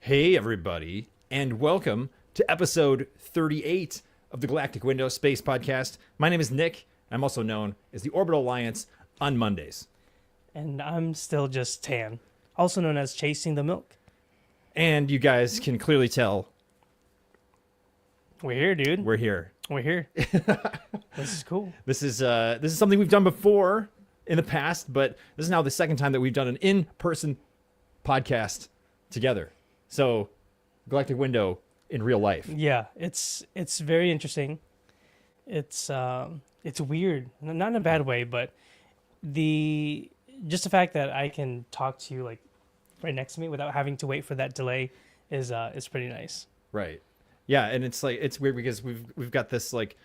Hey, everybody, and welcome to episode 38 of the Galactic Window Space Podcast. My name is Nick. I'm also known as the Orbital Alliance on Mondays. And I'm still just Tan, also known as Chasing the Milk. And you guys can clearly tell We're here, dude. we're here. We're here. This is cool. This is something we've done before in the past, but this is now the second time that we've done an in-person podcast together. So, Galactic Window in real life. Yeah, it's very interesting. It's weird, not in a bad way, but the fact that I can talk to you like right next to me without having to wait for that delay is pretty nice. Right. Yeah, and it's like it's weird because we've got this like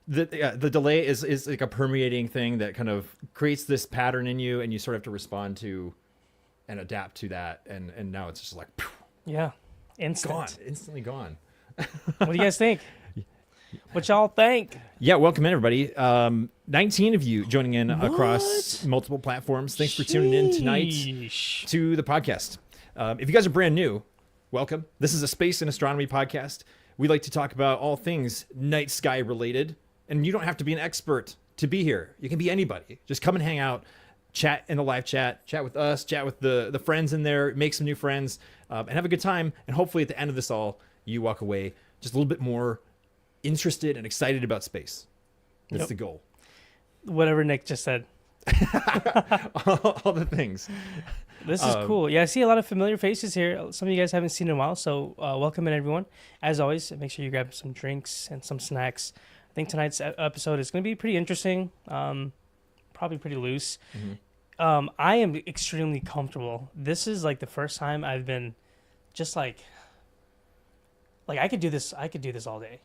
the delay is like a permeating thing that kind of creates this pattern in you, and you sort of have to respond to and adapt to that, and now it's just like Yeah, instantly gone. What do you guys think? What y'all think? Yeah, welcome in everybody. 19 of you joining in across multiple platforms. Thanks for tuning in tonight to the podcast. If you guys are brand new, welcome. This is a space and astronomy podcast. We like to talk about all things night sky related, and you don't have to be an expert to be here. You can be anybody. Just come and hang out, chat in the live chat with us, chat with the friends in there, make some new friends, and have a good time. And hopefully at the end of this all, you walk away just a little bit more interested and excited about space. That's the goal. Whatever Nick just said. all the things. This is cool. Yeah, I see a lot of familiar faces here. Some of you guys haven't seen in a while, so welcome in, everyone. As always, make sure you grab some drinks and some snacks. I think tonight's episode is going to be pretty interesting, probably pretty loose. Mm-hmm. I am extremely comfortable. This is like the first time I've been just like I could do this all day.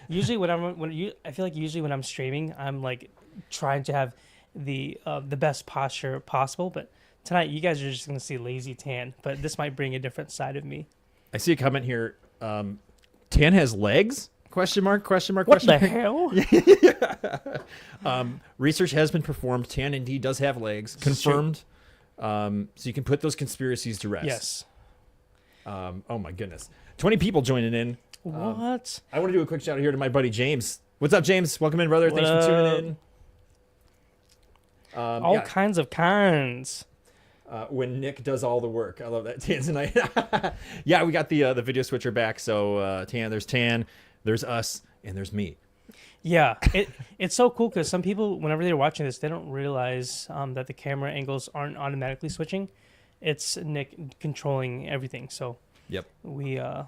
Usually I feel like usually when I'm streaming, I'm like trying to have the best posture possible, but tonight you guys are just going to see lazy Tan, but this might bring a different side of me. I see a comment here. Tan has legs? Question mark. What the hell? Research has been performed. Tan indeed does have legs. Confirmed. So you can put those conspiracies to rest. Yes. Oh my goodness. 20 people joining in. What? I want to do a quick shout out here to my buddy James. What's up, James? Welcome in, brother. Thanks for tuning in. All kinds of kinds. When Nick does all the work. I love that. Tan tonight. Yeah, we got the video switcher back. So Tan, there's us, and there's me. Yeah, it's so cool because some people, whenever they're watching this, they don't realize that the camera angles aren't automatically switching. It's Nick controlling everything. So yep, we're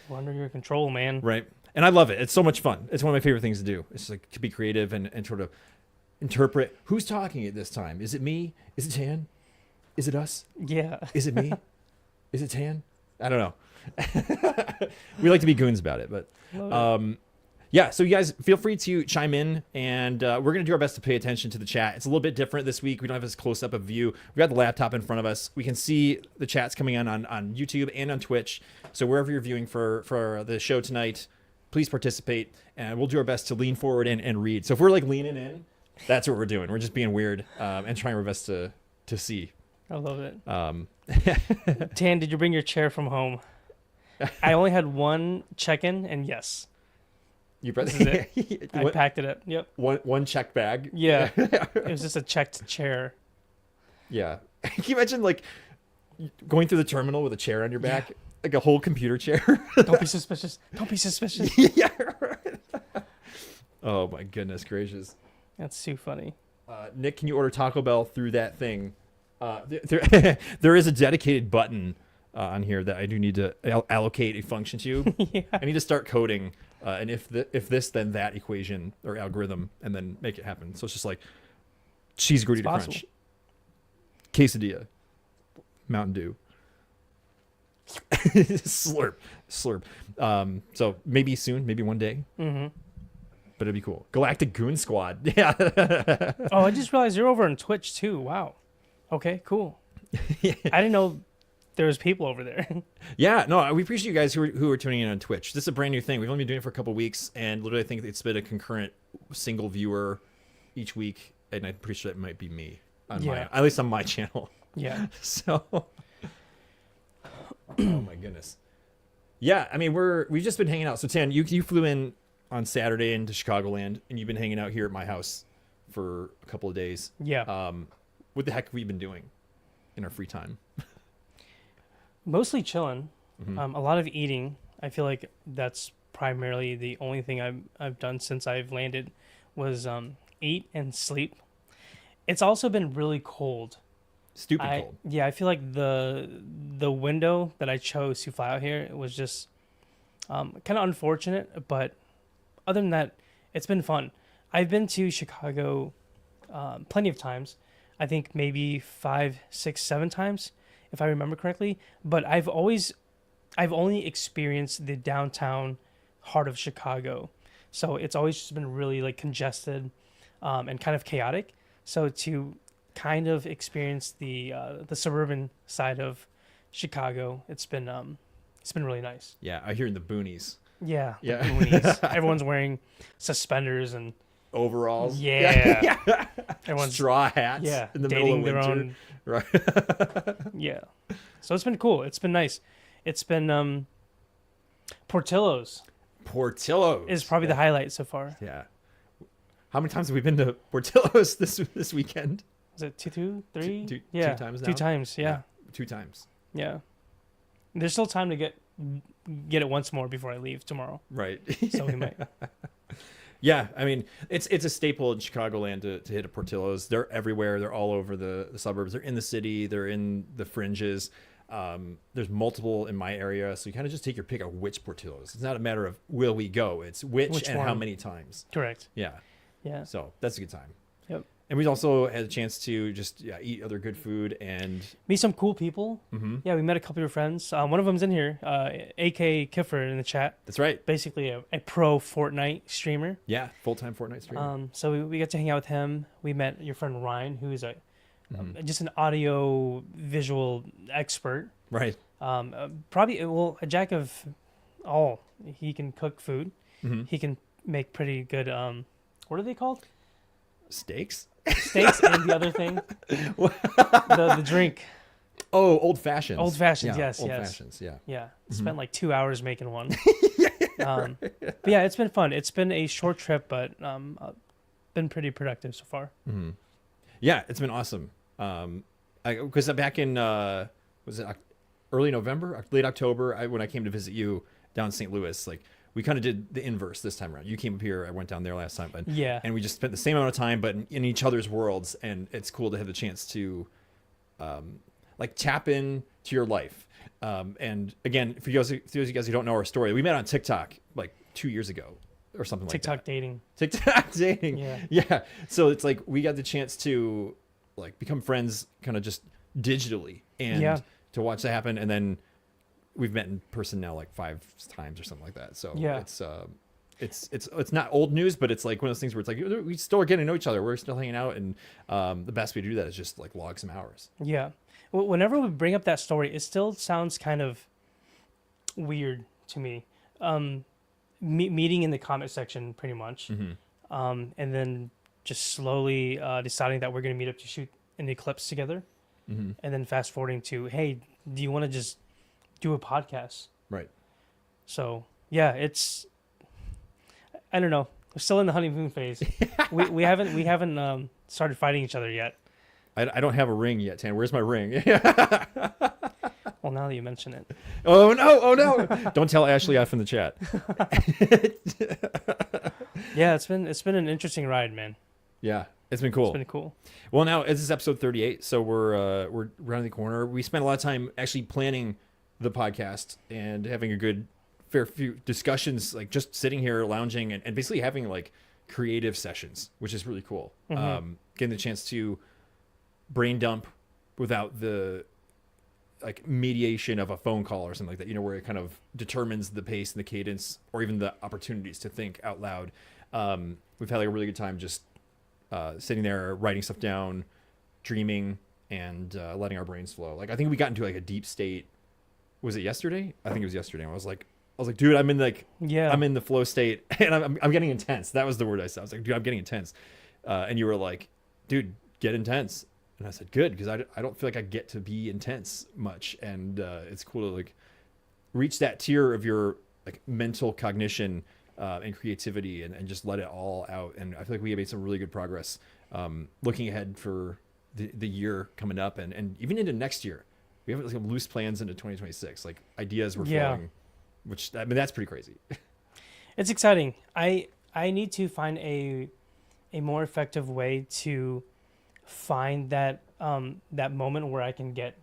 under your control, man. Right, and I love it. It's so much fun. It's one of my favorite things to do. It's like to be creative and sort of interpret who's talking at this time. Is it me? Is it Tan? Is it us? Yeah. Is it me? Is it Tan? I don't know. We like to be goons about it, but yeah, so you guys feel free to chime in, and we're going to do our best to pay attention to the chat. It's a little bit different this week. We don't have as close up a view. We've got the laptop in front of us. We can see the chats coming on YouTube and on Twitch. So wherever you're viewing for the show tonight, please participate, and we'll do our best to lean forward and read. So if we're like leaning in, that's what we're doing. We're just being weird and trying our best to see. I love it. Tan, did you bring your chair from home? I only had one check-in, and yes. You this is it. I packed it up. Yep. One check bag. Yeah. It was just a checked chair. Yeah. Can you imagine like going through the terminal with a chair on your back? Yeah. Like a whole computer chair? Don't be suspicious. Don't be suspicious. Yeah. Right. Oh my goodness gracious. That's too funny. Nick, can you order Taco Bell through that thing? There is a dedicated button on here that I do need to allocate a function to. Yeah. I need to start coding and if this then that equation or algorithm, and then make it happen. So it's just like cheese gritty to crunch, quesadilla, Mountain Dew, slurp. So maybe soon, maybe one day. Mm-hmm. But it'd be cool. Galactic Goon Squad. Yeah. Oh, I just realized you're over on Twitch too. Wow. Okay, cool. Yeah. I didn't know there was people over there. Yeah, no, we appreciate you guys who are tuning in on Twitch. This is a brand new thing. We've only been doing it for a couple of weeks, and literally I think it's been a concurrent single viewer each week, and I'm pretty sure that might be me on my, at least on my channel. Yeah. So Oh my goodness. Yeah, I mean we've just been hanging out. So Tan, you flew in on Saturday into Chicagoland, and you've been hanging out here at my house for a couple of days. Yeah. What the heck have we been doing in our free time? Mostly chilling. Mm-hmm. A lot of eating. I feel like that's primarily the only thing I've done since I've landed was eat and sleep. It's also been really cold. Stupid cold. Yeah, I feel like the window that I chose to fly out here was just kind of unfortunate, but other than that, it's been fun. I've been to Chicago plenty of times. I think maybe 5, 6, 7 times, if I remember correctly. But I've only experienced the downtown heart of Chicago, so it's always just been really like congested and kind of chaotic. So to kind of experience the suburban side of Chicago, it's been really nice. Yeah, I hear in the boonies. Yeah, Yeah. the boonies. Everyone's wearing suspenders and Overalls. yeah. Yeah. Everyone's straw hats. yeah in the dating middle of their winter. own. Right. Yeah, so it's been cool. It's been nice. It's been Portillo's Portillo's is probably the highlight so far. Yeah. How many times have we been to Portillo's this weekend? Is it 2, 3? Two Yeah, times now? 2 times. Yeah. 2 times. Yeah. There's still time to get it once more before I leave tomorrow. Right. So we might. Yeah, I mean, it's a staple in Chicagoland to hit a Portillo's. They're everywhere. They're all over the suburbs. They're in the city. They're in the fringes. There's multiple in my area, so you kind of just take your pick of which Portillo's. It's not a matter of will we go. It's which and one? how many times. Correct. Yeah. Yeah. So that's a good time. Yep. And we also had a chance to just eat other good food and Meet some cool people. mm-hmm. Yeah, we met a couple of your friends. One of them's in here, AK Kiffer in the chat. That's right. Basically a pro Fortnite streamer. Yeah, full-time Fortnite streamer. So we got to hang out with him. We met your friend Ryan, who is just an audio visual expert. Right. Probably a jack of all. He can cook food. Mm-hmm. He can make pretty good. What are they called? Steaks? Steaks and the other thing, the drink. Oh, old fashions. Old fashions, Yeah, yes, old yes. fashions, yeah. Yeah, spent like 2 hours making one. Right. But yeah, it's been fun. It's been a short trip, but been pretty productive so far. Mm-hmm. Yeah, it's been awesome. Because back in was it early November, late October, when I came to visit you down in St. Louis, like we kind of did the inverse this time around. You came up here, I went down there last time, but Yeah. and we just spent the same amount of time, but in each other's worlds, and it's cool to have the chance to like tap in to your life. And again, for those of you guys who don't know our story, we met on TikTok like 2 years ago or something like that. TikTok dating. TikTok dating. Yeah. Yeah. So it's like we got the chance to like become friends kind of just digitally and Yeah. to watch that happen. And then we've met in person now like 5 times or something like that. So Yeah. it's not old news, but it's like one of those things where it's like we still are getting to know each other. We're still hanging out. And the best way to do that is just like log some hours. Yeah. Well, whenever we bring up that story, it still sounds kind of weird to me. Meeting in the comment section, pretty much, Mm-hmm. and then just slowly deciding that we're going to meet up to shoot an eclipse together, Mm-hmm. and then fast forwarding to, hey, do you want to just do a podcast? Right. So yeah, I don't know. We're still in the honeymoon phase. we haven't started fighting each other yet. I don't have a ring yet, Tan. Where's my ring? Well, now that you mention it. Oh no. Don't tell Ashley off in the chat. Yeah, it's been an interesting ride, man. Yeah, it's been cool. It's been cool. Well, now this is episode 38, so we're rounding the corner. We spent a lot of time actually planning the podcast and having a good fair few discussions, like just sitting here lounging and basically having like creative sessions, which is really cool. Mm-hmm. Getting the chance to brain dump without the like mediation of a phone call or something like that, where it kind of determines the pace and the cadence or even the opportunities to think out loud. We've had like a really good time just sitting there, writing stuff down, dreaming, and letting our brains flow. Like I think we got into like a deep state. Was it yesterday? I think it was yesterday. I was like, dude, I'm in the flow state and I'm getting intense. That was the word I said. I was like, dude, I'm getting intense. And you were like, dude, get intense. And I said, good, because I don't feel like I get to be intense much. And it's cool to like reach that tier of your like mental cognition and creativity and just let it all out. And I feel like we have made some really good progress looking ahead for the year coming up and even into next year. We have like loose plans into 2026, like ideas were flowing, which I mean, that's pretty crazy. It's exciting. I need to find a more effective way to find that that moment where I can get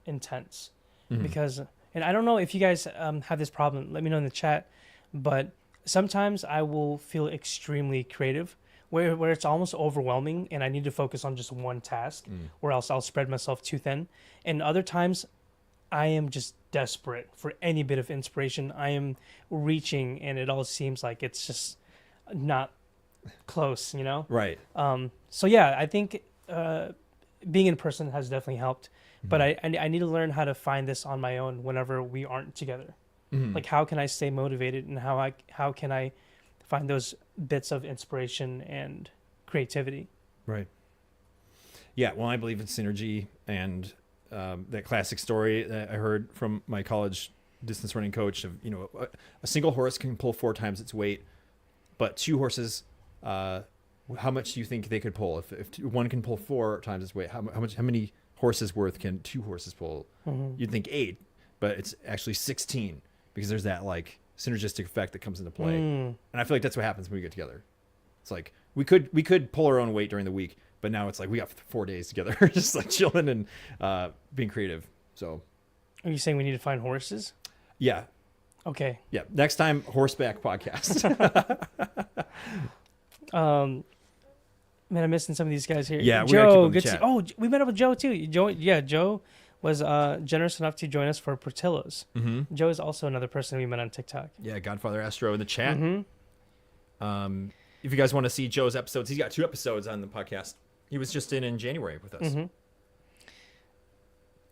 intense, because, and I don't know if you guys have this problem. Let me know in the chat. But sometimes I will feel extremely creative, where it's almost overwhelming, and I need to focus on just one task, or else I'll spread myself too thin. And other times, I am just desperate for any bit of inspiration. I am reaching, and it all seems like it's just not close, you know? Right. So yeah, I think being in person has definitely helped, but I need to learn how to find this on my own whenever we aren't together. Like, how can I stay motivated, and how can I find those bits of inspiration and creativity? Right. Yeah. Well, I believe in synergy, and that classic story that I heard from my college distance running coach of, you know, a single horse can pull 4 times its weight, but 2 horses, how much do you think they could pull? If one can pull 4 times its weight, how many horses worth can 2 horses pull? You'd think 8, but it's actually 16, because there's that like synergistic effect that comes into play. And I feel like that's what happens when we get together. It's like we could pull our own weight during the week, but now it's like we got 4 days together, just like chilling and being creative. So, are you saying we need to find horses? Yeah. Okay. Yeah. Next time, horseback podcast. Man, I'm missing some of these guys here. Yeah, Joe, good to. Oh, we met up with Joe too. Joe was generous enough to join us for Portillo's. Joe is also another person we met on TikTok. Yeah, Godfather Astro in the chat. If you guys want to see Joe's episodes, he's got 2 episodes on the podcast. He was just in January with us.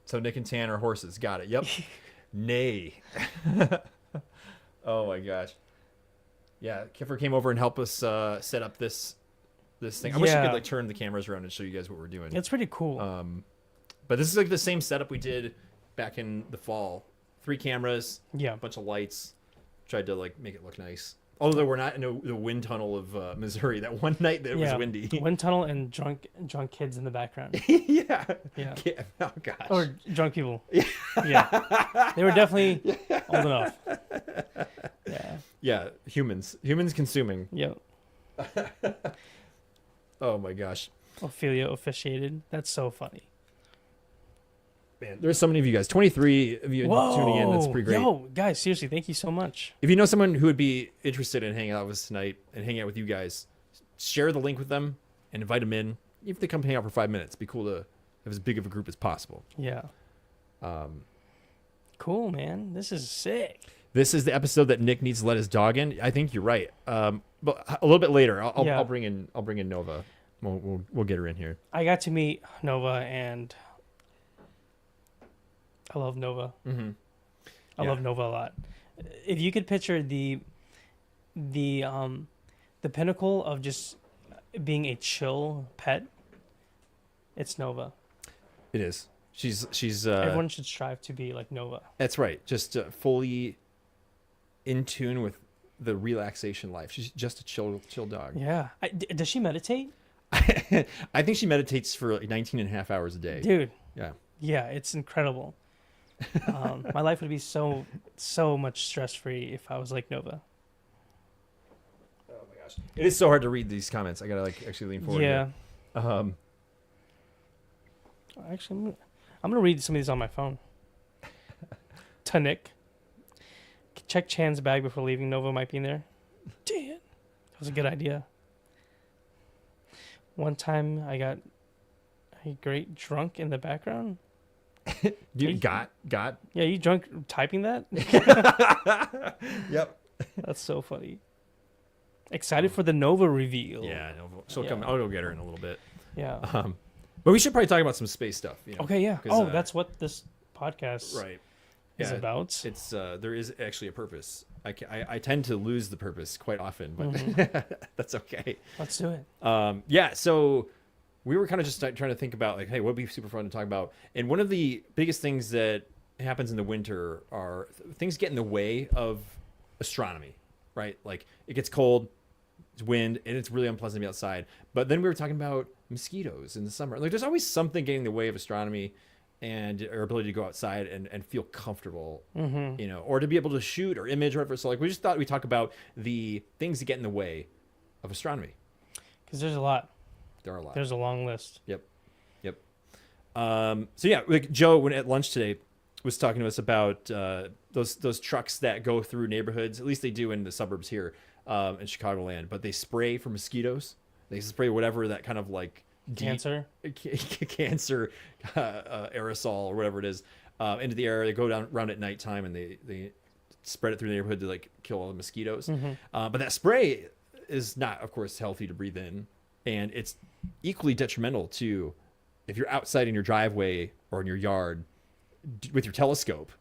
So Nick and Tan are horses. Got it. Yep. Nay. Oh my gosh. Yeah, Kiffer came over and helped us set up this thing. I wish I could like turn the cameras around and show you guys what we're doing. It's pretty cool. But this is like the same setup we did back in the fall. 3 cameras, a bunch of lights. Tried to like make it look nice. Although we're not in the wind tunnel of Missouri. That one night that it was windy. Wind tunnel and drunk kids in the background. Yeah. Oh gosh. Or drunk people. Yeah. They were definitely old enough. Yeah. Yeah. Humans consuming. Yep. Oh my gosh. Ophelia officiated. That's so funny. Man, there's so many of you guys. 23 of you tuning in. That's pretty great. Yo, guys, seriously, thank you so much. If you know someone who would be interested in hanging out with us tonight and hanging out with you guys, share the link with them and invite them in. Even if they come hang out for 5 minutes, it'd be cool to have as big of a group as possible. Yeah. Cool, man. This is sick. This is the episode that Nick needs to let his dog in. I think you're right. But a little bit later, I'll bring in Nova. We'll get her in here. I got to meet Nova, and I love Nova. I love Nova a lot. If you could picture the pinnacle of just being a chill pet, it's Nova. It is. She's everyone should strive to be like Nova. That's right. Just fully in tune with the relaxation life. She's just a chill dog. Yeah. Does she meditate? I think she meditates for like 19 and a half hours a day. Dude. Yeah. Yeah, it's incredible. My life would be so much stress-free if I was like Nova. Oh my gosh. It is so hard to read these comments. I gotta like actually lean forward. Yeah. Here. Actually, I'm gonna read some of these on my phone. Tanik. Check Chan's bag before leaving. Nova might be in there. Damn. That was a good idea. One time I got a great drunk in the background. Dude, got. Yeah, you drunk typing that? Yep. That's so funny. Excited for the Nova reveal. Yeah, she'll come. I'll go get her in a little bit. Yeah. But we should probably talk about some space stuff. You know, okay, yeah. Oh, that's what this podcast is about. It's there is actually a purpose. I tend to lose the purpose quite often, but that's okay. Let's do it. Yeah, so we were kind of just trying to think about like, hey, what would be super fun to talk about? And one of the biggest things that happens in the winter are things get in the way of astronomy, right? Like it gets cold, it's wind, and it's really unpleasant to be outside. But then we were talking about mosquitoes in the summer. Like there's always something getting in the way of astronomy and our ability to go outside and feel comfortable, or to be able to shoot or image or whatever. So like we just thought we'd talk about the things that get in the way of astronomy. Because there's a lot. There are a lot. There's a long list. Yep. So yeah, like Joe, when at lunch today, was talking to us about those trucks that go through neighborhoods. At least they do in the suburbs here in Chicagoland. But they spray for mosquitoes. They spray whatever that kind of like Cancer aerosol or whatever it is into the air. They go down around at nighttime and they spread it through the neighborhood to like kill all the mosquitoes. But that spray is not, of course, healthy to breathe in, and it's equally detrimental to if you're outside in your driveway or in your yard with your telescope,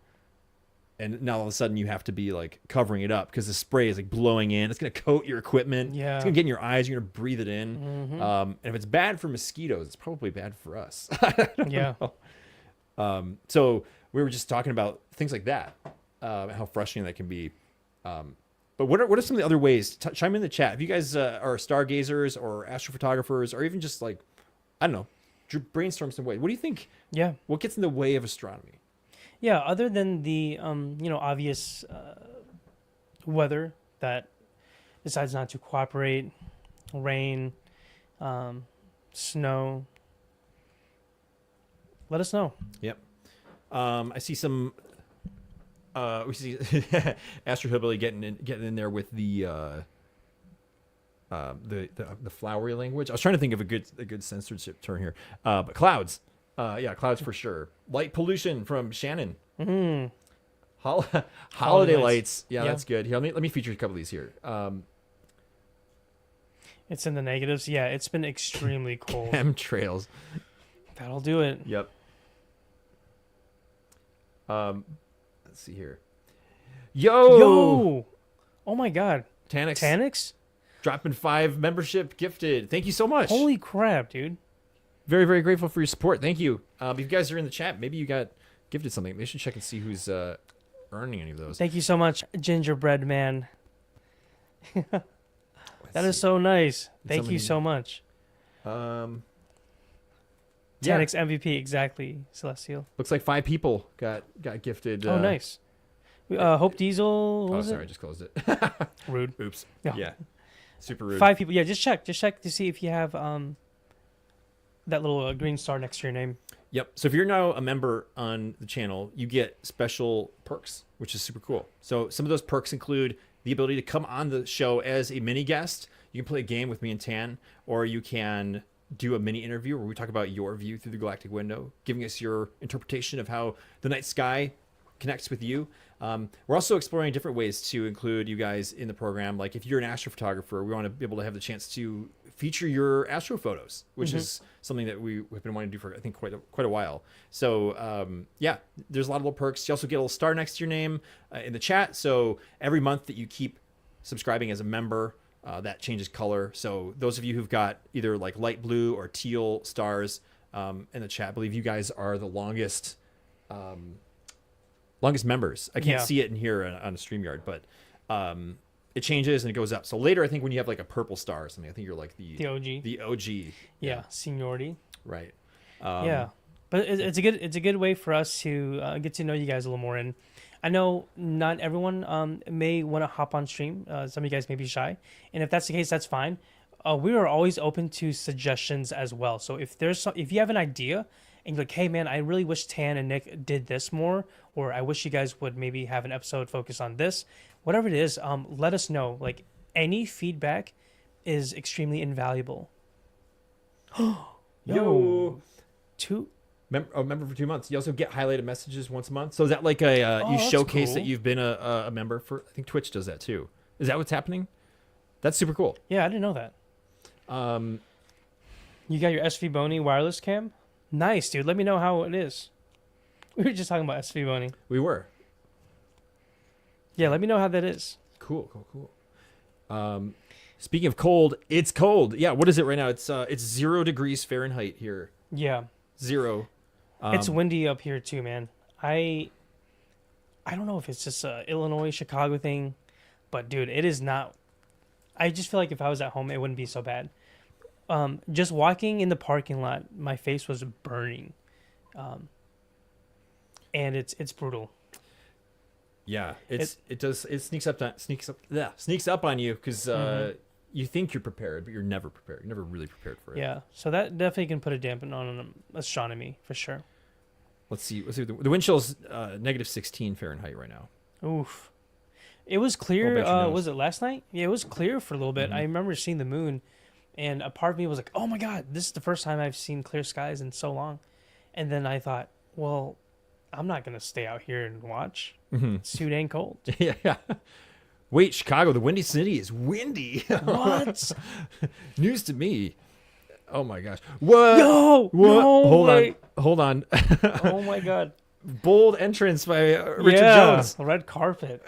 and now all of a sudden you have to be like covering it up because the spray is like blowing in. It's going to coat your equipment. Yeah. It's going to get in your eyes. You're going to breathe it in. And if it's bad for mosquitoes, it's probably bad for us. I don't know. So we were just talking about things like that, how frustrating that can be. But what are some of the other ways? Chime in the chat. If you guys are stargazers or astrophotographers, or even just like, I don't know, brainstorm some ways. What do you think? Yeah. What gets in the way of astronomy? Yeah, other than the obvious weather that decides not to cooperate, rain, snow. Let us know. Yep. I see some. We see Astro Hillbilly getting in there with the flowery language. I was trying to think of a good censorship term here. But clouds. Yeah, clouds for sure. Light pollution from Shannon. Holiday lights. Yeah, that's good. Here, let me feature a couple of these here. It's in the negatives. Yeah, it's been extremely cold. Chemtrails. That'll do it. Yep. Let's see here. Yo! Oh my God. Tanix? Dropping 5 membership gifted. Thank you so much. Holy crap, dude. Very, very grateful for your support. Thank you. If you guys are in the chat, maybe you got gifted something. Maybe you should check and see who's earning any of those. Thank you so much, Gingerbread Man. That is so nice. Thank you so much. Tanix MVP, exactly, Celestial. Looks like 5 people got gifted. Oh, nice. Hope Diesel. Oh, sorry, I just closed it. Rude. Oops. Yeah. Yeah. Super rude. 5 people. Yeah, just check to see if you have that little green star next to your name. Yep. So if you're now a member on the channel, you get special perks, which is super cool. So some of those perks include the ability to come on the show as a mini guest. You can play a game with me and Tan, or you can do a mini interview where we talk about your view through the galactic window, giving us your interpretation of how the night sky connects with you. We're also exploring different ways to include you guys in the program. Like if you're an astrophotographer, we want to be able to have the chance to feature your astro photos, which is something that we've been wanting to do for, I think, quite a while. So yeah, there's a lot of little perks. You also get a little star next to your name in the chat. So every month that you keep subscribing as a member, that changes color. So those of you who've got either like light blue or teal stars in the chat, I believe you guys are the longest members. I can't see it in here on a StreamYard, but it changes and it goes up. So later, I think when you have like a purple star or something, I think you're like the OG. The OG. Yeah, seniority. Right. Yeah, but it's a good way for us to get to know you guys a little more. And I know not everyone may want to hop on stream. Some of you guys may be shy, and if that's the case, that's fine. We are always open to suggestions as well. So if you have an idea and you're like, hey man, I really wish Tan and Nick did this more, or I wish you guys would maybe have an episode focus on this, whatever it is, let us know. Like any feedback is extremely invaluable. Yo. Member for 2 months. You also get highlighted messages once a month. So is that like a you showcase cool. that you've been a member for? I think Twitch does that too. Is that what's happening? That's super cool. Yeah, I didn't know that. You got your SV Boney wireless cam? Nice, dude. Let me know how it is. We were just talking about SV Boney. We were. Yeah, let me know how that is. Cool. Speaking of cold, it's cold. Yeah, what is it right now? It's 0 degrees Fahrenheit here. Yeah. 0. It's windy up here too, man. I I don't know if it's just a Illinois, Chicago thing, but dude, it is not. I just feel like if I was at home, it wouldn't be so bad. Just walking in the parking lot, my face was burning, and it's brutal. Yeah, it sneaks up on you because you think you're prepared, but you're never prepared. You're never really prepared for it. Yeah, so that definitely can put a dampen on astronomy for sure. Let's see. The wind chill's -16 Fahrenheit right now. Oof. It was clear. I'll bet you Was it last night? Yeah, it was clear for a little bit. Mhm. I remember seeing the moon, and a part of me was like, "Oh my god, this is the first time I've seen clear skies in so long." And then I thought, "Well, I'm not gonna stay out here and watch. Mm-hmm. It's too dang cold." Yeah. Wait, Chicago, the Windy City is windy. What? News to me. Oh my gosh. What? No. What? No. Hold on. Oh my god. Bold entrance by Richard Yeah, Jones. red carpet.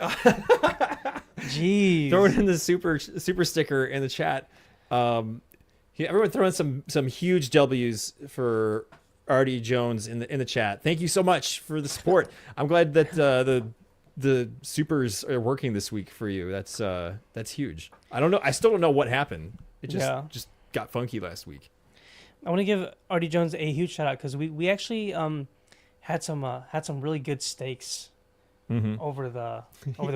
Jeez. Throwing in the super sticker in the chat. Everyone throwing some huge W's for R.D. Jones in the chat. Thank you so much for the support. I'm glad that the supers are working this week for you. That's huge. I don't know. I still don't know what happened. It just got funky last week. I want to give R.D. Jones a huge shout out because we actually had some really good steaks over the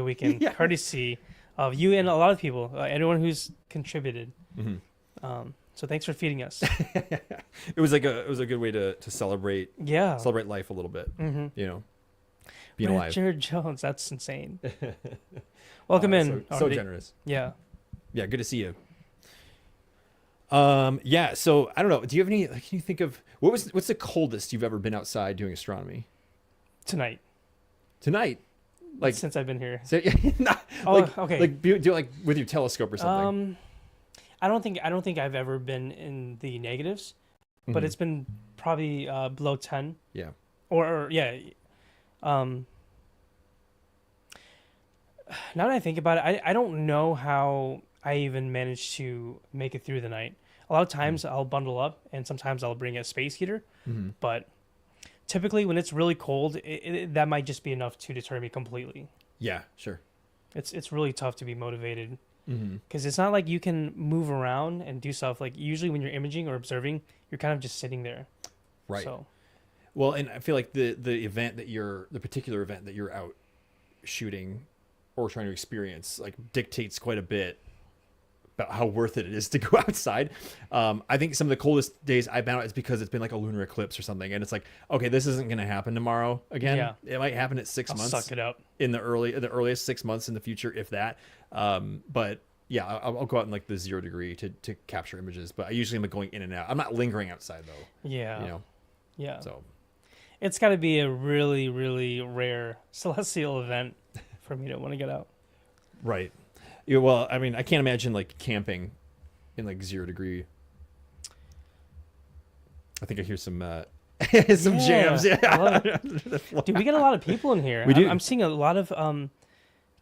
weekend, Yeah. courtesy of you and a lot of people, everyone who's contributed. Mm-hmm. So thanks for feeding us. It was a good way to celebrate Yeah. life a little bit. Mm-hmm. You know, being alive. Jared Jones, that's insane. Welcome in. So RD. generous. Yeah. Yeah, good to see you. Yeah. So I don't know. Do you have any? Can you think of what's the coldest you've ever been outside doing astronomy? Tonight. Like Since I've been here. So, Okay. Like do it like with your telescope or something. I don't think I've ever been in the negatives, but Mhm. it's been probably below 10. Yeah. Or yeah. Now that I think about it, I don't know how I even managed to make it through the night. A lot of times I'll bundle up, and sometimes I'll bring a space heater. Mm-hmm. But typically, when it's really cold, that might just be enough to deter me completely. Yeah. Sure. It's really tough to be motivated Mm-hmm. because it's not like you can move around and do stuff. Like usually when you're imaging or observing, you're kind of just sitting there. Right. So Well, and I feel like the particular event that you're out shooting or trying to experience like dictates quite a bit about how worth it is to go outside. I think some of the coldest days I've been out is because it's been like a lunar eclipse or something, and it's like, okay, this isn't going to happen tomorrow again. Yeah. It might happen at 6 I'll months. suck it up. In the earliest 6 months in the future, if that. But yeah, I'll go out in like the 0 degree to capture images, but I usually am going in and out. I'm not lingering outside though. Yeah. You know. Yeah. So. It's got to be a really, really rare celestial event for me to want to get out. Right. Yeah, well, I mean, I can't imagine like camping in like 0 degree. I think I hear some jams. I Yeah. love it. Dude, we get a lot of people in here. We do. I'm seeing a lot of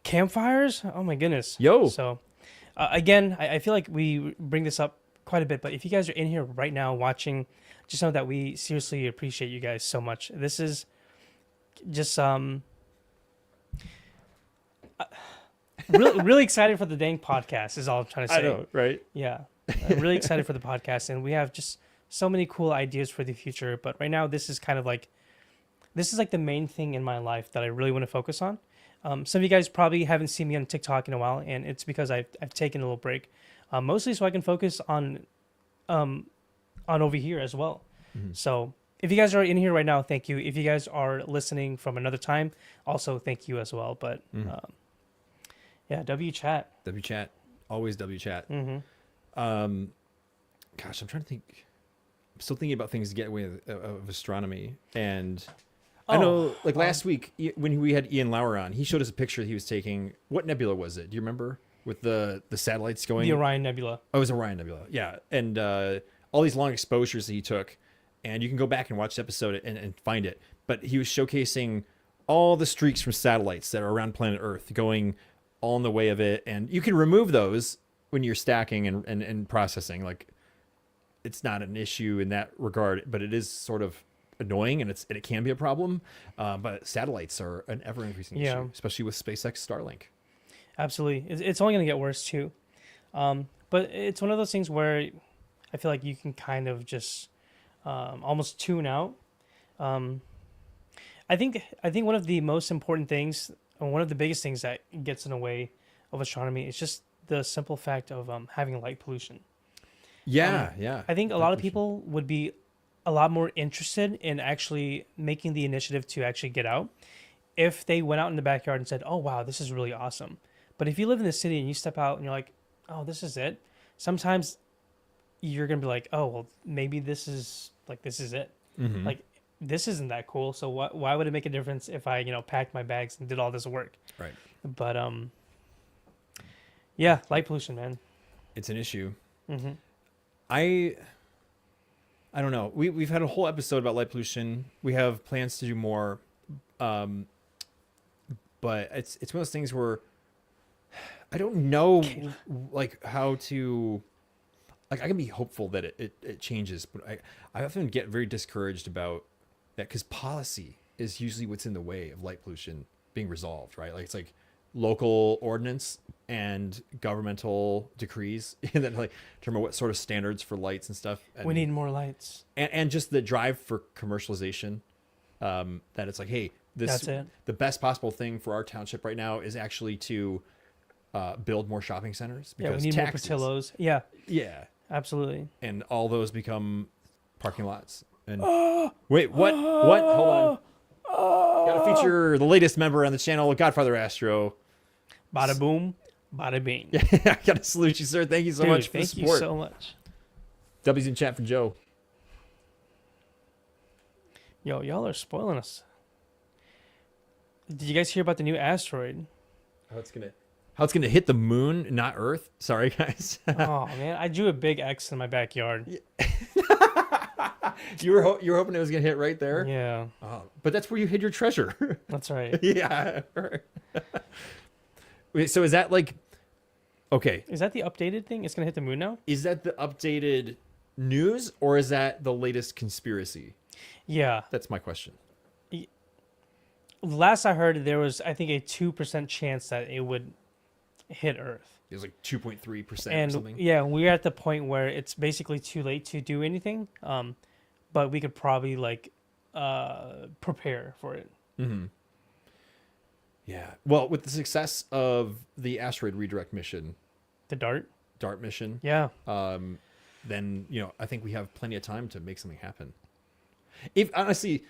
campfires. Oh my goodness. Yo. So again, I feel like we bring this up quite a bit, but if you guys are in here right now watching, just know that we seriously appreciate you guys so much. This is just really excited for the dang podcast is all I'm trying to say. I know, right? Yeah. I'm really excited for the podcast, and we have just so many cool ideas for the future. But right now, this is like the main thing in my life that I really want to focus on. Some of you guys probably haven't seen me on TikTok in a while, and it's because I've taken a little break, mostly so I can focus on over here as well. Mm-hmm. So if you guys are in here right now, thank you. If you guys are listening from another time, also thank you as well. But yeah, W chat. W chat, always W chat. Mm-hmm. Gosh, I'm trying to think. I'm still thinking about things to get away of astronomy, and I know, like last week when we had Ian Lauer on, he showed us a picture he was taking. What nebula was it? Do you remember? With the satellites going. The Orion Nebula. Oh, it was Orion Nebula. Yeah, and all these long exposures that he took, and you can go back and watch the episode and find it. But he was showcasing all the streaks from satellites that are around planet Earth going all in the way of it, and you can remove those when you're stacking and processing. Like, it's not an issue in that regard, but it is sort of annoying and it can be a problem. But satellites are an ever increasing issue, especially with SpaceX Starlink. Absolutely. It's only going to get worse too. But it's one of those things where I feel like you can kind of just almost tune out. I think one of the most important things, or one of the biggest things that gets in the way of astronomy is just the simple fact of having light pollution. Yeah. I think a lot of people would be a lot more interested in actually making the initiative to actually get out if they went out in the backyard and said, "Oh wow, this is really awesome." But if you live in the city and you step out and you're like, "Oh, this is it," sometimes you're gonna be like, "Oh, well, maybe this is it." Mm-hmm. Like, this isn't that cool. So why would it make a difference if I packed my bags and did all this work? Right. But yeah, light pollution, man. It's an issue. Mm-hmm. I don't know. We've had a whole episode about light pollution. We have plans to do more, but it's one of those things where I don't know like how to. Like I can be hopeful that it changes, but I often get very discouraged about that because policy is usually what's in the way of light pollution being resolved, right? Like it's like local ordinance and governmental decrees that like determine what sort of standards for lights and stuff. And, we need more lights, and just the drive for commercialization. That it's like, hey, that's it. The best possible thing for our township right now is actually to build more shopping centers because we need taxes. more Portillos. Yeah. Absolutely. And all those become parking lots. And wait, what? What? Hold on. Got to feature the latest member on the channel, Godfather Astro. Bada boom, bada bing. Yeah, I got to salute you, sir. Thank you so much for the support. Thank you so much. W's in chat for Joe. Yo, y'all are spoiling us. Did you guys hear about the new asteroid? How it's gonna hit the moon, not Earth? Sorry, guys. Oh man, I drew a big X in my backyard. You were hoping it was gonna hit right there. Yeah. Oh, but that's where you hid your treasure. That's right. Yeah. Wait, so is that like? Okay. Is that the updated thing? It's gonna hit the moon now? Is that the updated news or is that the latest conspiracy? Yeah. That's my question. Last I heard, there was I think a 2% chance that it would hit Earth. It was like 2.3% and or something. Yeah, we're at the point where it's basically too late to do anything. But we could probably prepare for it. Mm-hmm. Yeah. Well, with the success of the asteroid redirect mission, the DART mission. Yeah. Then I think we have plenty of time to make something happen. If honestly,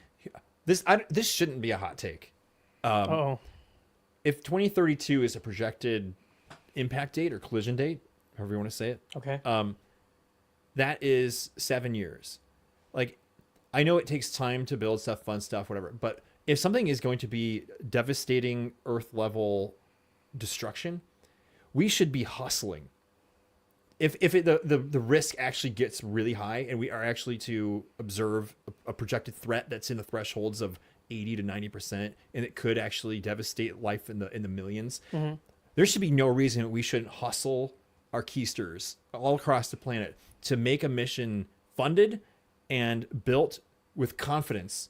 this shouldn't be a hot take. If 2032 is a projected impact date or collision date, however you want to say it. Okay. That is 7 years. Like, I know it takes time to build stuff, fun stuff, whatever. But if something is going to be devastating Earth level destruction, we should be hustling. If the risk actually gets really high and we are actually to observe a projected threat that's in the thresholds of 80 to 90%, and it could actually devastate life in the millions, mm-hmm. There should be no reason we shouldn't hustle our keysters all across the planet to make a mission funded and built with confidence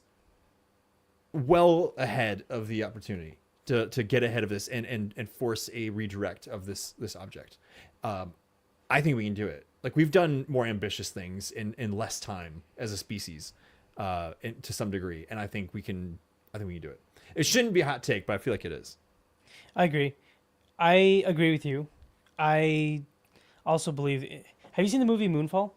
well ahead of the opportunity to get ahead of this and force a redirect of this object. I think we can do it. Like, we've done more ambitious things in less time as a species, to some degree, and I think we can do it. It shouldn't be a hot take, but I feel like it is. I agree with you. I also believe. Have you seen the movie Moonfall?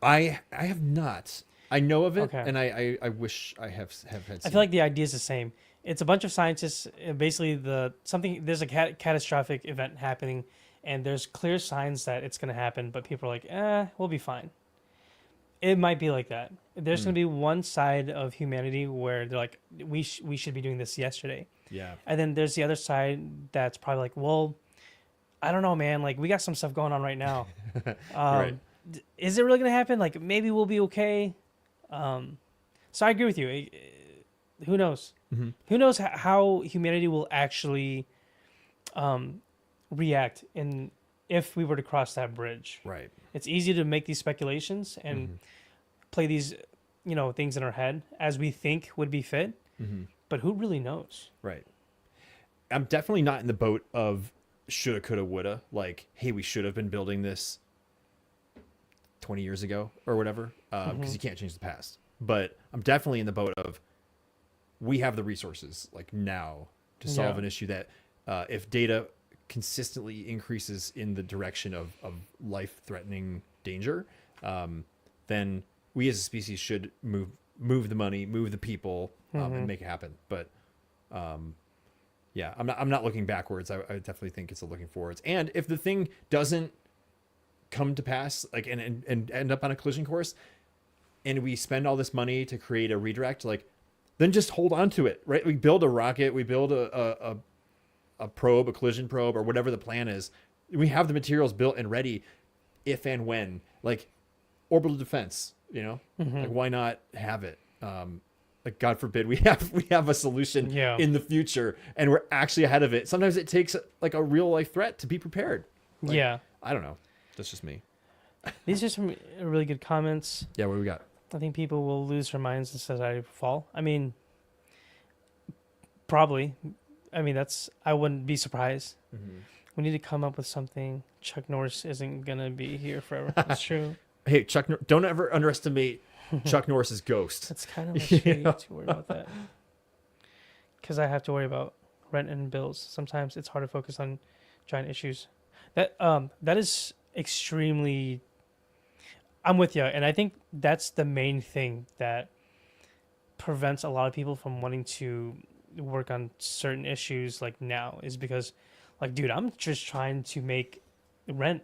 I have not. I know of it, okay. And I wish I have had. I feel like the idea is the same. It's a bunch of scientists. Basically, there's a catastrophic event happening, and there's clear signs that it's going to happen, but people are like, we'll be fine. It might be like that. There's going to be one side of humanity where they're like, we should be doing this yesterday. Yeah. And then there's the other side that's probably like, well, I don't know, man. Like, we got some stuff going on right now. Right. Is it really going to happen? Like, maybe we'll be okay. So I agree with you. Who knows? Mm-hmm. Who knows how humanity will actually react if we were to cross that bridge. Right. It's easy to make these speculations and play these things in our head as we think would be fit, but who really knows? Right. I'm definitely not in the boat of shoulda, coulda, woulda. Like, hey, we should have been building this 20 years ago or whatever, because you can't change the past. But I'm definitely in the boat of we have the resources like now to solve an issue that if data consistently increases in the direction of life-threatening danger, then we as a species should move the money, move the people, and make it happen. But yeah, I'm not looking backwards. I definitely think it's looking forwards. And if the thing doesn't come to pass, like and end up on a collision course, and we spend all this money to create a redirect, like then just hold on to it, right? We build a rocket, we build a probe, a collision probe, or whatever the plan is. We have the materials built and ready if and when, like orbital defense, like why not have it? Like God forbid we have a solution in the future and we're actually ahead of it. Sometimes it takes like a real life threat to be prepared. Like, I don't know. That's just me. These are some really good comments. Yeah, what do we got? I think people will lose their minds in society fall. I mean, probably. I mean, I wouldn't be surprised. We need to come up with something. Chuck Norris isn't going to be here forever. That's true. Hey, don't ever underestimate Chuck Norris's ghost. That's kind of much to worry about that. Because I have to worry about rent and bills. Sometimes it's hard to focus on giant issues. That is extremely... I'm with you. And I think that's the main thing that prevents a lot of people from wanting to work on certain issues like now is because, like, dude, I'm just trying to make rent.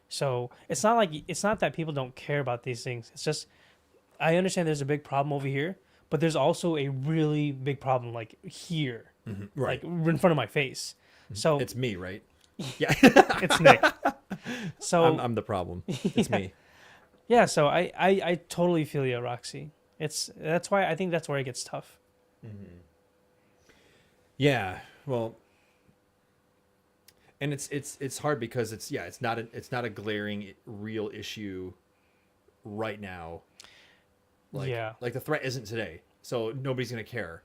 So it's not that people don't care about these things. It's just, I understand there's a big problem over here, but there's also a really big problem like here, right, like in front of my face. So it's me, right? Yeah, it's Nick. So I'm the problem. It's me. Yeah. So I totally feel you, Roxy. That's why I think that's where it gets tough. Yeah. Well. And it's hard because it's not a glaring real issue right now. Like the threat isn't today, so nobody's gonna care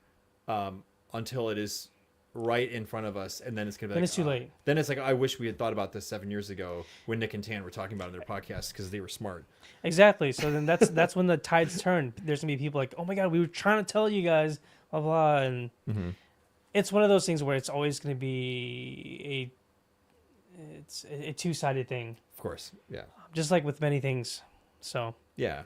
until it is right in front of us, and then it's gonna be then it's too late. Then it's like, I wish we had thought about this 7 years ago when Nick and Tan were talking about it in their podcast because they were smart. Exactly. So then that's when the tides turn. There's gonna be people like, oh my god, we were trying to tell you guys, blah blah, and it's one of those things where it's always gonna be it's a two-sided thing. Of course, yeah. Just like with many things. So yeah,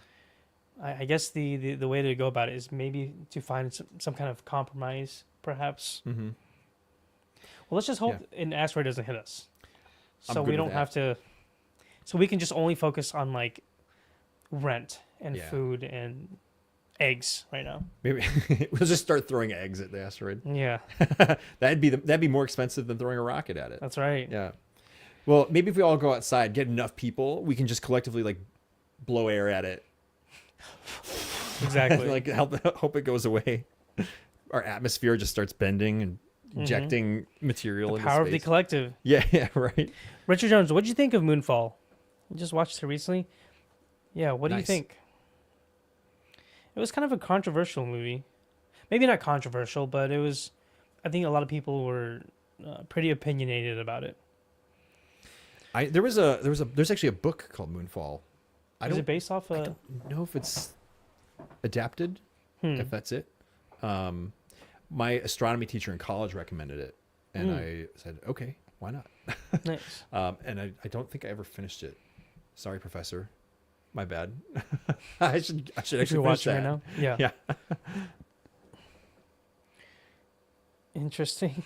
I guess the way to go about it is maybe to find some kind of compromise, perhaps. Well, let's just hope an asteroid doesn't hit us, so we don't have to. So we can just only focus on like rent and food and eggs right now. Maybe we'll just start throwing eggs at the asteroid. Yeah, that'd be more expensive than throwing a rocket at it. That's right. Yeah. Well, maybe if we all go outside, get enough people, we can just collectively like blow air at it. Exactly. Like hope it goes away. Our atmosphere just starts bending and injecting material into space. Power of the collective. Yeah, right. Richard Jones, what did you think of Moonfall? You just watched it recently. Yeah, what do you think? It was kind of a controversial movie. Maybe not controversial, but it was. I think a lot of people were pretty opinionated about it. There's actually a book called Moonfall. Is it based off? I don't know if it's adapted. If that's it. My astronomy teacher in college recommended it, and I said, okay, why not? Nice. And I don't think I ever finished it. Sorry, professor. My bad. I should actually finish that. Right now. Yeah. Yeah. Interesting.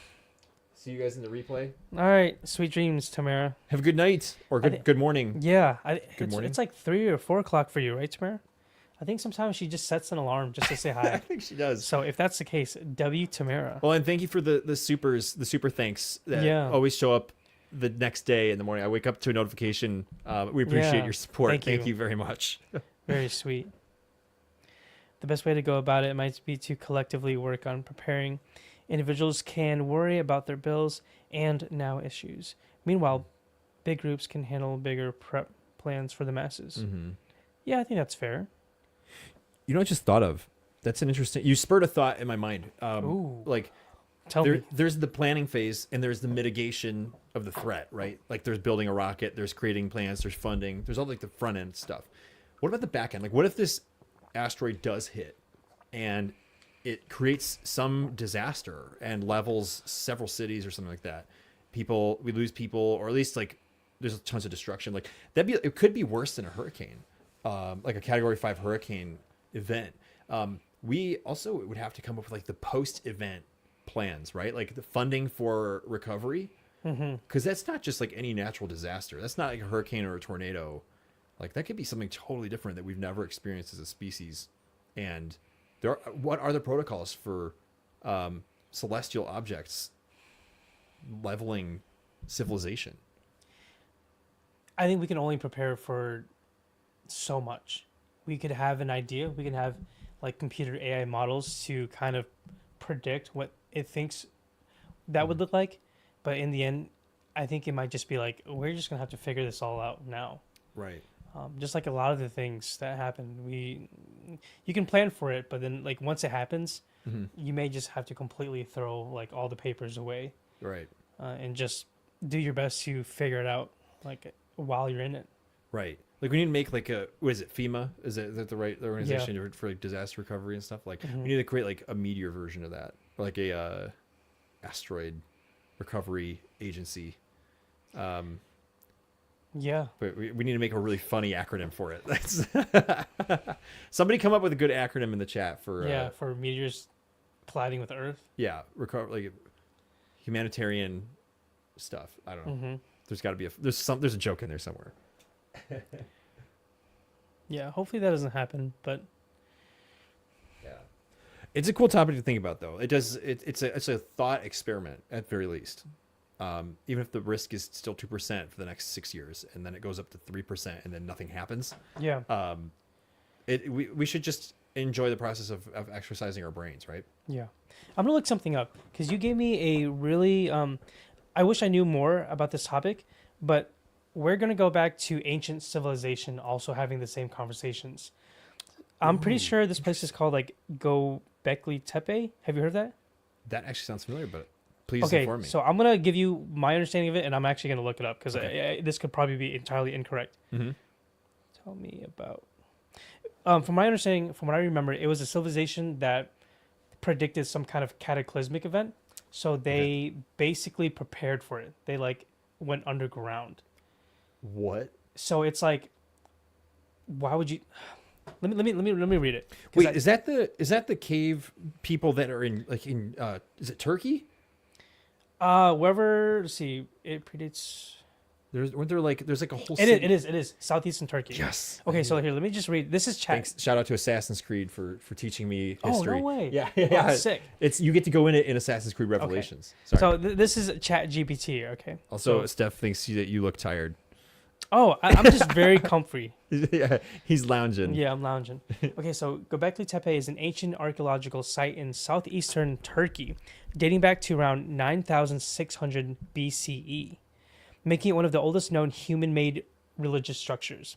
See you guys in the replay. All right. Sweet dreams, Tamara. Have a good night or good morning. Yeah. Good morning. It's like 3 or 4 o'clock for you, right, Tamara? I think sometimes she just sets an alarm just to say hi. I think she does. So if that's the case, W Tamara. Well, and thank you for the super thanks that always show up the next day in the morning. I wake up to a notification. We appreciate your support. Thank you very much. Very sweet. The best way to go about it might be to collectively work on preparing. Individuals can worry about their bills and now issues. Meanwhile, big groups can handle bigger prep plans for the masses. Yeah, I think that's fair. You know, I just thought of. That's an interesting. You spurred a thought in my mind. Ooh. Like, Tell me. there's the planning phase and there's the mitigation of the threat, right? Like, there's building a rocket, there's creating plans, there's funding, there's all like the front end stuff. What about the back end? Like, what if this asteroid does hit and it creates some disaster and levels several cities or something like that? We lose people, or at least like there's tons of destruction. Like, it could be worse than a hurricane, like a Category 5 hurricane event. We also would have to come up with like the post-event plans, right? Like the funding for recovery, because that's not just like any natural disaster. That's not like a hurricane or a tornado. Like, that could be something totally different that we've never experienced as a species. And what are the protocols for celestial objects leveling civilization? I think we can only prepare for so much. We could have an idea. We can have like computer AI models to kind of predict what it thinks that would look like. But in the end, I think it might just be like, we're just going to have to figure this all out now. Right. Just like a lot of the things that happen, you can plan for it, but then like once it happens, you may just have to completely throw like all the papers away. Right. And just do your best to figure it out like while you're in it. Right. Like, we need to make like what is it, FEMA? Is that the right organization for like disaster recovery and stuff? Like, we need to create like a meteor version of that, or like a asteroid recovery agency. Yeah. But we need to make a really funny acronym for it. Somebody come up with a good acronym in the chat for for meteors colliding with Earth. Yeah, recover, like humanitarian stuff. I don't know. There's got to be there's a joke in there somewhere. Yeah, hopefully that doesn't happen, but yeah, it's a cool topic to think about, though. It's a thought experiment at very least. Even if the risk is still 2% for the next 6 years, and then it goes up to 3%, and then nothing happens. Yeah. We should just enjoy the process of exercising our brains, right? Yeah. I'm gonna look something up because you gave me a really I wish I knew more about this topic, but we're gonna go back to ancient civilization also having the same conversations. I'm pretty sure this place is called like Göbekli Tepe. Have you heard of that? That actually sounds familiar, but please inform me. So I'm going to give you my understanding of it, and I'm actually going to look it up because this could probably be entirely incorrect. Tell me about... from my understanding, from what I remember, it was a civilization that predicted some kind of cataclysmic event. So they basically prepared for it. They like went underground. What? So it's like, why would you... Let me read it. Wait, is that the cave people that are in is it Turkey? Let's see, it predates. There's like a whole. It is southeastern Turkey. Yes. Okay, so here, let me just read. This is chat. Thanks. Shout out to Assassin's Creed for teaching me history. Oh, no way. Yeah. Oh, sick. You get to go in it in Assassin's Creed Revelations. Okay. So this is Chat GPT. Okay. Also, Steph thinks that you look tired. Oh, I'm just very comfy. Yeah, he's lounging. Yeah, I'm lounging. Okay, so Göbekli Tepe is an ancient archaeological site in southeastern Turkey, dating back to around 9,600 BCE, making it one of the oldest known human-made religious structures.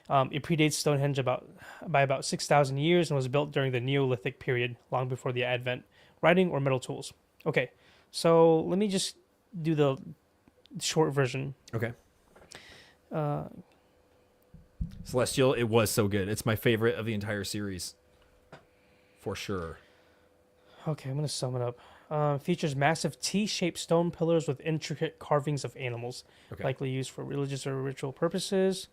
It predates Stonehenge by about 6,000 years and was built during the Neolithic period, long before the advent writing or metal tools. Okay, so let me just do the short version. Okay. Celestial, it was so good. It's my favorite of the entire series, for sure. Okay, I'm gonna sum it up. Features massive T-shaped stone pillars with intricate carvings of animals, likely used for religious or ritual purposes.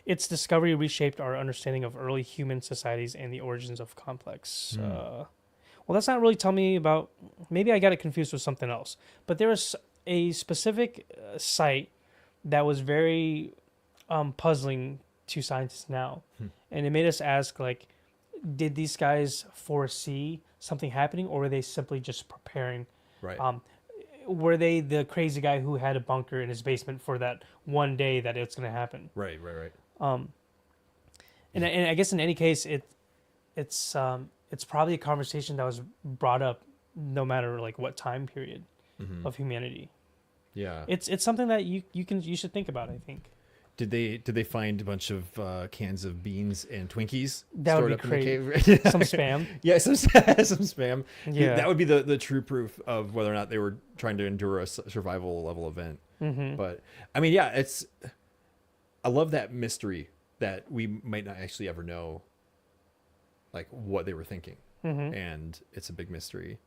Its discovery reshaped our understanding of early human societies and the origins of complex. Well, that's not really telling me about. Maybe I got it confused with something else. But there is a specific site that was very puzzling to scientists now, and it made us ask, like, did these guys foresee something happening, or were they simply just preparing? Right. Were they the crazy guy who had a bunker in his basement for that one day that it's going to happen? Right. And I guess in any case, it's probably a conversation that was brought up no matter like what time period of humanity. Yeah. It's something that you should think about, I think. Did they find a bunch of cans of beans and Twinkies That would stored be up in the great. cave? Some spam. Yeah, some spam. Yeah. That would be the true proof of whether or not they were trying to endure a survival level event. Mm-hmm. But I mean, yeah, I love that mystery that we might not actually ever know, like what they were thinking, and it's a big mystery.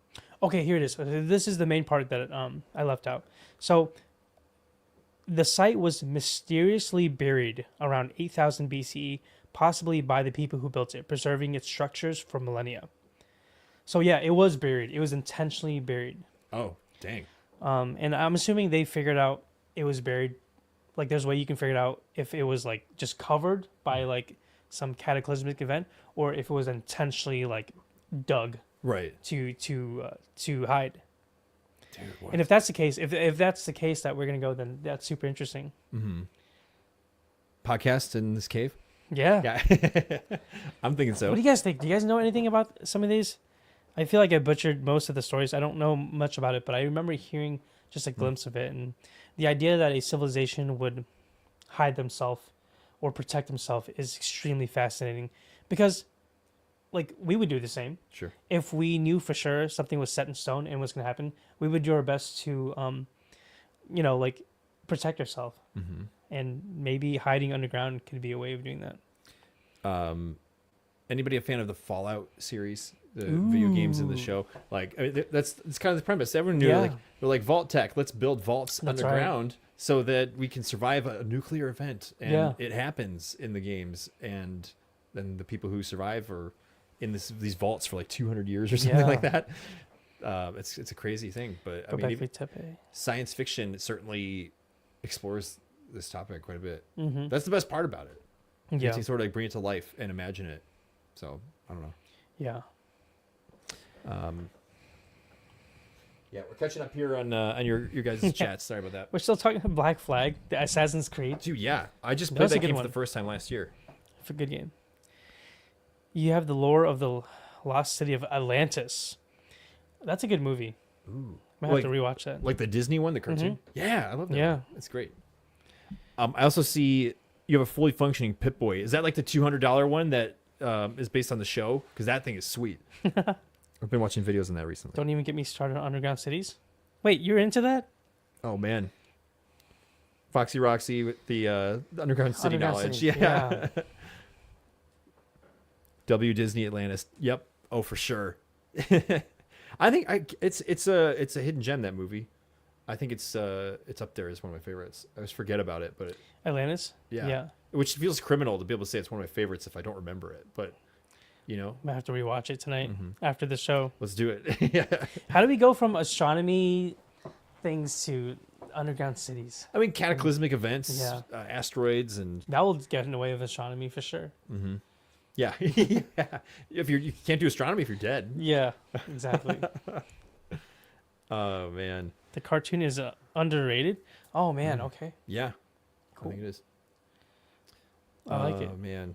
Okay, here it is. This is the main part that I left out. So the site was mysteriously buried around 8000 BCE, possibly by the people who built it, preserving its structures for millennia. So yeah, it was buried. It was intentionally buried. Oh, dang. And I'm assuming they figured out it was buried. Like there's a way you can figure it out if it was like just covered by like some cataclysmic event, or if it was intentionally like dug Right. to hide. Dude, what? And if that's the case, if that's the case that we're gonna go, then that's super interesting. Podcast in this cave? Yeah. Yeah. I'm thinking so. What do you guys think? Do you guys know anything about some of these? I feel like I butchered most of the stories. I don't know much about it, but I remember hearing just a glimpse of it, and the idea that a civilization would hide themselves or protect themselves is extremely fascinating, because like we would do the same. Sure. If we knew for sure something was set in stone and was going to happen, we would do our best to like protect ourselves. And maybe hiding underground could be a way of doing that. Anybody a fan of the Fallout series, the video games in the show? Like that's kind of the premise. Everyone knew like they're like Vault Tech. Let's build vaults underground so that we can survive a nuclear event, and it happens in the games. And then the people who survive are in these vaults for like 200 years or something like that. It's a crazy thing, but I mean, even science fiction certainly explores this topic quite a bit. That's the best part about it. You can sort of like bring it to life and imagine it. So I don't know. Yeah. Yeah, we're catching up here on your guys' chats. Sorry about that. We're still talking about Black Flag, the Assassin's Creed. Dude, yeah, I just played that game for the first time last year. It's a good game. You have the lore of the lost city of Atlantis. That's a good movie. Ooh. I might have to rewatch that. Like the Disney one, the cartoon? Yeah, I love that. Yeah. It's great. I also see you have a fully functioning Pip-Boy. Is that like the $200 one that is based on the show? Because that thing is sweet. I've been watching videos on that recently. Don't even get me started on Underground Cities. Wait, you're into that? Oh, man. Foxy Roxy with the Underground City knowledge. City. Yeah. W Disney Atlantis. Yep. Oh, for sure. I think it's a hidden gem, that movie. I think it's up there as one of my favorites. I always forget about it, but Atlantis. Yeah. Which feels criminal to be able to say it's one of my favorites if I don't remember it. But you know, I have to rewatch it tonight after the show. Let's do it. Yeah. How do we go from astronomy things to underground cities? I mean, cataclysmic events, asteroids, and that will get in the way of astronomy for sure. Yeah. Yeah. If you can't do astronomy if you're dead. Yeah, exactly. Oh man, the cartoon is underrated. Oh man, okay. Yeah, cool. I think it is. I like it. Oh man.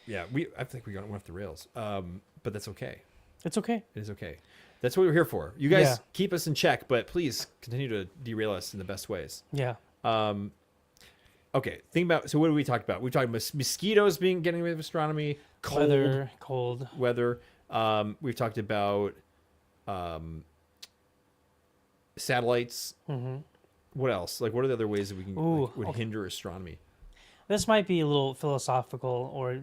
Yeah, I think we went off the rails. But that's okay. It's okay. It is okay. That's what we're here for. You guys keep us in check, but please continue to derail us in the best ways. Yeah. Okay. So what did we talk about? We talked about mosquitoes getting away with astronomy, cold weather. We've talked about satellites. What else? Like, what are the other ways that we can would hinder astronomy? This might be a little philosophical, or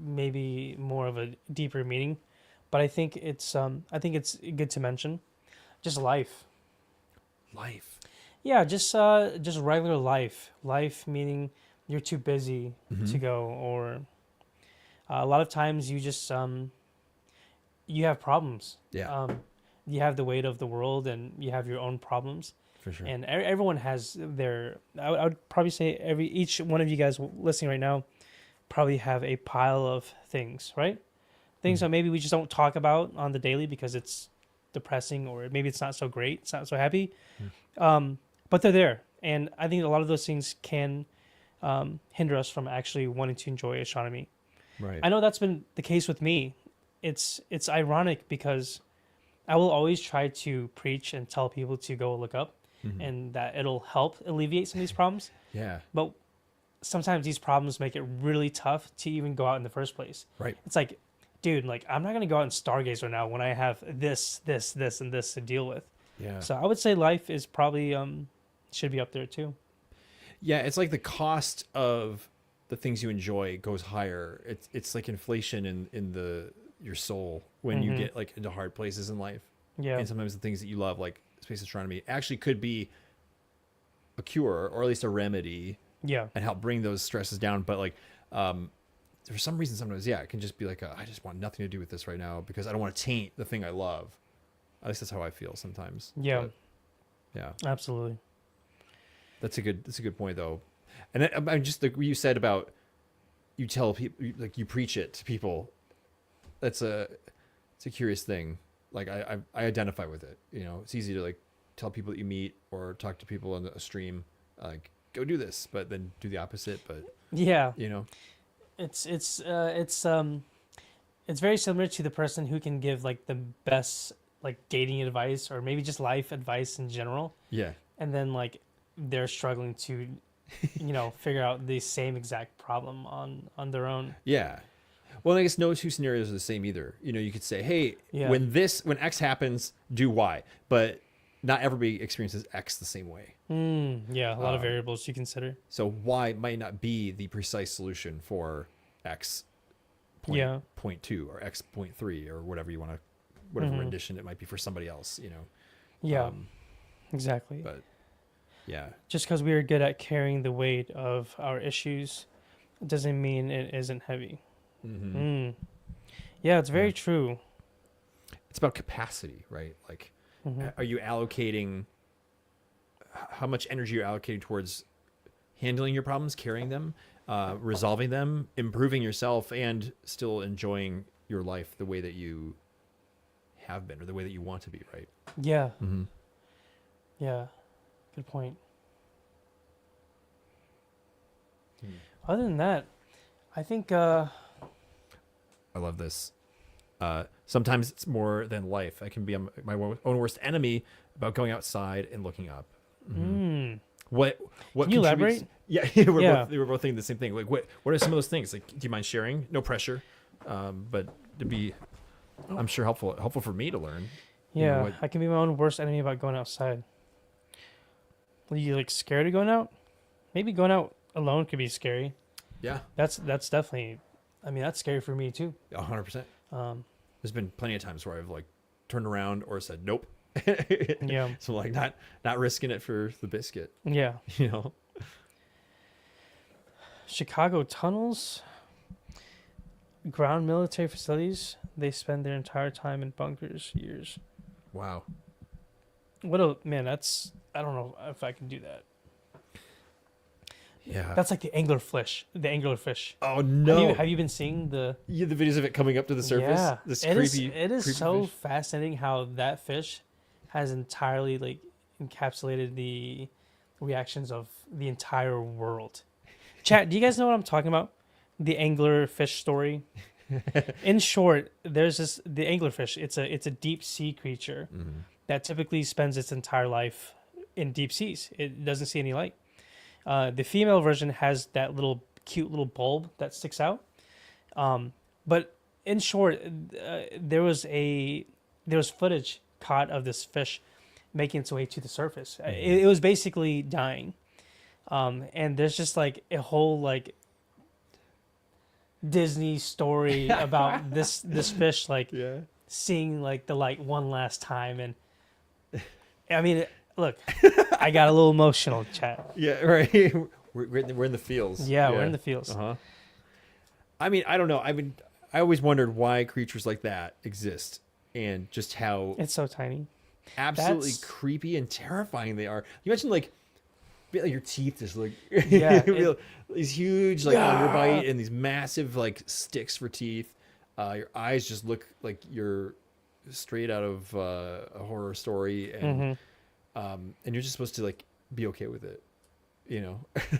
maybe more of a deeper meaning, but I think it's good to mention. Just life. Life. Yeah, just regular life. Life meaning you're too busy to go, or a lot of times you just you have problems. Yeah. You have the weight of the world, and you have your own problems. For sure. And everyone has their. I would probably say each one of you guys listening right now probably have a pile of things, right? Things that maybe we just don't talk about on the daily because it's depressing, or maybe it's not so great, it's not so happy. But they're there, and I think a lot of those things can hinder us from actually wanting to enjoy astronomy. Right. I know that's been the case with me. It's ironic because I will always try to preach and tell people to go look up, and that it'll help alleviate some of these problems. Yeah. But sometimes these problems make it really tough to even go out in the first place. Right. It's like, dude, like I'm not gonna go out and stargaze right now when I have this, and this to deal with. Yeah. So I would say life is probably should be up there too. Yeah, it's like the cost of the things you enjoy goes higher. It's like inflation in your soul when you get like into hard places in life. Yeah. And sometimes the things that you love, like space astronomy, actually could be a cure or at least a remedy. Yeah. And help bring those stresses down. But like, for some reason, sometimes, it can just be like, I just want nothing to do with this right now because I don't want to taint the thing I love. At least that's how I feel sometimes. Yeah. But, yeah. Absolutely. That's a good point though. And I'm just like you said about you tell people, like you preach it to people. It's a curious thing. Like I identify with it. You know, it's easy to like tell people that you meet or talk to people on a stream, like go do this, but then do the opposite. But yeah, you know, it's very similar to the person who can give like the best like dating advice or maybe just life advice in general. Yeah. And then like they're struggling to, figure out the same exact problem on their own. Yeah. Well, I guess no two scenarios are the same either. You know, you could say, hey, when X happens, do Y, but not everybody experiences X the same way. Yeah, a lot of variables you consider. So Y might not be the precise solution for X point 2 or X point 3 or whatever you want to, whatever rendition it might be for somebody else, Yeah, exactly. But yeah. Just because we are good at carrying the weight of our issues doesn't mean it isn't heavy. Yeah, it's very true. It's about capacity, right? Like, are you allocating how much energy you're allocating towards handling your problems, carrying them, resolving them, improving yourself, and still enjoying your life the way that you have been or the way that you want to be, right? Yeah. Yeah. Good point. Other than that, I think I love this. Sometimes it's more than life. I can be my own worst enemy about going outside and looking up. What can you elaborate? Yeah, we're both thinking the same thing. Like, what are some of those things? Like, do you mind sharing? No pressure, but to be, I'm sure helpful for me to learn. Yeah, I can be my own worst enemy about going outside. Are you like scared of going out? Maybe going out alone could be scary. Yeah, that's definitely. I mean, that's scary for me too. 100%. There's been plenty of times where I've like turned around or said nope. Yeah. So like not risking it for the biscuit. Yeah. Chicago tunnels, ground military facilities. They spend their entire time in bunkers years. Wow. That's, I don't know if I can do that. Yeah. That's like the anglerfish. Oh no. Have you been seeing the videos of it coming up to the surface? Yeah. This It is so fish. fascinating how that fish has entirely like encapsulated the reactions of the entire world. Chat, do you guys know what I'm talking about? The anglerfish story. In short, there's the anglerfish. It's a deep sea creature that typically spends its entire life in deep seas. It doesn't see any light. The female version has that cute little bulb that sticks out. But in short, there was footage caught of this fish making its way to the surface. It was basically dying. And there's just like a whole like Disney story about this fish like seeing like the light one last time. And I mean, look, I got a little emotional, chat. Yeah, right. We're in the feels. Yeah, we're in the feels. I mean, I don't know. I always wondered why creatures like that exist and just how It's so tiny. Absolutely creepy and terrifying they are. You mentioned like your teeth just like these huge like underbite and these massive like sticks for teeth. Your eyes just look like you're straight out of a horror story, and you're just supposed to like be okay with it.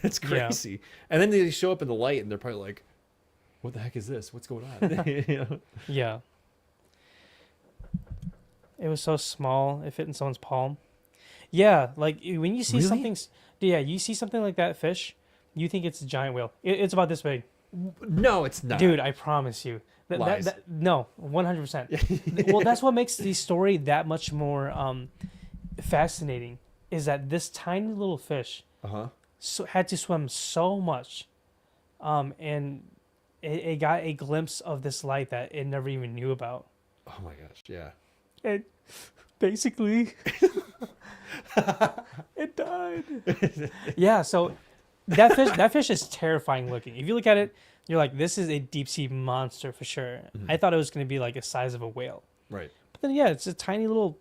It's crazy. Yeah. And then they show up in the light, and they're probably like, "What the heck is this? What's going on?" Yeah. It was so small, it fit in someone's palm. Yeah, like when you see Really? something, yeah, you see something like that fish, you think it's a giant whale. It's about this big, No, it's not. dude. I promise you. Lies. No, 100%. Well, that's what makes the story that much more fascinating. Is that this tiny little fish Uh-huh. had to swim so much, and it got a glimpse of this light that it never even knew about. Oh my gosh, yeah. And basically, it died. Yeah, so that fish is terrifying looking. If you look at it, you're like, this is a deep sea monster for sure. Mhm. I thought it was going to be like the size of a whale, Right. but then yeah, it's a tiny little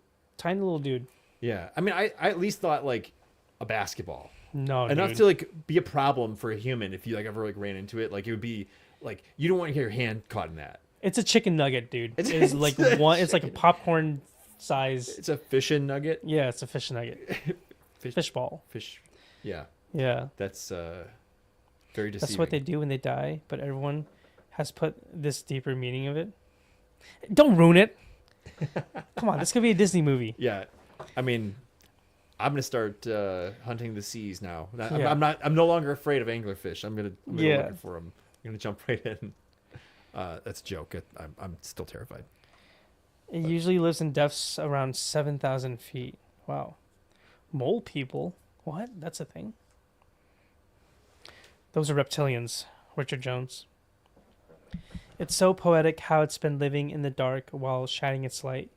dude. Yeah. I mean, I at least thought like a basketball. No, Enough dude. to like be a problem for a human if you like ever like ran into it. Like it would be like you don't want to get your hand caught in that. It's a chicken nugget, dude. It's- It's like one. It's like a popcorn size. It's a fishing nugget. Yeah, it's a fish nugget. Fish ball. Fish. Yeah. Yeah, That's very deceiving. that's what they do when they die. But everyone has put this deeper meaning of it. Don't ruin it. Come on, this could be a Disney movie. Yeah. I mean, I'm gonna start hunting the seas now. Yeah. I'm no longer afraid of anglerfish. I'm gonna Yeah. look for them. I'm gonna jump right in. That's a joke. I'm still terrified. It usually lives in depths around 7,000 feet. Wow. Mole people? What? That's a thing? Those are reptilians, Richard Jones. It's so poetic how it's been living in the dark while shining its light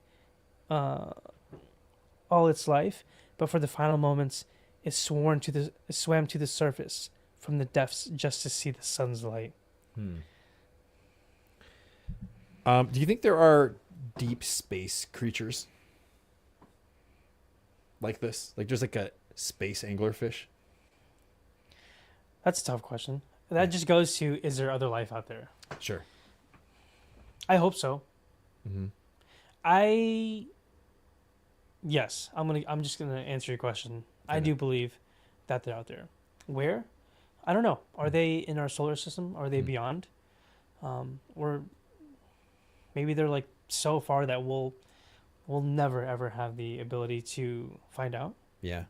all its life, but for the final moments, it swam to the surface from the depths just to see the sun's light. Do you think there are deep space creatures like this? Like there's like a space anglerfish? That's a tough question. That just goes to, is there other life out there? Sure. I hope so. Mm-hmm. Yes, I'm just gonna answer your question. I Okay. do believe that they're out there. Where? I don't know. Are they in our solar system? Are they beyond? Or maybe they're like so far that we'll never ever have the ability to find out. Yeah.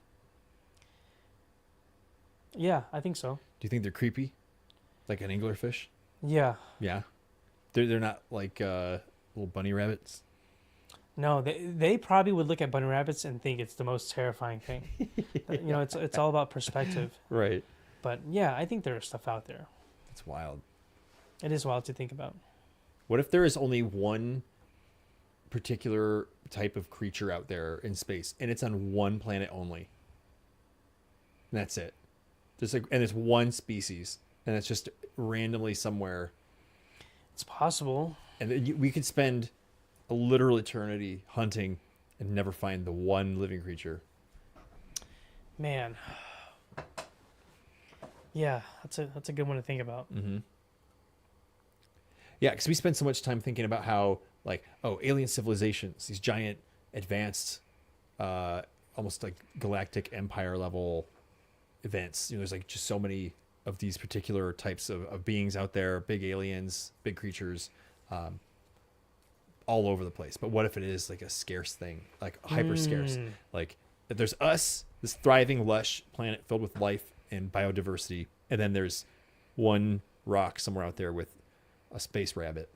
Yeah, I think so. Do you think they're creepy? Like an anglerfish? Yeah. Yeah. They're not like little bunny rabbits. No, they probably would look at bunny rabbits and think it's the most terrifying thing. You know, it's all about perspective. Right. But yeah, I think there's stuff out there. It's wild. It is wild to think about. What if there is only one particular type of creature out there in space and it's on one planet only? And that's it. And it's one species and it's just randomly somewhere. It's possible. And then we could spend a literal eternity hunting and never find the one living creature. Man. Yeah, that's a good one to think about. Mm-hmm. Yeah, because we spend so much time thinking about how, like, alien civilizations, these giant, advanced, almost like galactic empire level events. You know, there's like just so many of these particular types of beings out there, big aliens, big creatures, all over the place. But what if it is like a scarce thing, like hyper scarce? Like if there's us, this thriving, lush planet filled with life and biodiversity, and then there's one rock somewhere out there with a space rabbit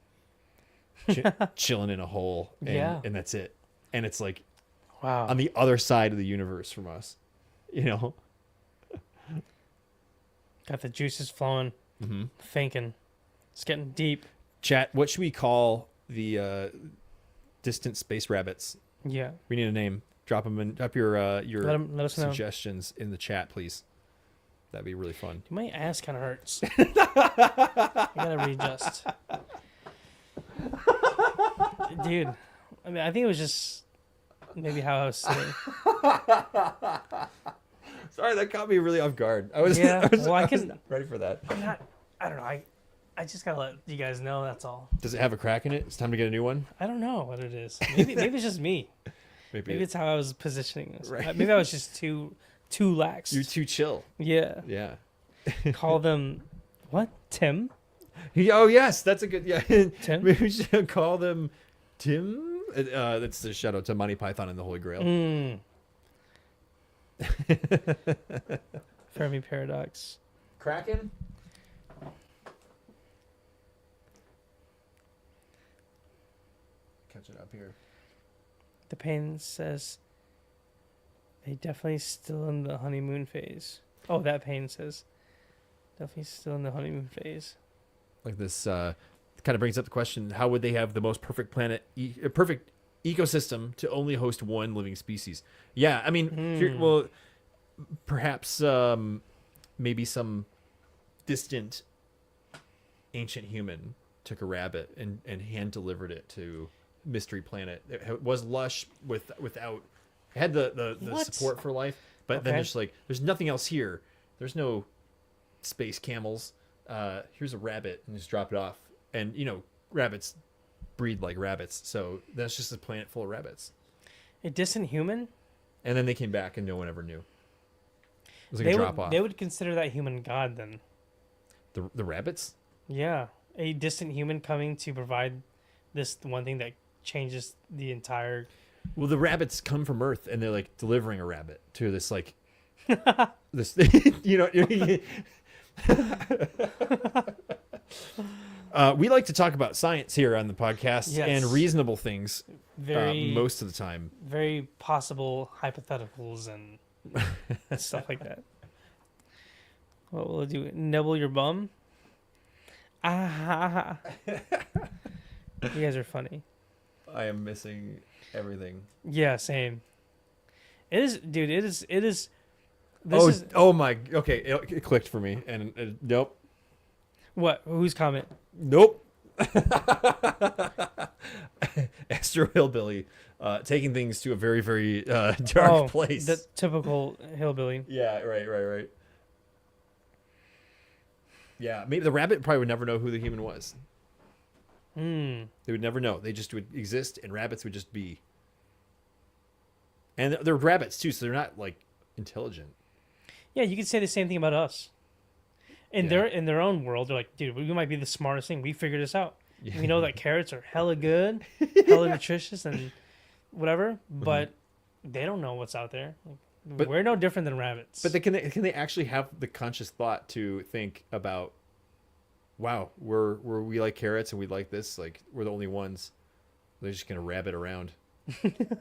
chilling in a hole, and that's it. And it's like Wow. on the other side of the universe from us, you know? Got the juices flowing, thinking. It's getting deep. Chat, what should we call the distant space rabbits? Yeah. We need a name. Drop your Let us know. suggestions in the chat, please. That'd be really fun. My ass kind of hurts. I gotta readjust. Dude, I mean, I think it was just maybe how I was sitting. Sorry, that caught me really off guard. I was Yeah, well, I was can- not ready for that. I don't know. I just gotta let you guys know. That's all. Does it have a crack in it? It's time to get a new one. I don't know what it is. Maybe it's just me. Maybe it's how I was positioning this. Right. Maybe I was just too lax. You're too chill. Yeah. Yeah. Call them what? Tim? Oh yes, that's a good Tim? Maybe we should call them Tim. That's the shout out to Monty Python and the Holy Grail. Fermi paradox. Kraken? Catch it up here. The pain says they definitely still in the honeymoon phase. Oh, that pain says definitely still in the honeymoon phase. Like this kind of brings up the question: how would they have the most perfect planet, perfect ecosystem to only host one living species? Yeah, I mean, well, perhaps maybe some distant ancient human took a rabbit and hand delivered it to Mystery Planet. It was lush without it had the support for life, but then there's like there's nothing else here. There's no space camels. Here's a rabbit, and just drop it off. And rabbits breed like rabbits, so that's just a planet full of rabbits. A distant human? And then they came back, and no one ever knew. It was like a drop off. They would consider that human god then. The rabbits? Yeah, a distant human coming to provide this one thing that changes the entire. Well, the rabbits come from Earth, and they're like delivering a rabbit to this like this. We like to talk about science here on the podcast and reasonable things most of the time. Very possible hypotheticals and stuff like that. What will it do? Nibble your bum? Ah, you guys are funny. I am missing everything. Yeah, same. It is, dude. It is. Oh my. Okay, it clicked for me, and nope. What? Whose comment? Nope. Astro Hillbilly, taking things to a very, very dark place. The typical hillbilly. Yeah, right. Yeah, maybe the rabbit probably would never know who the human was. They would never know. They just would exist, and rabbits would just be. And they're rabbits too, so they're not like intelligent. Yeah, you could say the same thing about us. In their own world, they're like, dude, we might be the smartest thing. We figured this out. Yeah. We know that carrots are hella good, hella nutritious, and whatever. But they don't know what's out there. But we're no different than rabbits. But can they actually have the conscious thought to think about, wow, we like carrots and we like this, like we're the only ones. They're just gonna rabbit around.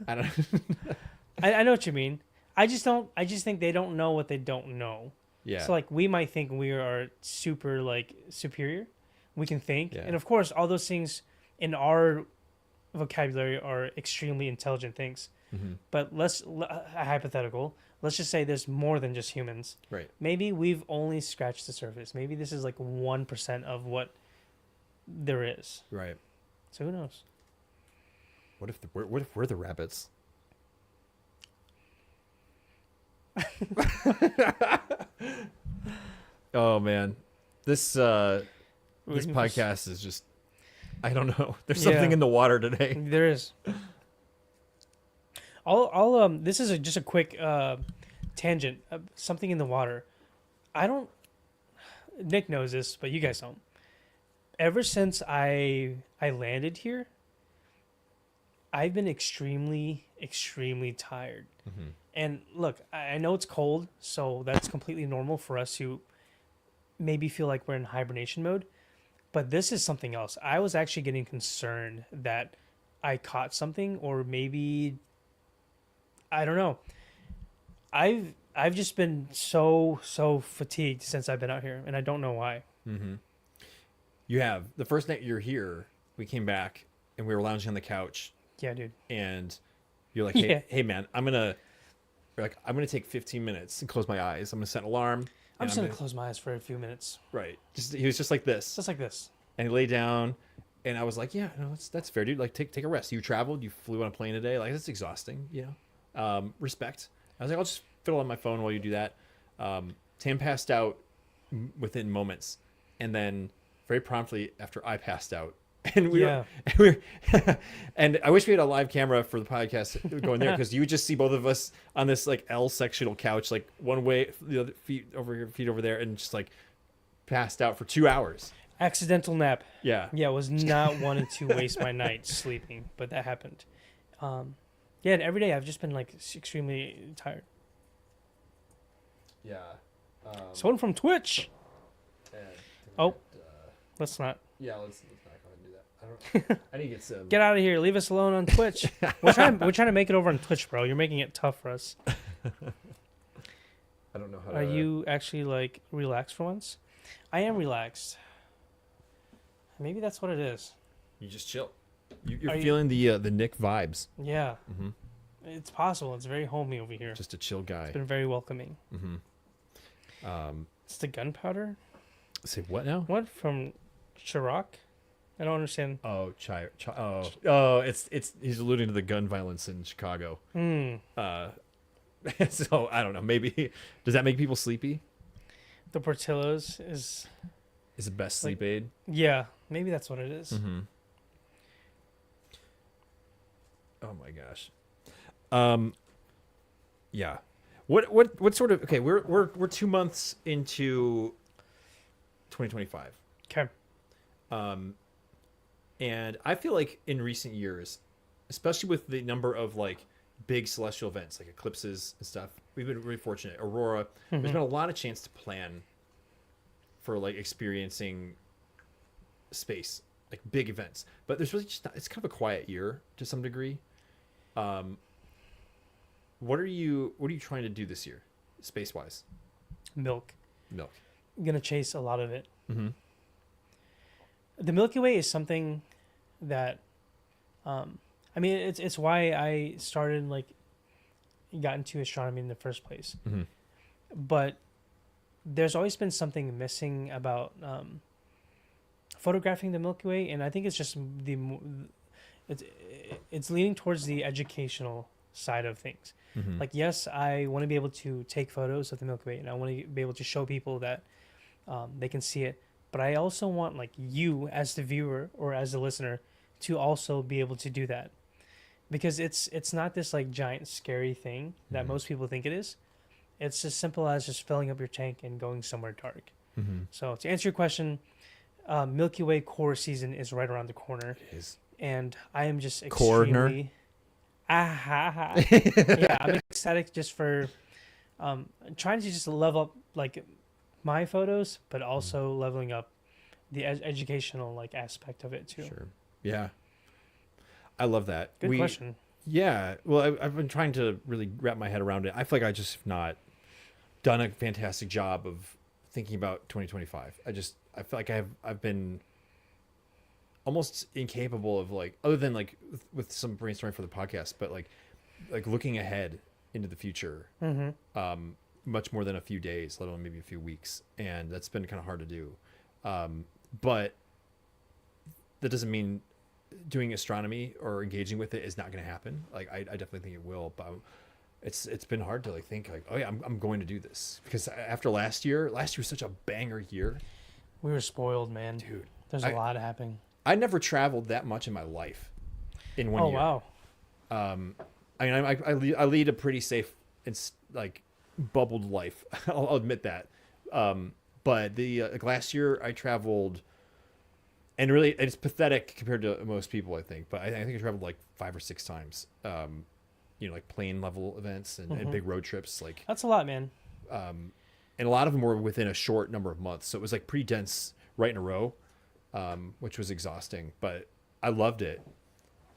I don't. I know what you mean. I just think they don't know what they don't know. Yeah. So like we might think we are super like superior. We can think, and of course, all those things in our vocabulary are extremely intelligent things. Mm-hmm. But hypothetical. Let's just say there's more than just humans. Right. Maybe we've only scratched the surface. Maybe this is like 1% of what there is. Right. So who knows? What if we're the rabbits? Oh man, this podcast is just, I don't know. There's something in the water today. There is. This is just a quick tangent. Something in the water. Nick knows this, but you guys don't. Ever since I landed here, I've been extremely, extremely tired. Mm-hmm. And look, I know it's cold, so that's completely normal for us who maybe feel like we're in hibernation mode. But this is something else. I was actually getting concerned that I caught something, or maybe, I don't know. I've just been so fatigued since I've been out here, and I don't know why. Mm-hmm. You have. The first night you're here, we came back, and we were lounging on the couch. Yeah, dude. And you're like, hey man, I'm gonna take 15 minutes and close my eyes. I'm gonna set an alarm. I'm just gonna close my eyes for a few minutes. Right. He was just like this. Just like this. And he lay down, and I was like, yeah, no, that's fair, dude. Like, take a rest. You traveled. You flew on a plane today. Like, that's exhausting. Respect. I was like, I'll just fiddle on my phone while you do that. Tam passed out within moments, and then very promptly after I passed out. And we were and I wish we had a live camera for the podcast going there, because you would just see both of us on this like L sectional couch, like one way, the other feet over here, feet over there, and just like passed out for 2 hours. Accidental nap. Yeah. Was not wanting to waste my night sleeping, but that happened. And every day I've just been like extremely tired. Yeah. Someone from Twitch. Oh, let's not. Yeah, let's not go ahead and do that. I need to get some. Get out of here. Leave us alone on Twitch. We're trying to make it over on Twitch, bro. You're making it tough for us. I don't know how. Are you actually like relaxed for once? I am relaxed. Maybe that's what it is. You just chill. You're feeling the Nick vibes. Yeah. Mm-hmm. It's possible. It's very homey over here. Just a chill guy. It's been very welcoming. Mm-hmm. It's the gunpowder. Say what now? What from Chirac? I don't understand. Oh, oh, it's he's alluding to the gun violence in Chicago. So I don't know. Maybe does that make people sleepy? The Portillo's is the best sleep aid. Yeah, maybe that's what it is. Mm-hmm. Oh my gosh. Yeah. What sort of we're 2 months into 2025. Okay. And I feel like in recent years, especially with the number of like big celestial events like eclipses and stuff, we've been really fortunate. Aurora, there's been a lot of chance to plan for like experiencing space, like big events. But there's really just not, it's kind of a quiet year to some degree. What are you trying to do this year, space wise? Milk. I'm gonna chase a lot of it. Mm-hmm. The Milky Way is something that, I mean, it's why I started got into astronomy in the first place. Mm-hmm. But there's always been something missing about photographing the Milky Way, and I think it's just it's leaning towards the educational side of things. Mm-hmm. Like, yes, I want to be able to take photos of the Milky Way, and I want to be able to show people that they can see it. But I also want like you as the viewer or as the listener to also be able to do that, because it's not this like giant scary thing that most people think it is. It's as simple as just filling up your tank and going somewhere dark. Mm-hmm. So to answer your question, Milky Way core season is right around the corner. It is. And I am just Corner. extremely yeah, I'm ecstatic just for trying to just level up like my photos, but also leveling up the educational like aspect of it too. Sure. Yeah. I love that. Good question. Yeah. Well, I've been trying to really wrap my head around it. I feel like I just have not done a fantastic job of thinking about 2025. I feel like I've been almost incapable of like, other than like with some brainstorming for the podcast, but like looking ahead into the future, much more than a few days, let alone maybe a few weeks. And that's been kind of hard to do. But that doesn't mean doing astronomy or engaging with it is not going to happen. Like I definitely think it will, but it's been hard to like think like, oh yeah, I'm going to do this, because after last year was such a banger year. We were spoiled, man. Dude, there's a lot happening. I never traveled that much in my life in 1 year. Oh wow. I mean, I lead a pretty safe and like bubbled life. I'll admit that. But the last year I traveled, and really it's pathetic compared to most people, I think. But I think I traveled like 5 or 6 times. Like plane level events and big road trips. Like that's a lot, man. And a lot of them were within a short number of months, so it was like pretty dense right in a row, which was exhausting. But I loved it.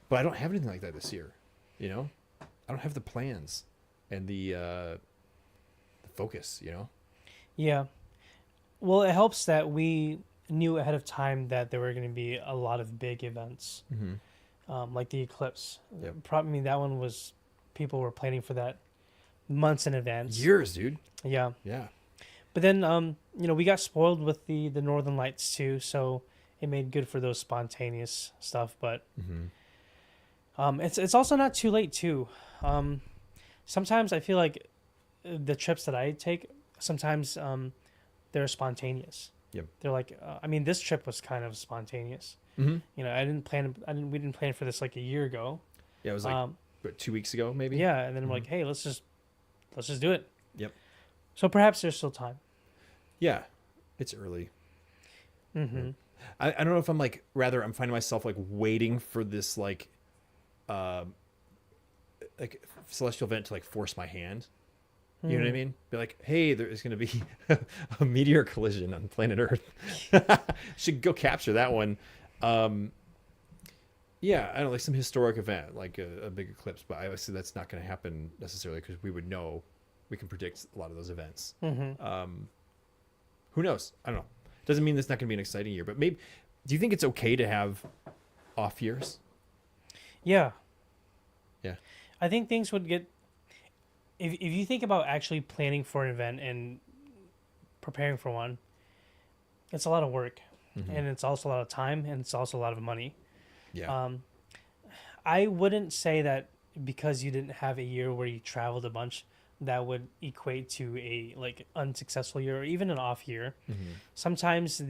But I don't have anything like that this year. You know, I don't have the plans and the focus. You know. Yeah. Well, it helps that we knew ahead of time that there were going to be a lot of big events, like the eclipse. Yep. I mean, that one was, people were planning for that months in advance. Years, dude. Yeah. Yeah. But then, we got spoiled with the Northern Lights too, so it made good for those spontaneous stuff. But it's also not too late too. Sometimes I feel like the trips that I take, sometimes they're spontaneous. Yep. They're like, this trip was kind of spontaneous. Mm-hmm. We didn't plan for this like a year ago. Yeah, it was like 2 weeks ago, maybe. Yeah, and then we're like, hey, let's just do it. Yep. So perhaps there's still time. Yeah, it's early. Mm-hmm. I don't know if I'm like, rather I'm finding myself like waiting for this like celestial event to like force my hand, You know what I mean? Be like, hey, there is going to be a meteor collision on planet Earth. Should go capture that one. Yeah, I don't know, like some historic event, like a big eclipse, but obviously that's not going to happen necessarily because we would know, we can predict a lot of those events. Who knows? I don't know. Doesn't mean it's not going to be an exciting year, but maybe. Do you think it's okay to have off years? Yeah. Yeah. I think things would get. If you think about actually planning for an event and preparing for one, it's a lot of work, and it's also a lot of time, and it's also a lot of money. Yeah. I wouldn't say that because you didn't have a year where you traveled a bunch, that would equate to a like unsuccessful year or even an off year. Sometimes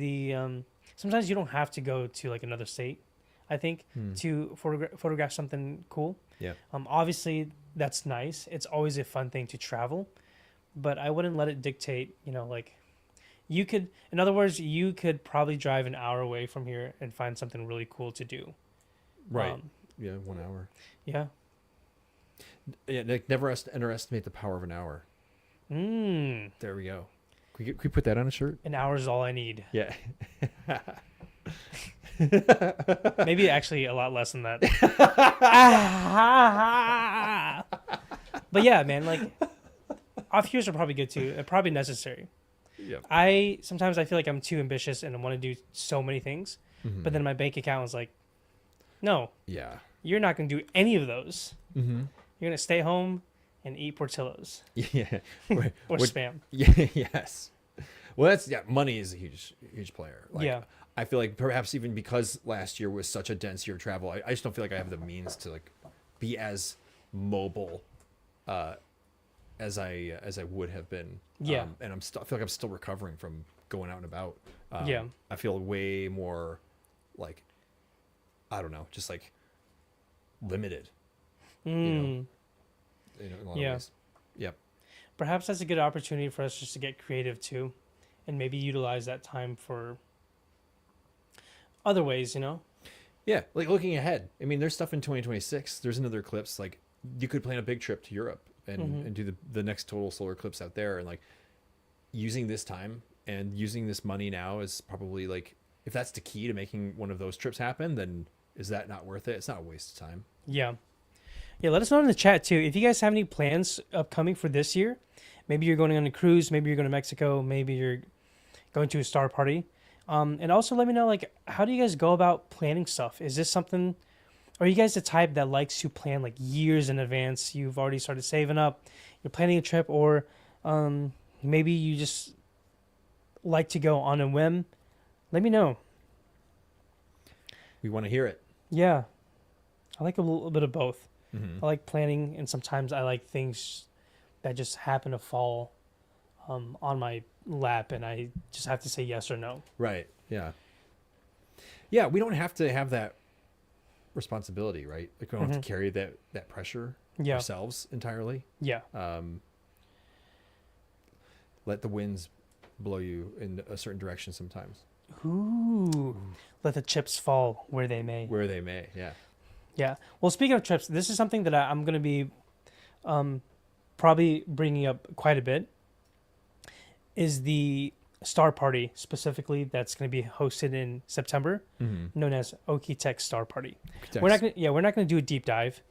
sometimes you don't have to go to like another state, I think, to photograph something cool. Yeah. Obviously that's nice. It's always a fun thing to travel, but I wouldn't let it dictate, like you could, in other words, you could probably drive an hour away from here and find something really cool to do. Right. Yeah. 1 hour. Yeah. Yeah. Like never underestimate the power of an hour. There we go. Can we put that on a shirt? An hour is all I need. Yeah. Maybe actually a lot less than that. But yeah, man, like off years are probably good too. They're probably necessary. Yeah. Sometimes I feel like I'm too ambitious and I want to do so many things, but then my bank account was like, no. Yeah. You're not going to do any of those. You're going to stay home and eat Portillo's. Yeah. Or Spam. Yeah. Yes. Well, money is a huge player. Like, yeah. I feel like perhaps even because last year was such a dense year of travel, I just don't feel like I have the means to like be as mobile as I would have been. Yeah. And I feel like I'm still recovering from going out and about. Yeah. I feel way more like, I don't know, just like limited. In a lot of ways. Yep. Perhaps that's a good opportunity for us just to get creative too, and maybe utilize that time for other ways, Yeah, like looking ahead. I mean, there's stuff in 2026. There's another eclipse. Like you could plan a big trip to Europe and do the next total solar eclipse out there. And like using this time and using this money now is probably like, if that's the key to making one of those trips happen, then is that not worth it? It's not a waste of time. Yeah. Yeah, let us know in the chat too. If you guys have any plans upcoming for this year, maybe you're going on a cruise, maybe you're going to Mexico, maybe you're going to a star party. And also let me know, like, how do you guys go about planning stuff? Is this something, are you guys the type that likes to plan like years in advance? You've already started saving up, you're planning a trip, or maybe you just like to go on a whim? Let me know. We want to hear it. Yeah. I like a little bit of both. I like planning, and sometimes I like things that just happen to fall on my lap, and I just have to say yes or no. Right. Yeah. Yeah, we don't have to have that responsibility, right? Like we don't have to carry that pressure ourselves entirely. Yeah. Let the winds blow you in a certain direction sometimes. Ooh. Let the chips fall where they may. Where they may, yeah. Yeah. Well, speaking of trips, this is something that I'm going to be probably bringing up quite a bit, is the Star Party specifically that's going to be hosted in September, known as GALACTIC Star Party. We're not going to do a deep dive.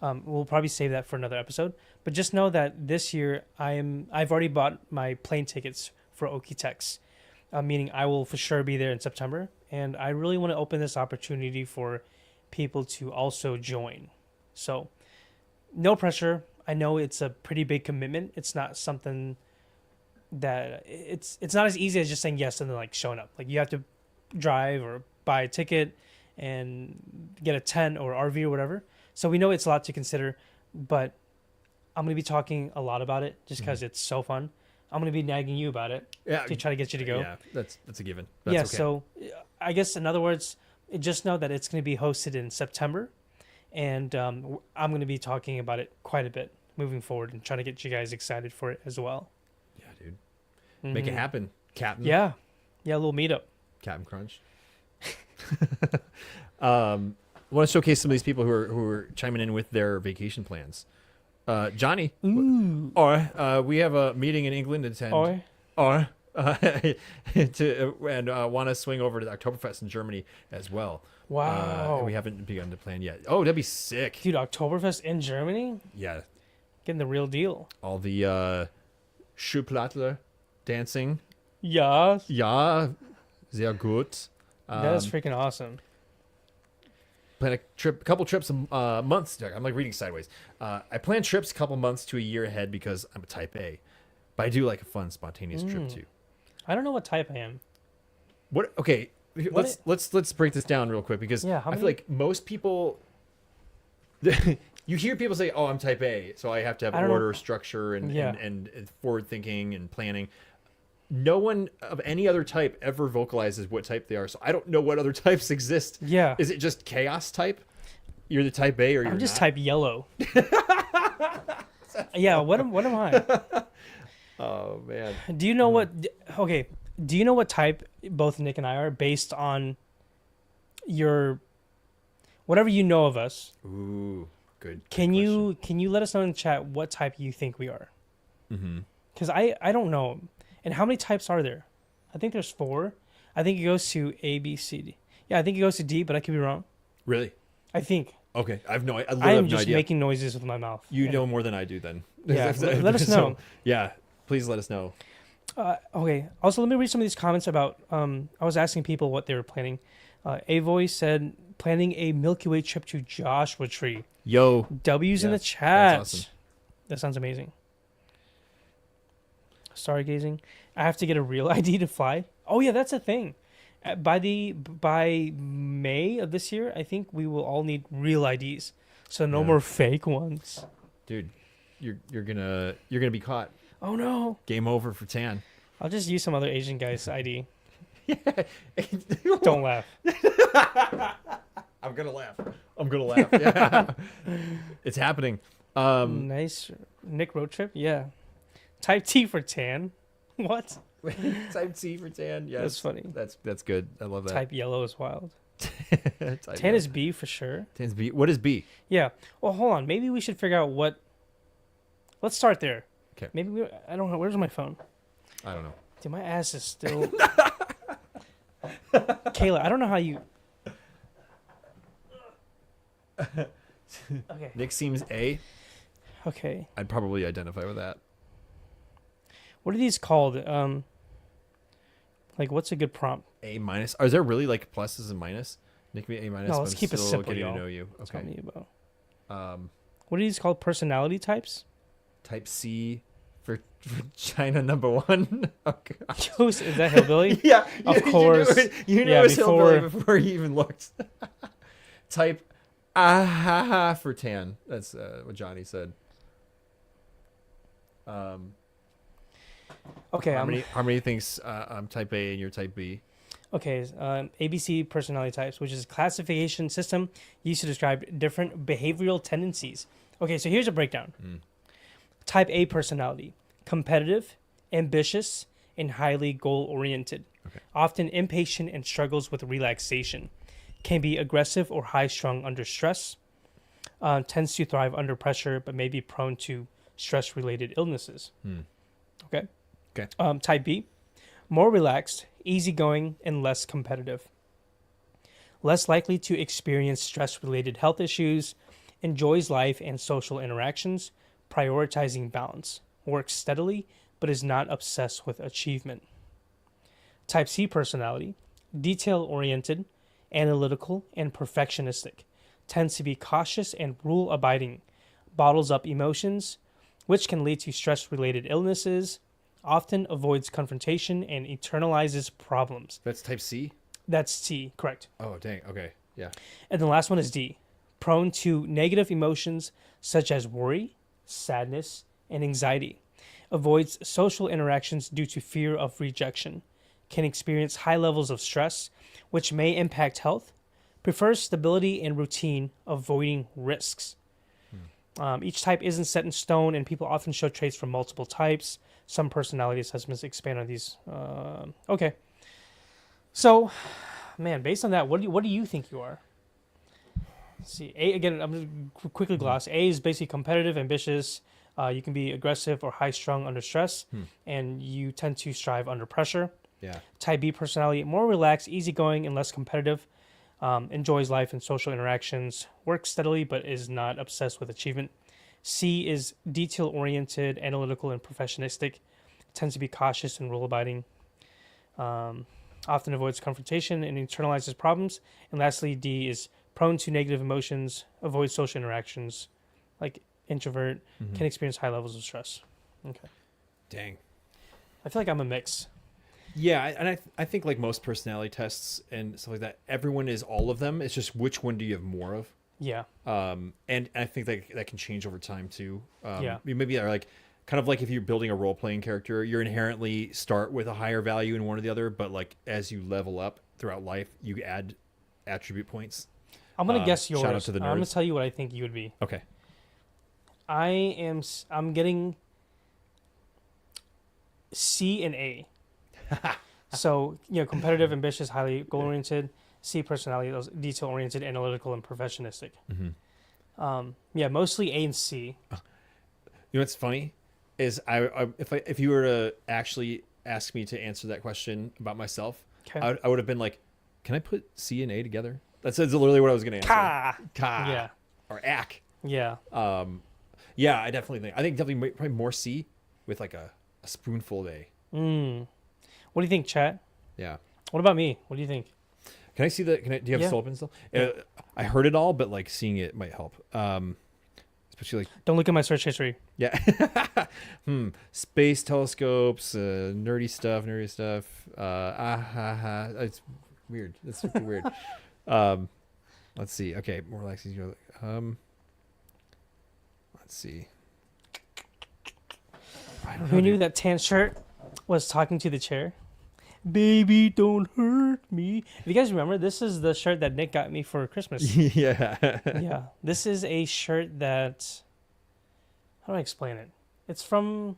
We'll probably save that for another episode. But just know that this year I've already bought my plane tickets for GALACTIC, meaning I will for sure be there in September, and I really want to open this opportunity for people to also join. So no pressure. I know it's a pretty big commitment. It's not something that it's not as easy as just saying yes and then like showing up. Like you have to drive or buy a ticket and get a tent or RV or whatever. So we know it's a lot to consider, but I'm going to be talking a lot about it just because it's so fun. I'm going to be nagging you about it to try to get you to go. Yeah, that's a given. That's okay. So I guess in other words, just know that it's going to be hosted in September, and I'm going to be talking about it quite a bit moving forward and trying to get you guys excited for it as well. Yeah, dude. Make it happen, Captain. Yeah, a little meetup. Captain Crunch. I want to showcase some of these people who are chiming in with their vacation plans. Johnny. Ooh. Or we have a meeting in England to attend. Or want to swing over to the Oktoberfest in Germany as well. Wow. We haven't begun to plan yet. Oh, that'd be sick. Dude, Oktoberfest in Germany? Yeah. Getting the real deal. All the Schuhplattler dancing. Yeah. Ja, sehr gut. That is freaking awesome. Plan a couple trips a month. I'm like reading sideways. I plan trips a couple months to a year ahead because I'm a type A. But I do like a fun, spontaneous trip too. I don't know what type I am. What? Okay, let's break this down real quick because I feel like most people. You hear people say, "Oh, I'm type A," so I have to have order, structure, and forward thinking and planning. No one of any other type ever vocalizes what type they are, so I don't know what other types exist. Yeah. Is it just chaos type? You're the type A, or you're I'm just not? type yellow. Yeah. What am I? Oh man. Do you know what? Okay. Do you know what type both Nick and I are based on your whatever you know of us? Ooh, good. Can you let us know in the chat what type you think we are? Mm-hmm. Because I don't know. And how many types are there? I think there's 4. I think it goes to A, B, C, D. Yeah, I think it goes to D, but I could be wrong. Really? I think. Okay, I am have no just idea. making noises with my mouth. You know more than I do, then. Yeah, let us know. Yeah, please let us know. Okay. Also, let me read some of these comments about. I was asking people what they were planning. Avoy said planning a Milky Way trip to Joshua Tree. Yo. W's in the chat. That's awesome. That sounds amazing. Stargazing. I have to get a real ID to fly. Oh yeah, that's a thing. By May of this year, I think we will all need real IDs. So no more fake ones. Dude, you're gonna be caught. Oh no. Game over for Tan. I'll just use some other Asian guy's ID. Don't laugh. I'm gonna laugh. Yeah. It's happening. Nice Nick road trip. Yeah. Type T for Tan. What? Type T for Tan. Yes. That's funny. That's good. I love that. Type yellow is wild. Tan is B for sure. Tan's B. What is B? Yeah. Well, hold on. Maybe we should figure out what. Let's start there. Okay. Maybe I don't know. Where's my phone? I don't know. Dude, my ass is still. Kayla, I don't know how you. Okay. Nick seems A. Okay. I'd probably identify with that. What are these called? Like, what's a good prompt? A minus. Is there really like pluses and minus? Nick me A minus. No, let's keep it simple, getting y'all. to know you. Okay. Tell me about. What are these called? Personality types? Type C for China #1. Okay. Is that hillbilly? Yeah, of course. You knew it was hillbilly before you even looked. Type for Tan. That's what Johnny said. Okay. Harmony thinks I'm type A and you're type B. Okay. ABC personality types, which is a classification system used to describe different behavioral tendencies. Okay, so here's a breakdown. Type A personality: competitive, ambitious, and highly goal-oriented. Okay. Often impatient and struggles with relaxation. Can be aggressive or high-strung under stress. Tends to thrive under pressure, but may be prone to stress-related illnesses. Okay. Type B: more relaxed, easygoing, and less competitive. Less likely to experience stress-related health issues. Enjoys life and social interactions. Prioritizing balance. Works steadily, but is not obsessed with achievement. Type C personality: detail-oriented, analytical, and perfectionistic. Tends to be cautious and rule-abiding. Bottles up emotions, which can lead to stress-related illnesses. Often avoids confrontation and internalizes problems. That's type C? That's C, correct. Oh, dang. Okay. Yeah. And the last one is D. Prone to negative emotions such as worry, sadness, and anxiety. Avoids social interactions due to fear of rejection. Can experience high levels of stress, which may impact health. Prefers stability and routine, avoiding risks. Each type isn't set in stone, and people often show traits from multiple types. Some personality assessments expand on these. Okay. So, man, based on that, what do you think you are? Let's see. A again. I'm going to quickly gloss. A is basically competitive, ambitious. You can be aggressive or high strung under stress, and you tend to strive under pressure. Yeah. Type B personality, more relaxed, easygoing, and less competitive. Enjoys life and social interactions. Works steadily, but is not obsessed with achievement. C is detail oriented, analytical, and professionistic. Tends to be cautious and rule abiding. Often avoids confrontation and internalizes problems. And lastly, D is prone to negative emotions, avoids social interactions, like introvert, can experience high levels of stress. Okay. Dang. I feel like I'm a mix. Yeah, and I think like most personality tests and stuff like that, everyone is all of them. It's just which one do you have more of? Yeah. And I think that can change over time too. Yeah. Maybe like kind of like if you're building a role playing character, you're inherently start with a higher value in one or the other, but like as you level up throughout life, you add attribute points. I'm gonna guess yours. Shout out to the nerds. I'm gonna tell you what I think you would be. Okay. I'm getting C and A. So, competitive, ambitious, highly goal-oriented. C, personality, those detail-oriented, analytical, and perfectionistic. Mostly A and C. You know what's funny is if you were to actually ask me to answer that question about myself, Okay. I would have been like, can I put C and A together? That's literally what I was going to answer. Ka. Yeah. Or ack. Yeah. Yeah, I think definitely probably more C with like a spoonful of A. What do you think, chat? Yeah. What about me? What do you think? Can I see do you have still open still? Yeah. I heard it all, but like seeing it might help. Especially like Don't look at my search history. yeah. Space telescopes, nerdy stuff. It's weird. It's super weird. Let's see. Okay, more relaxing. Let's see. Who knew that tan shirt was talking to the chair? Baby, don't hurt me. If you guys remember, this is the shirt that Nick got me for Christmas. Yeah. Yeah. This is a shirt that, how do I explain it? It's from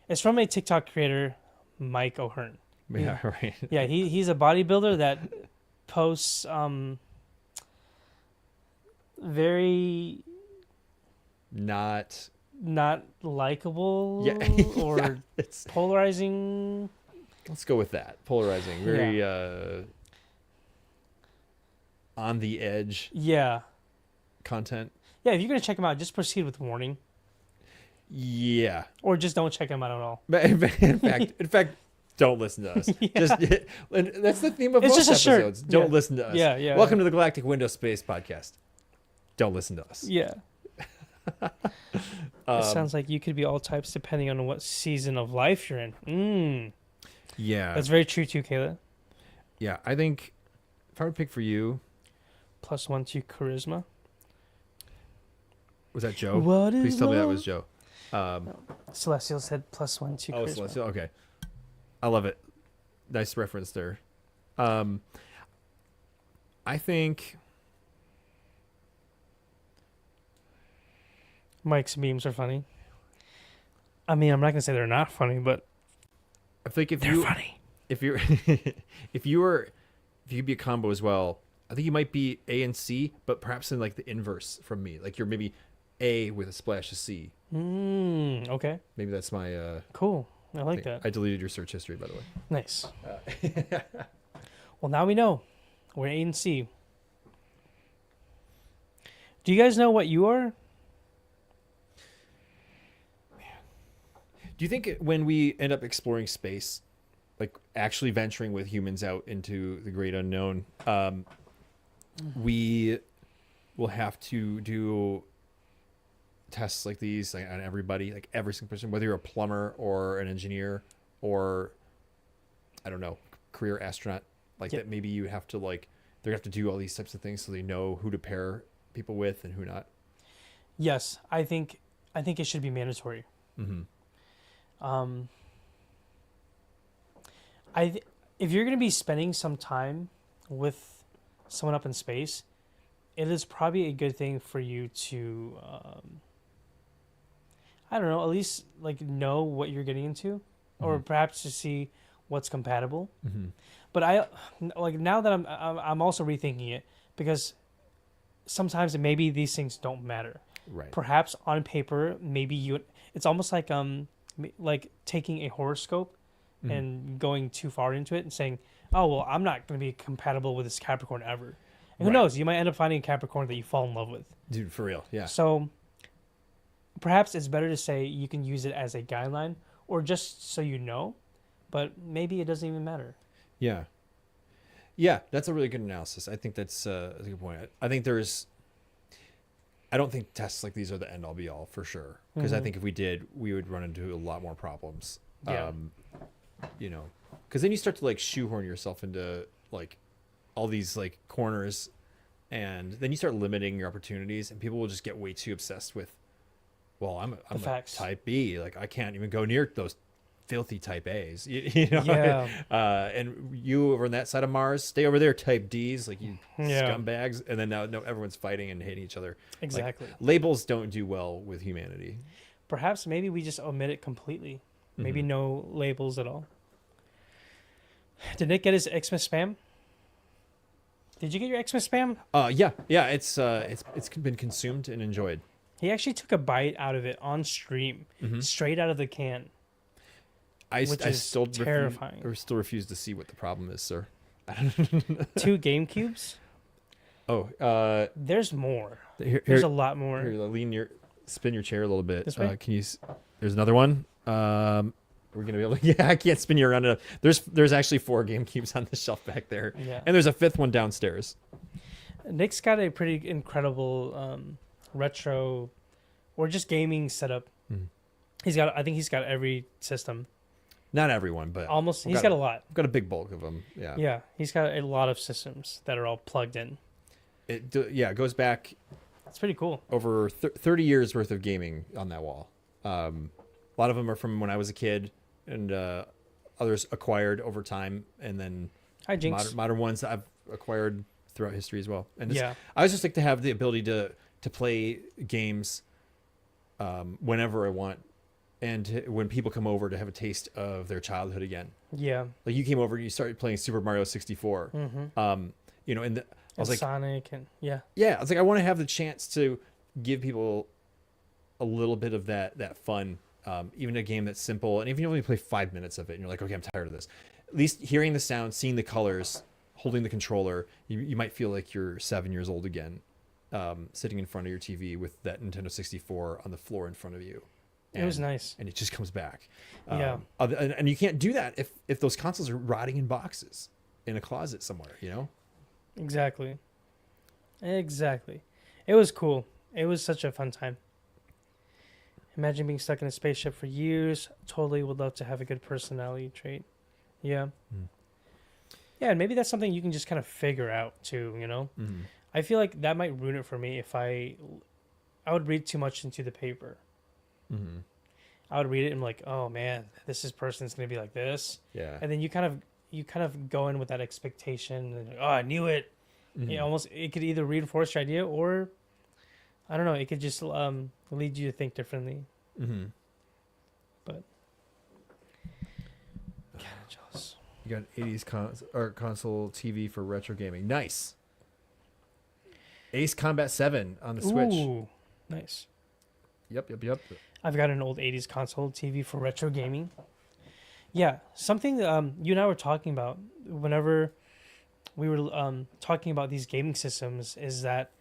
a TikTok creator, Mike O'Hearn. Yeah, right. Yeah, he's a bodybuilder that posts very not likable or yeah, it's polarizing. Let's go with that. Polarizing. Very on the edge. Yeah. Content. Yeah, if you're gonna check him out, just proceed with warning. Yeah. Or just don't check him out at all. In fact, don't listen to us. Yeah. And that's the theme of most episodes. Don't listen to us. Yeah, yeah. Welcome to the Galactic Window Space podcast. Don't listen to us. Yeah. It sounds like you could be all types depending on what season of life you're in. Yeah. That's very true too, Kayla. Yeah, I think if I were to pick for you, +1 to charisma. Was that Joe? What is Please tell me that love? was Joe. Celestial said +1 to charisma. Celestial. Okay. I love it. Nice reference there. I think Mike's memes are funny. I mean, I'm not gonna say they're not funny, but I think they're funny. If you're if you could be a combo as well, I think you might be A and C, but perhaps in like the inverse from me. Like you're maybe A with a splash of C. Okay. Maybe that's my cool. I like that. I deleted your search history, by the way. Nice. Well, now we know. We're A and C. Do you guys know what you are? Do you think when we end up exploring space, like actually venturing with humans out into the great unknown, we will have to do tests like these on everybody, like every single person, whether you're a plumber or an engineer or, I don't know, career astronaut, like that maybe you have to they have to do all these types of things so they know who to pair people with and who not? Yes, I think it should be mandatory. Mm-hmm. If you're going to be spending some time with someone up in space, it is probably a good thing for you to, I don't know, at least know what you're getting into, or perhaps to see what's compatible. Mm-hmm. But now that I'm also rethinking it, because sometimes maybe these things don't matter. Right. Perhaps on paper, it's almost like taking a horoscope Mhm. and going too far into it and saying, oh, well, I'm not going to be compatible with this Capricorn ever. And who Right. knows? You might end up finding a Capricorn that you fall in love with. Dude, for real. Yeah. So perhaps it's better to say you can use it as a guideline or just so you know, but maybe it doesn't even matter. Yeah. Yeah, that's a really good analysis. I think that's a good point. I don't think tests like these are the end all be all for sure. Because I Mhm. think if we did, we would run into a lot more problems. Yeah. Because then you start to like shoehorn yourself into like all these like corners, and then you start limiting your opportunities, and people will just get way too obsessed with, well, I'm a facts. type B. Like I can't even go near those filthy type A's. You know? Yeah. And you over on that side of Mars, stay over there, type D's, like you Yeah. scumbags. And then now no, everyone's fighting and hating each other. Exactly. Like, labels don't do well with humanity. Perhaps maybe we just omit it completely. Maybe Mhm. no labels at all. Did Nick get his Xmas spam? Did you get your Xmas spam? Yeah. It's been consumed and enjoyed. He actually took a bite out of it on stream, Mhm. straight out of the can. Which is still terrifying. still refuse to see what the problem is, sir. 2 GameCubes? Oh, There's more. here, There's a lot more. here, spin your chair a little bit. This way? There's another one. We're gonna be able to. Yeah, I can't spin you around enough. There's actually 4 GameCubes on the shelf back there, Yeah. and there's a 5th one downstairs. Nick's got a pretty incredible retro or just gaming setup. Mhm. I think he's got every system. Not everyone, but Almost. I've He's got a lot. I've got a big bulk of them. Yeah. Yeah, he's got a lot of systems that are all plugged in. It goes back It's pretty cool. over 30 years worth of gaming on that wall. A lot of them are from when I was a kid, and others acquired over time, and then Hi, Jinx. modern ones that I've acquired throughout history as well. And Yeah. I just like to have the ability to play games whenever I want, and when people come over to have a taste of their childhood again. Yeah. Like you came over and you started playing Super Mario 64. Mm-hmm. And I was like, Sonic and yeah. yeah, I was like, I want to have the chance to give people a little bit of that fun, even a game that's simple. And even if you only play 5 minutes of it and you're like, okay, I'm tired of this, at least hearing the sound, seeing the colors, holding the controller, you might feel like you're 7 years old again, sitting in front of your TV with that Nintendo 64 on the floor in front of you. It was nice. And it just comes back. Yeah. And you can't do that if those consoles are rotting in boxes in a closet somewhere, you know? Exactly. It was cool. It was such a fun time. Imagine being stuck in a spaceship for years. Totally would love to have a good personality trait. Yeah. Mm. Yeah, and maybe that's something you can just kind of figure out too, you know? Mm-hmm. I feel like that might ruin it for me if I would read too much into the paper. Mm-hmm. I would read it and be like, oh man, this person's gonna be like this. Yeah. And then you kind of go in with that expectation and oh, I knew it. Mm-hmm. It could either reinforce your idea or I don't know, it could just lead you to think differently. Mm-hmm. But kind of jealous. You got 80s console TV for retro gaming. Nice. Ace Combat 7 on the Switch. Ooh, nice. Yep. I've got an old 80s console TV for retro gaming. Yeah, something you and I were talking about whenever we were talking about these gaming systems is that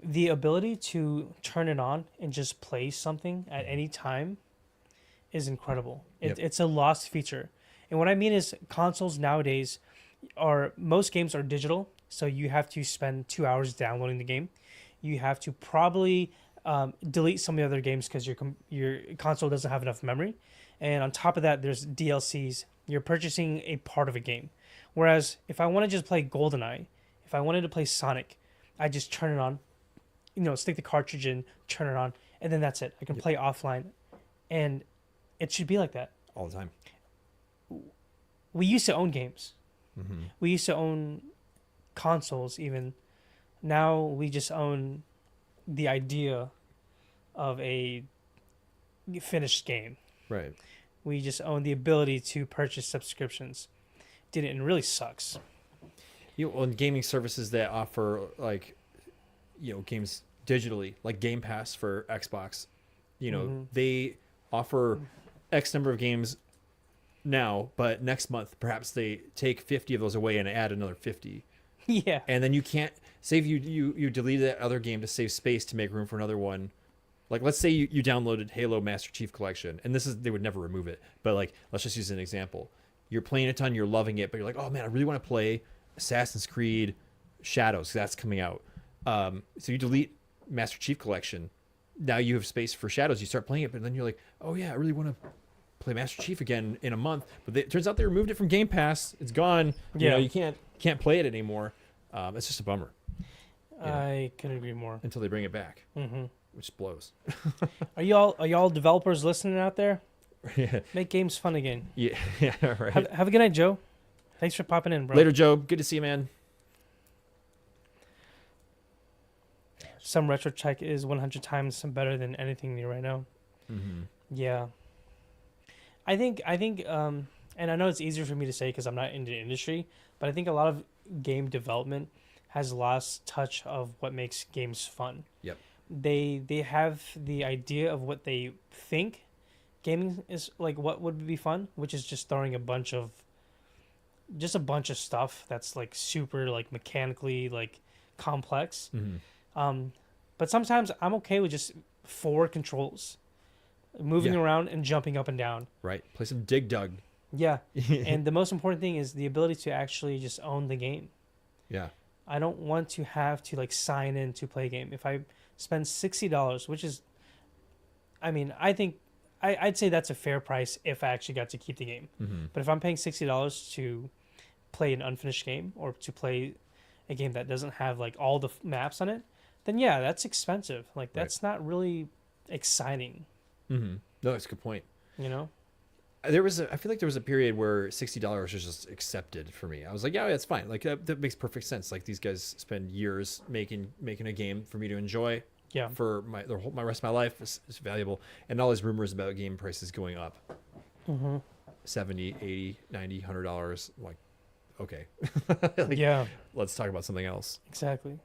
the ability to turn it on and just play something at any time is incredible. Yep. It's a lost feature. And what I mean is consoles nowadays most games are digital, so you have to spend 2 hours downloading the game. You have to probably delete some of the other games because your console doesn't have enough memory. And on top of that, there's DLCs. You're purchasing a part of a game. Whereas if I want to just play GoldenEye, if I wanted to play Sonic, I just turn it on, stick the cartridge in, turn it on, and then that's it. I can play offline. And it should be like that. All the time. We used to own games. Mm-hmm. We used to own consoles even. Now we just own the idea of a finished game. Right. We just own the ability to purchase subscriptions. And it really sucks. And gaming services that offer like games digitally, like Game Pass for Xbox. Mm-hmm. They offer X number of games now, but next month perhaps they take 50 of those away and add another 50. Yeah. And then you can't save you delete that other game to save space to make room for another one. Like, let's say you downloaded Halo Master Chief Collection, and they would never remove it, but like, let's just use an example. You're playing a ton, you're loving it, but you're like, oh man, I really want to play Assassin's Creed Shadows. That's coming out. So you delete Master Chief Collection. Now you have space for Shadows. You start playing it, but then you're like, oh yeah, I really want to play Master Chief again in a month. But it turns out they removed it from Game Pass. It's gone. Yeah. You can't play it anymore. It's just a bummer. I couldn't agree more. Until they bring it back, Mm-hmm. which blows. Are y'all developers listening out there? Yeah. Make games fun again. Yeah, right. Have a good night, Joe. Thanks for popping in, bro. Later, Joe. Good to see you, man. Some retro check is 100 times better than anything new right now. Mm-hmm. Yeah. I think, and I know it's easier for me to say because I'm not in the industry, but I think a lot of game development has lost touch of what makes games fun. Yep. They have the idea of what they think gaming is, like what would be fun, which is just throwing a bunch of stuff that's like super like mechanically like complex. Mm-hmm. But sometimes I'm okay with just 4 controls, moving Yeah. around and jumping up and down. Right. Play some Dig Dug. Yeah. And the most important thing is the ability to actually just own the game. Yeah. I don't want to have to like sign in to play a game. If I spend $60, which is, I mean, I think I'd say that's a fair price if I actually got to keep the game. Mm-hmm. But if I'm paying $60 to play an unfinished game or to play a game that doesn't have like all the maps on it, then yeah, that's expensive. Like that's not really exciting. Mm-hmm. No, that's a good point. You know? I feel like there was a period where $60 was just accepted for me. I was like, yeah, that's fine. Like that makes perfect sense. Like these guys spend years making a game for me to enjoy. Yeah. For my rest of my life is valuable. And all these rumors about game prices going up. Mm-hmm. $70, $80, $90, $100. I'm like, okay. Yeah. Let's talk about something else. Exactly.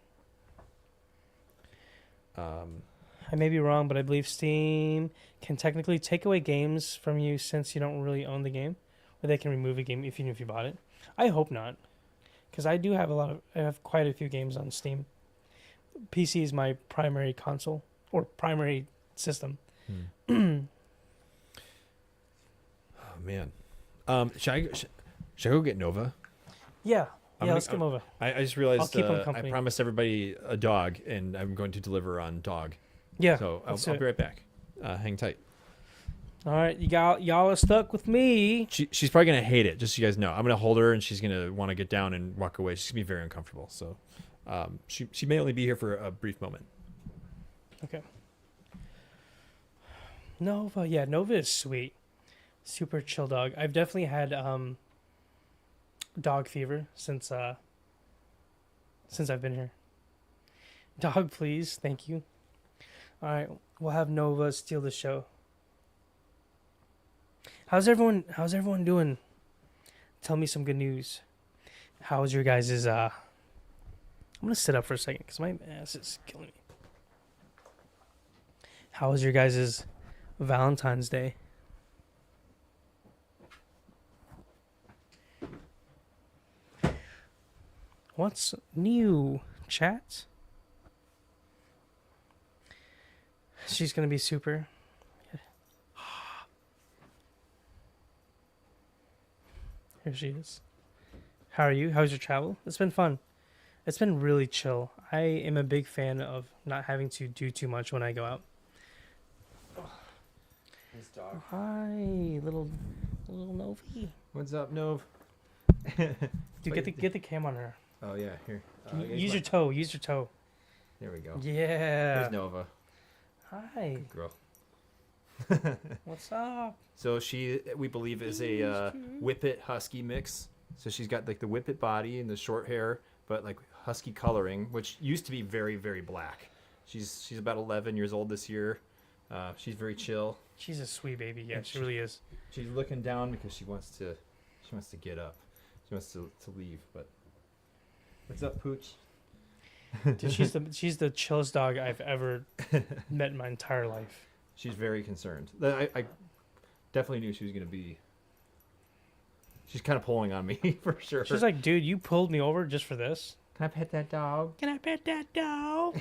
I may be wrong, but I believe Steam can technically take away games from you since you don't really own the game, or they can remove a game even if you bought it. I hope not, because I have quite a few games on Steam. PC is my primary console or primary system. Oh man, should I go get Nova? Yeah, let's come over. I just realized I'll keep him I company. promised everybody a dog, and I'm going to deliver on dog. Yeah, So I'll be right back. Hang tight. All right, y'all are stuck with me. She's probably gonna hate it. Just so you guys know, I'm gonna hold her, and she's gonna want to get down and walk away. She's gonna be very uncomfortable. So, she may only be here for a brief moment. Okay. Nova, Nova is sweet. Super chill dog. I've definitely had dog fever since I've been here. Dog, please. Thank you. All right, we'll have Nova steal the show. How's everyone doing? Tell me some good news. How's your guys' I'm going to sit up for a second cuz my ass is killing me. How was your guys' Valentine's Day? What's new, chat? She's gonna be super. Here she is. How are you? How's your travel? It's been fun. It's been really chill. I am a big fan of not having to do too much when I go out. This dog. Oh, hi, little Novi. What's up, Nov? Dude, get the cam on her. Oh yeah, here. Use your toe. Use your toe. There we go. Yeah. There's Nova. Hi. Good girl. What's up? So we believe, is a Whippet Husky mix. So she's got like the Whippet body and the short hair, but like Husky coloring, which used to be very, very black. She's about 11 years old this year. She's very chill. She's a sweet baby. Yeah, she really is. She's looking down because she wants to get up. She wants to leave. But what's up, Pooch? Dude, she's the chillest dog I've ever met in my entire life. She's very concerned. I definitely knew she was gonna be. She's kind of pulling on me for sure. She's like, dude, you pulled me over just for this. Can I pet that dog? Can I pet that dog?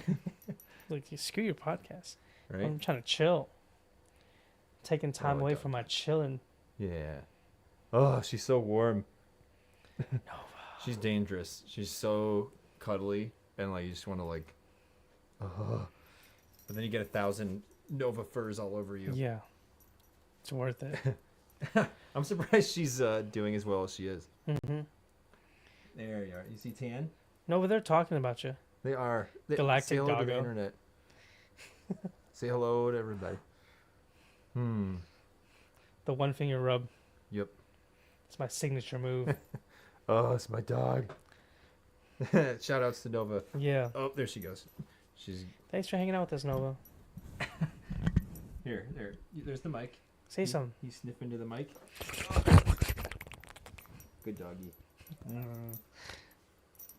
Look, screw your podcast. Right? I'm trying to chill. Taking time away dog. from my chilling. Yeah. Oh, she's so warm. She's dangerous. She's so cuddly, and like you just want to like. Oh. And then you get 1,000 Nova furs all over you. Yeah. It's worth it. I'm surprised she's doing as well as she is. Mm-hmm. There you are. You see Tan? No, but they're talking about you. They are. Galactic say hello to the doggo. internet. Say hello to everybody. The one finger rub. Yep. It's my signature move. Oh, it's my dog. Shout outs to Nova. Yeah. Oh, there she goes. She's Thanks for hanging out with us, Nova. here. There's the mic. Say something. He's sniffing to the mic. Good doggy.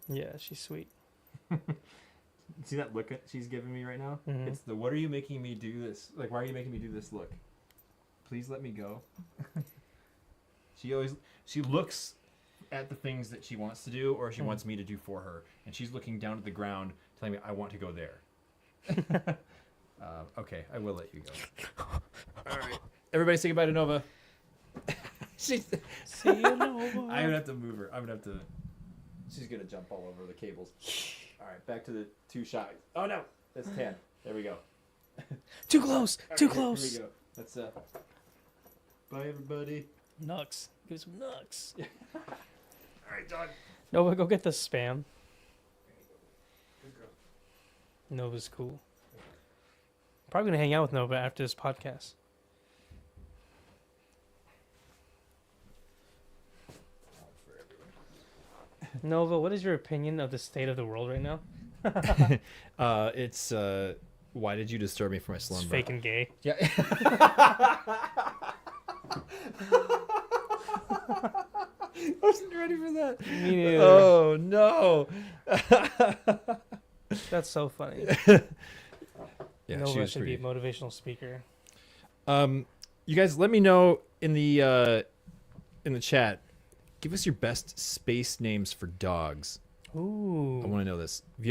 Yeah, she's sweet. See that look she's giving me right now? Mhm. It's the what are you making me do this? Like, why are you making me do this look? Please let me go. She looks at the things that she wants to do or she wants me to do for her, and she's looking down at the ground telling me I want to go there. Okay, I will let you go. All right, everybody say goodbye to Nova. See you, Nova. I'm gonna have to move her. She's gonna jump all over the cables. All right, back to the 2 shots. Oh no, that's 10. There we go. Too close. All Too right, close. Here we go. That's bye everybody. Nux. Give some nux. All right, dog. Nova, go get the spam. Good girl. Nova's cool. Probably gonna hang out with Nova after this podcast. Nova, what is your opinion of the state of the world right now? It's why did you disturb me from my It's slumber? fake and gay. Yeah. I wasn't ready for that. Me neither. Oh no. That's so funny. Yeah, Nova she was should pretty. be a motivational speaker. You guys, let me know in the chat. Give us your best space names for dogs. Ooh. I want to know this. If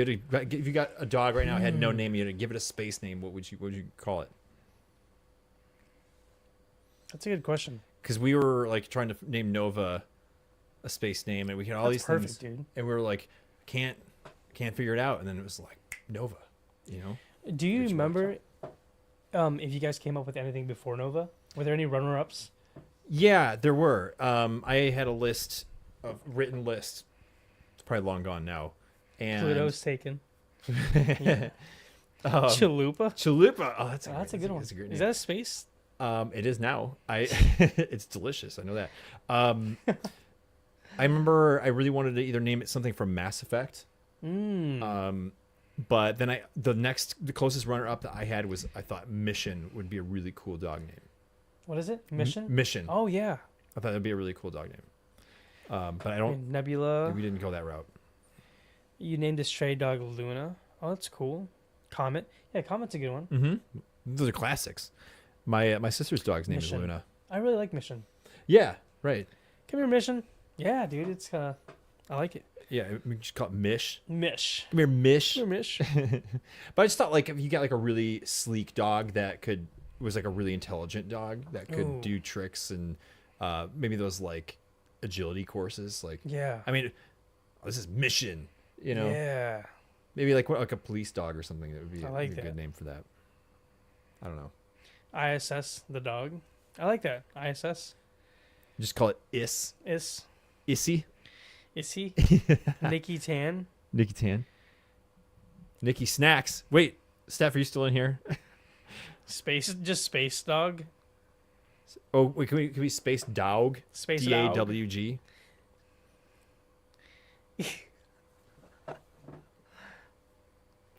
you got a dog right now, had no name, you had to give it a space name. What would you call it? That's a good question. Because we were like trying to name Nova a space name, and we had all That's these perfect, things, dude. and we were like, can't figure it out. And then it was like Nova, you know. Do you Which remember if you guys came up with anything before Nova? Were there any runner-ups? Yeah, there were. I had a written list. It's probably long gone now. And Pluto's taken. Chalupa. Chalupa. Oh, that's A good one. That's a great name. Is that a space? It is now. It's delicious. I know that. I remember I really wanted to either name it something from Mass Effect. But then the closest runner up that I had was I thought Mission would be a really cool dog name. What is it? Mission? Mission. Oh, yeah. I thought that'd be a really cool dog name. But I don't. And Nebula. We didn't go that route. You named a stray dog Luna. Oh, that's cool. Comet. Yeah, Comet's a good one. Mm-hmm. Those are classics. My sister's dog's name Mission. is Luna. I really like Mission. Yeah, right. Come here, Mission. Yeah, dude. It's I like it. Yeah, we just call it Mish. Mish. Come here, Mish. Come here, Mish. But I just thought like if you got like a really sleek dog that was like a really intelligent dog that could Ooh. do tricks and maybe those like agility courses. Like, Yeah. I mean, this is Mission. You know, Yeah. maybe like a police dog or something. That would be I like a that. good name for that. I don't know. ISS, the dog. I like that. ISS. Just call it Is. Issy. Is he? Nikki Tan. Nikki Tan. Nikki Snacks. Wait, Steph, are you still in here? Just space dog. Oh, wait, can we space dog? Space dog. DAWG.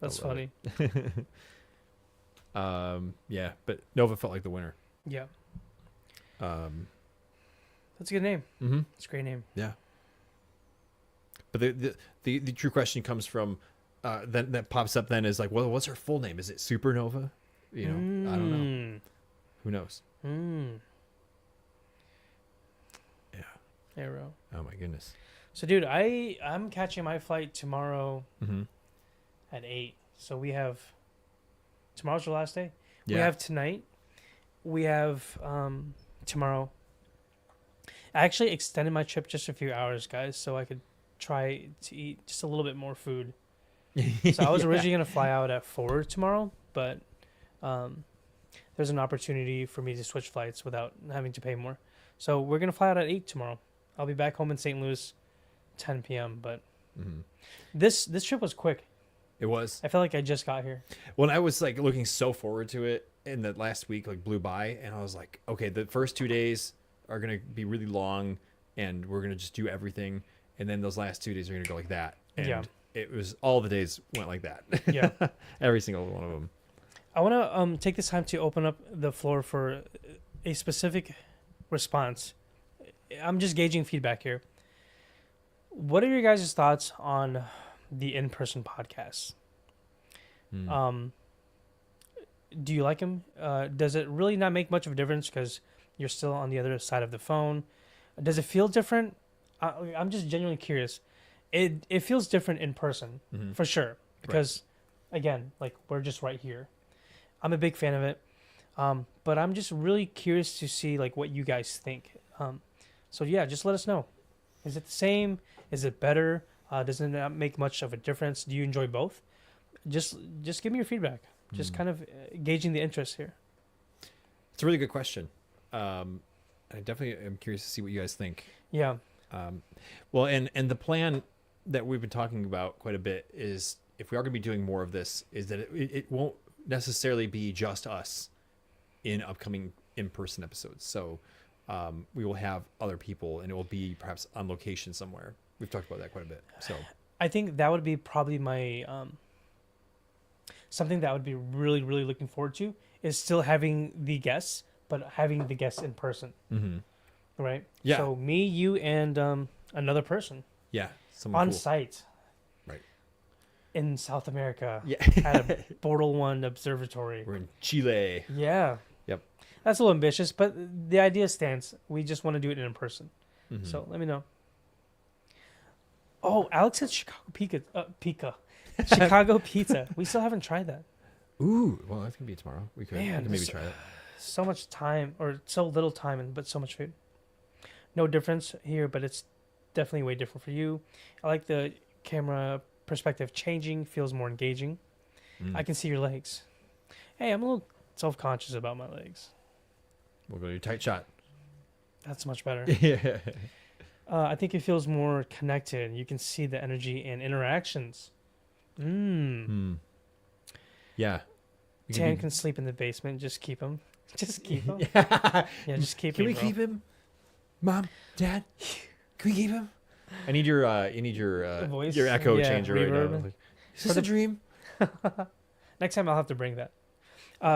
That's I love funny. Yeah, but Nova felt like the winner. Yeah. Um, That's a good name. mm-hmm. It's a great name. Yeah. But the true question comes from then that pops up then is like, well, what's her full name? Is it Supernova? I don't know. Who knows? Yeah. Arrow. Oh my goodness. So, dude, I'm catching my flight tomorrow at 8. So we have tomorrow's your last day. Yeah. We have tonight. We have tomorrow. I actually extended my trip just a few hours, guys, so I could try to eat just a little bit more food. So I was originally going to fly out at 4 tomorrow, but there's an opportunity for me to switch flights without having to pay more. So we're going to fly out at 8 tomorrow. I'll be back home in St. Louis 10 p.m., but this trip was quick. It was. I felt like I just got here. Well, I was like looking so forward to it, and the last week like blew by, and I was like, okay, the first 2 days are going to be really long, and we're going to just do everything, and then those last 2 days are going to go like that. And it was all the days went like that. Yeah. Every single one of them. I want to take this time to open up the floor for a specific response. I'm just gauging feedback here. What are your guys' thoughts on the in-person podcasts? Do you like them? Does it really not make much of a difference because you're still on the other side of the phone? Does it feel different? I'm just genuinely curious. It feels different in person, for sure. Because, again, like, we're just right here. I'm a big fan of it. But I'm just really curious to see, like, what you guys think. So, yeah, just let us know. Is it the same? Is it better? Does it not make much of a difference? Do you enjoy both? Just give me your feedback. Just kind of gauging the interest here. It's a really good question. I definitely am curious to see what you guys think. Yeah. Well, and the plan that we've been talking about quite a bit is, if we are going to be doing more of this, is that it won't necessarily be just us in upcoming in-person episodes. So we will have other people, and it will be perhaps on location somewhere. We've talked about that quite a bit. So I think that would be probably my something that I would be really, really looking forward to is still having the guests, but having the guests in person. Right? Yeah. So me, you, and another person. Yeah. On cool. site. Right. In South America. Yeah. At a Portal 1 observatory. We're in Chile. Yeah. Yep. That's a little ambitious, but the idea stands. We just want to do it in person. So let me know. Oh, Alex said Chicago Pika. Chicago pizza. We still haven't tried that. Ooh, well, that's gonna be tomorrow. We could maybe try that. So much time, or so little time, but so much food. No difference here, but it's definitely way different for you. I like the camera perspective changing. Feels more engaging. I can see your legs. Hey, I'm a little self-conscious about my legs. We'll go to your tight shot. That's much better. Yeah. I think it feels more connected. You can see the energy and interactions. Yeah. Tan can sleep in the basement. Just keep him. Just keep him. Yeah, just keep him. Can we keep him? Mom, Dad, can we keep him? I need your voice, your echo changer reverb. right now. Like, is this a dream? Next time I'll have to bring that.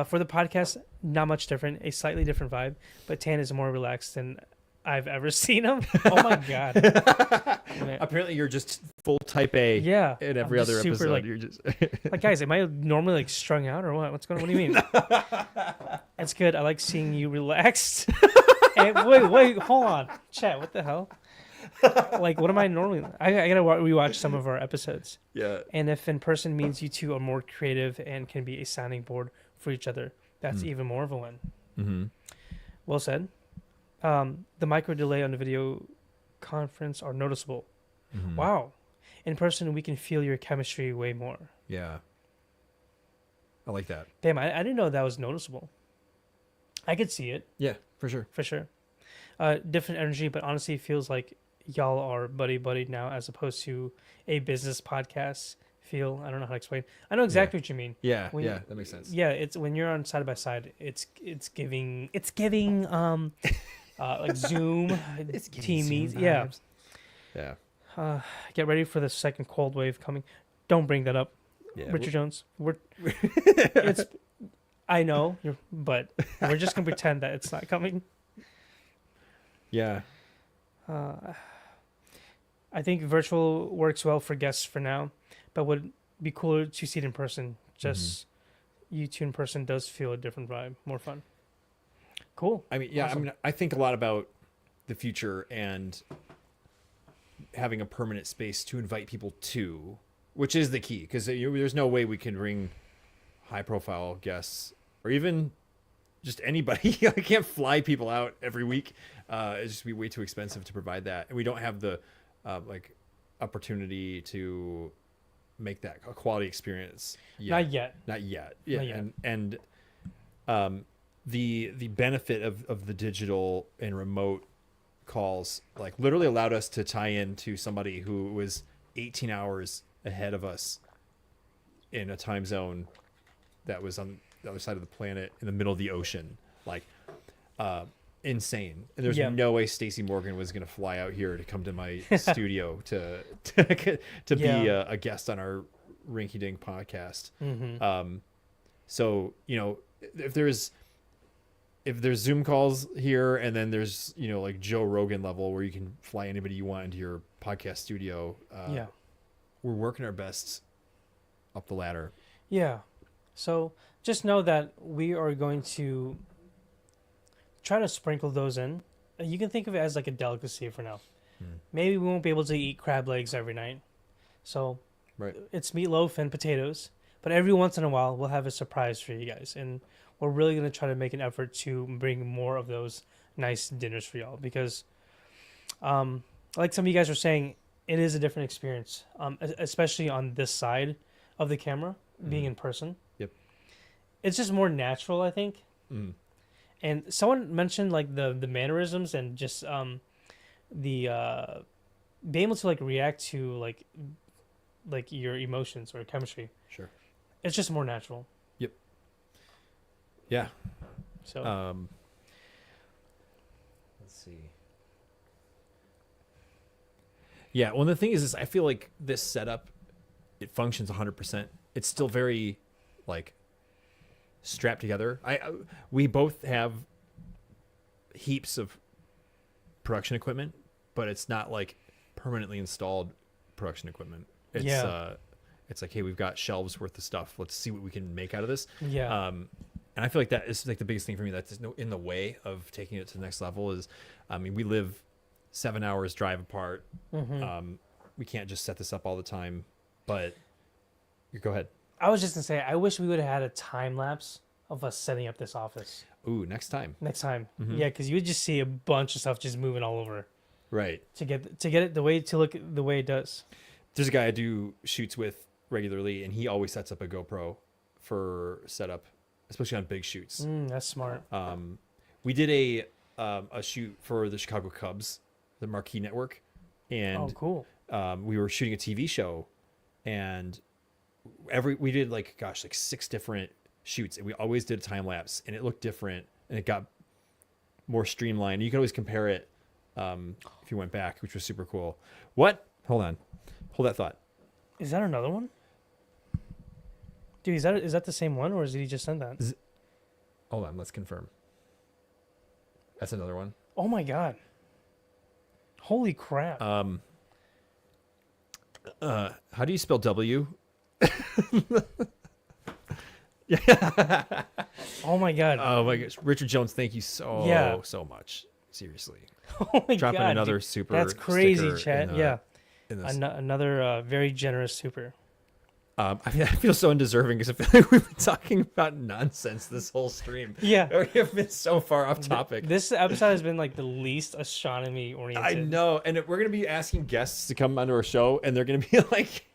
For the podcast, not much different. A slightly different vibe, but Tan is more relaxed than I've ever seen him. Oh my god! Apparently, you're just full type A. Yeah. In every other episode, like, you're just like, guys, am I normally like strung out or what? What's going on? What do you mean? That's good. I like seeing you relaxed. And wait, hold on, chat. What the hell? Like, what am I normally? I gotta rewatch some of our episodes. Yeah. And if in person means you two are more creative and can be a sounding board for each other, that's even more of a win. Well said. The micro delay on the video conference are noticeable. Wow. In person, we can feel your chemistry way more. Yeah. I like that. Damn, I didn't know that was noticeable. I could see it. Yeah, for sure. For sure. Different energy, but honestly, it feels like y'all are buddy now as opposed to a business podcast feel. I don't know how to explain. I know exactly what you mean. Yeah, that makes sense. Yeah, it's when you're on side by side, it's giving like Zoom, team meets. Yeah. Get ready for the second cold wave coming. Don't bring that up, Richard Jones. I know, but we're just gonna pretend that it's not coming. Yeah. I think virtual works well for guests for now, but would be cooler to see it in person. Just you two in person does feel a different vibe, more fun. Cool. I mean, yeah, Awesome. I mean, I think a lot about the future and having a permanent space to invite people to, which is the key, because there's no way we can bring high profile guests or even just anybody. I can't fly people out every week. It's just be way too expensive to provide that. And we don't have the like opportunity to make that a quality experience yet. Not yet. Yeah. Not yet. And the benefit of the digital and remote calls like literally allowed us to tie in to somebody who was 18 hours ahead of us in a time zone that was on the other side of the planet in the middle of the ocean. Like insane. And there's no way Stacey Morgan was going to fly out here to come to my studio to be a guest on our Rinky Dink podcast. So, you know, if there's Zoom calls here and then there's, you know, like Joe Rogan level where you can fly anybody you want into your podcast studio. We're working our best up the ladder. Yeah. So just know that we are going to try to sprinkle those in. You can think of it as like a delicacy for now. Maybe we won't be able to eat crab legs every night. So it's meatloaf and potatoes. But every once in a while, we'll have a surprise for you guys. And we're really going to try to make an effort to bring more of those nice dinners for y'all. Because like some of you guys were saying, it is a different experience, especially on this side of the camera, being in person. Yep. It's just more natural, I think. And someone mentioned like the mannerisms and just being able to like react to like your emotions or chemistry. Sure. It's just more natural. Yep. Yeah. So let's see. Yeah, well, the thing is I feel like this setup, it functions 100%. It's still very like strapped together. We both have heaps of production equipment, but it's not like permanently installed production equipment. It's like, hey, we've got shelves worth of stuff. Let's see what we can make out of this. Yeah. And I feel like that is like the biggest thing for me that's in the way of taking it to the next level is, I mean, we live 7 hours drive apart. We can't just set this up all the time, but go ahead. I was just gonna say, I wish we would have had a time lapse of us setting up this office. Ooh, next time. Yeah, because you would just see a bunch of stuff just moving all over. Right. To get it the way to look the way it does. There's a guy I do shoots with regularly, and he always sets up a GoPro for setup, especially on big shoots. That's smart. We did a shoot for the Chicago Cubs, the Marquee Network, and cool. We were shooting a TV show, and we did like 6 different shoots, and we always did a time lapse, and it looked different, and it got more streamlined. You can always compare it if you went back, which was super cool. What? Hold on, hold that thought. Is that another one? Dude, is that the same one, or did he just send that? Hold on, let's confirm. That's another one. Oh my god! Holy crap! How do you spell W? Oh my god! Oh my gosh, Richard Jones, thank you so much. Seriously, oh my dropping god, another dude. super. That's crazy, sticker chat. Yeah, another very generous super. I mean, I feel so undeserving because I feel like we've been talking about nonsense this whole stream. Yeah, we have been so far off topic. This episode has been like the least astronomy oriented. I know, and we're gonna be asking guests to come onto our show, and they're gonna be like,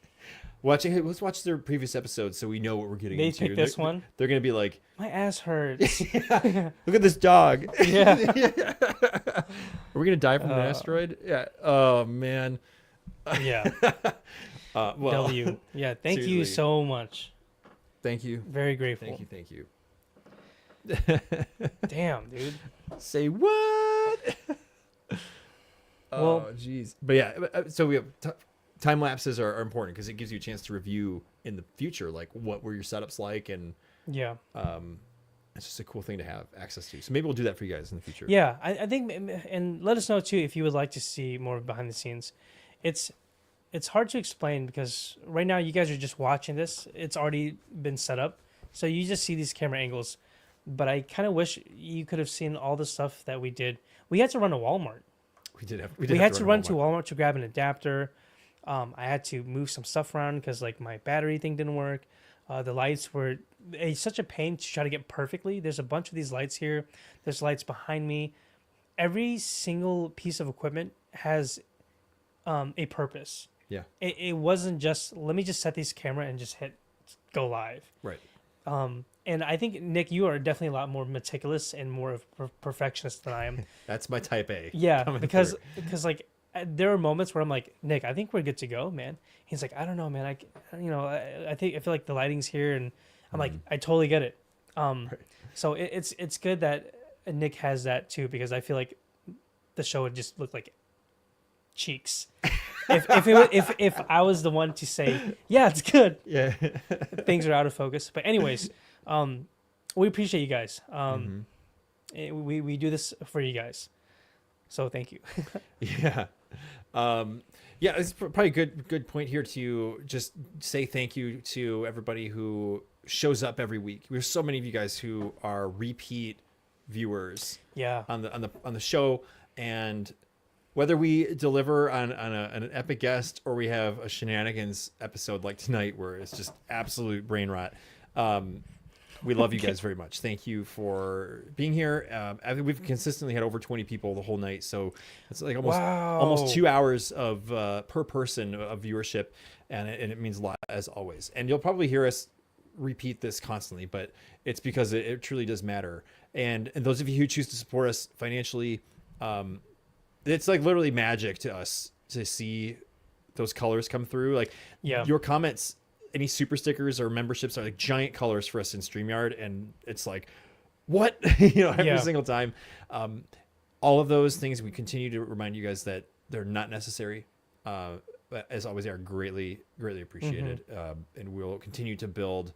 watching. Hey, let's watch their previous episodes so we know what we're getting into. They pick this one. They're gonna be like, my ass hurts. Look at this dog. Yeah. Are we gonna die from an asteroid? Yeah. Oh man. Yeah. Well, W. Yeah. Thank you so much. Thank you. Very grateful. Thank you. Damn, dude. Say what? Oh, jeez. But yeah, so we have time lapses are important because it gives you a chance to review in the future, like what were your setups like, and it's just a cool thing to have access to. So maybe we'll do that for you guys in the future. Yeah, I think, and let us know too if you would like to see more behind the scenes. It's it's hard to explain because right now you guys are just watching this. It's already been set up, so you just see these camera angles. But I kind of wish you could have seen all the stuff that we did. We had to run to Walmart. We had to run to Walmart to grab an adapter. I had to move some stuff around because like my battery thing didn't work. The lights were such a pain to try to get perfectly. There's a bunch of these lights here. There's lights behind me. Every single piece of equipment has a purpose. Yeah. It wasn't just, let me just set this camera and just hit go live. Right. And I think, Nick, you are definitely a lot more meticulous and more of a perfectionist than I am. That's my type A. Yeah, because like there are moments where I'm like, Nick, I think we're good to go, man. He's like, I don't know, man. I feel like the lighting's here, and I'm like, I totally get it. Right. So it's good that Nick has that too, because I feel like the show would just look like cheeks. if I was the one to say, yeah, it's good. Yeah. Things are out of focus. But anyways, we appreciate you guys. We do this for you guys. So thank you. Yeah. Yeah, it's probably a good point here to just say thank you to everybody who shows up every week. There's so many of you guys who are repeat viewers. Yeah. On the show, and whether we deliver on an epic guest or we have a shenanigans episode like tonight where it's just absolute brain rot, we love you guys very much. Thank you for being here. I think we've consistently had over 20 people the whole night, so it's like almost 2 hours of per person of viewership, and it means a lot as always. And you'll probably hear us repeat this constantly, but it's because it truly does matter. And those of you who choose to support us financially, it's like literally magic to us to see those colors come through. Like your comments, any super stickers or memberships are like giant colors for us in StreamYard. And it's like, what, every single time. All of those things, we continue to remind you guys that they're not necessary. But as always, they are greatly, greatly appreciated. And we'll continue to build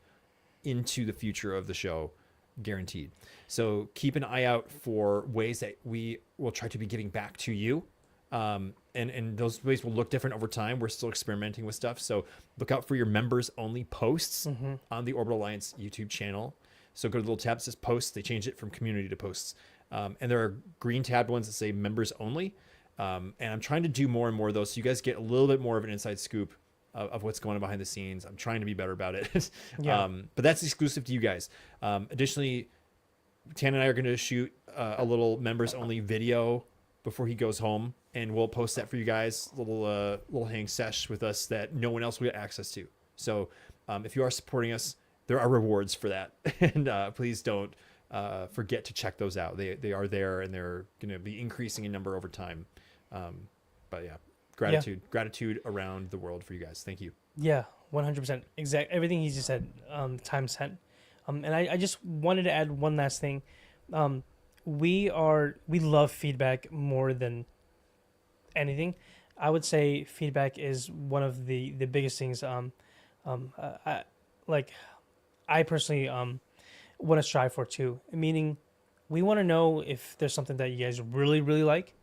into the future of the show, guaranteed. So keep an eye out for ways that we will try to be giving back to you. And those ways will look different over time. We're still experimenting with stuff. So look out for your members only posts on the Orbital Alliance YouTube channel. So go to the little tab that says posts. They changed it from community to posts. And there are green tabbed ones that say members only. And I'm trying to do more and more of those, so you guys get a little bit more of an inside scoop of what's going on behind the scenes. I'm trying to be better about it. But that's exclusive to you guys. Additionally, Tan and I are going to shoot a little members only video before he goes home, and we'll post that for you guys, little hang sesh with us that no one else will get access to. So if you are supporting us, there are rewards for that. And please don't forget to check those out. They are there, and they're going to be increasing in number over time. But yeah, gratitude around the world for you guys. Thank you. Yeah, 100%. Exact. Everything he just said, times 10. And I just wanted to add one last thing. We love feedback more than anything. I would say feedback is one of the biggest things. I personally want to strive for too. Meaning, we want to know if there's something that you guys really, really like.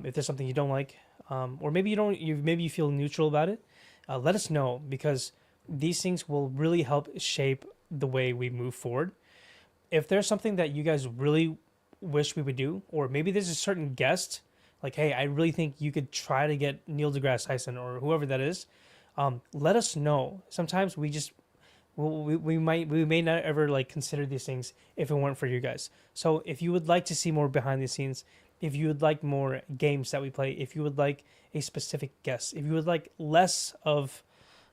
If there's something you don't like, or maybe you don't, maybe you feel neutral about it. Let us know, because these things will really help shape the way we move forward. If there's something that you guys really wish we would do, or maybe there's a certain guest, like, hey, I really think you could try to get Neil deGrasse Tyson or whoever that is, let us know. Sometimes we may not ever like consider these things if it weren't for you guys. So if you would like to see more behind the scenes, if you would like more games that we play, if you would like a specific guest, if you would like less of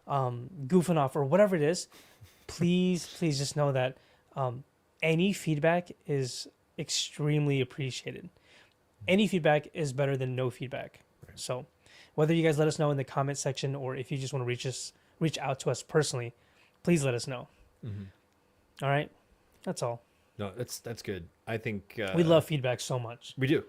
goofing off or whatever it is, please just know that any feedback is extremely appreciated. Any feedback is better than no feedback. Right. So whether you guys let us know in the comment section, or if you just want to reach out to us personally, please let us know. All right, that's all. No, that's good. I think we love feedback so much. We do.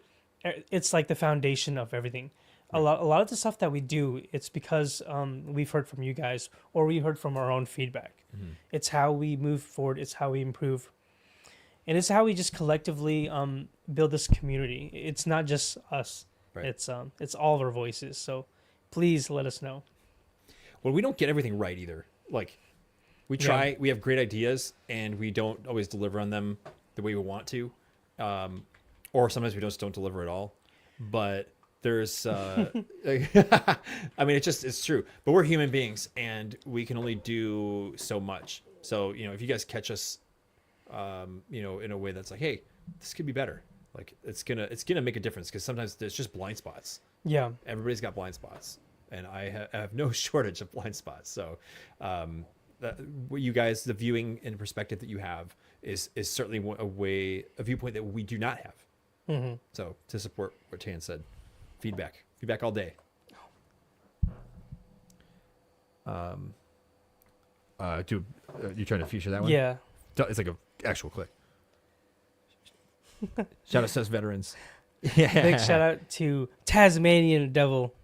It's like the foundation of everything. Right. A lot of the stuff that we do, it's because we've heard from you guys, or we heard from our own feedback. It's how we move forward. It's how we improve, and it's how we just collectively build this community. It's not just us. Right. It's all of our voices. So please let us know. when we don't get everything right either. Like we try, we have great ideas, and we don't always deliver on them the way we want to, or sometimes we just don't deliver at all. But there's, I mean, it's true. But we're human beings, and we can only do so much. So if you guys catch us, in a way that's like, hey, this could be better. Like it's gonna make a difference, because sometimes there's just blind spots. Yeah, everybody's got blind spots, and I have no shortage of blind spots. So, what you guys, the viewing and perspective that you have is certainly a viewpoint that we do not have. Mm-hmm. So to support what Tan said, feedback all day. You trying to feature that one? Yeah, it's like a actual click. Shout out to us veterans. Yeah. Big shout out to Tasmanian Devil.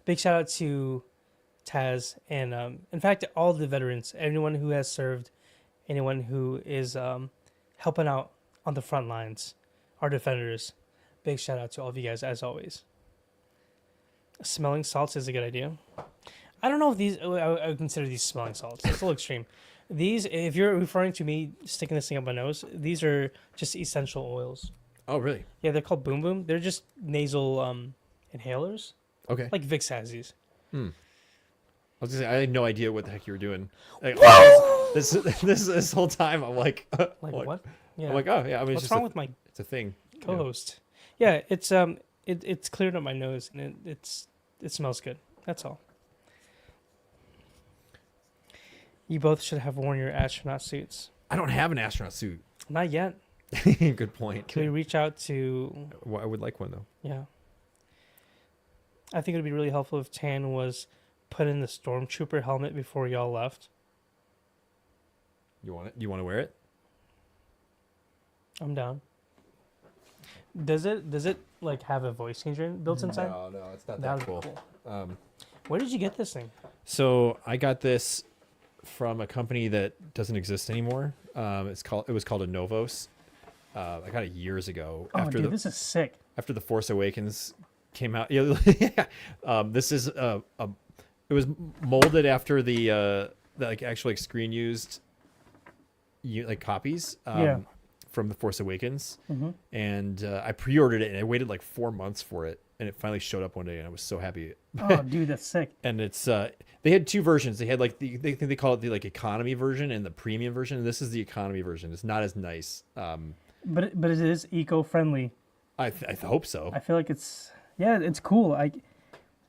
Big shout out to Taz, and in fact, all the veterans, anyone who has served, anyone who is helping out on the front lines, our defenders. Big shout out to all of you guys, as always. Smelling salts is a good idea. I don't know if these, I would consider these smelling salts. It's a little extreme. These, if you're referring to me sticking this thing up my nose, these are just essential oils. Oh, really? Yeah, they're called Boom Boom. They're just nasal inhalers. Okay. Like Vicks has these. I was gonna say, I had no idea what the heck you were doing. Like, this whole time, I'm like, what? Yeah. I'm like, oh yeah. I mean, what's wrong with my? It's a thing. Co-host. Yeah, it's it's cleared up my nose, and it smells good. That's all. You both should have worn your astronaut suits. I don't have an astronaut suit. Not yet. Good point. Can we reach out to? Well, I would like one though. Yeah. I think it would be really helpful if Tan was put in the stormtrooper helmet before y'all left. You want it? You want to wear it? I'm down. Does it like have a voice changer built inside? No, it's not that cool. Where did you get this thing? So I got this from a company that doesn't exist anymore. It was called a Novos. I got it years ago. Oh, dude, this is sick. After The Force Awakens came out. Yeah, this is it was molded after the like actual like screen used like copies from The Force Awakens. Mm-hmm. And I pre-ordered it, and I waited like 4 months for it, and it finally showed up one day, and I was so happy. Oh, dude, that's sick. And it's they had two versions. They had like they think they call it the like economy version and the premium version, and this is the economy version. It's not as nice. But it is eco-friendly. I hope so. I feel like it's cool. I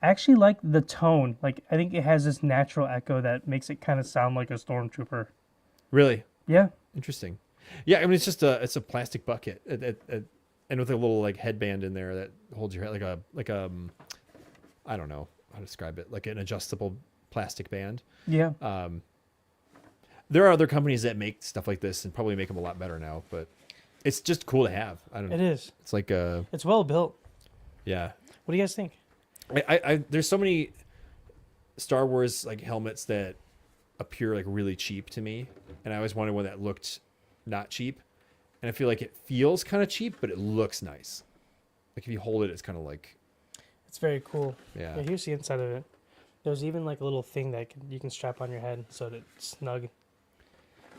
actually like the tone. Like, I think it has this natural echo that makes it kind of sound like a stormtrooper. Really? Yeah. Interesting. Yeah, I mean, it's a plastic bucket, and with a little like headband in there that holds your head, like a I don't know how to describe it, like an adjustable plastic band. Yeah. There are other companies that make stuff like this and probably make them a lot better now, but it's just cool to have. I don't know. It is. It's like it's well built. Yeah. What do you guys think? I there's so many Star Wars like helmets that appear like really cheap to me, and I always wanted one that looked not cheap, and I feel like it feels kind of cheap, but it looks nice. Like if you hold it, it's kind of like. It's very cool. Yeah. Here's the inside of it. There's even like a little thing that you can strap on your head so that it's snug.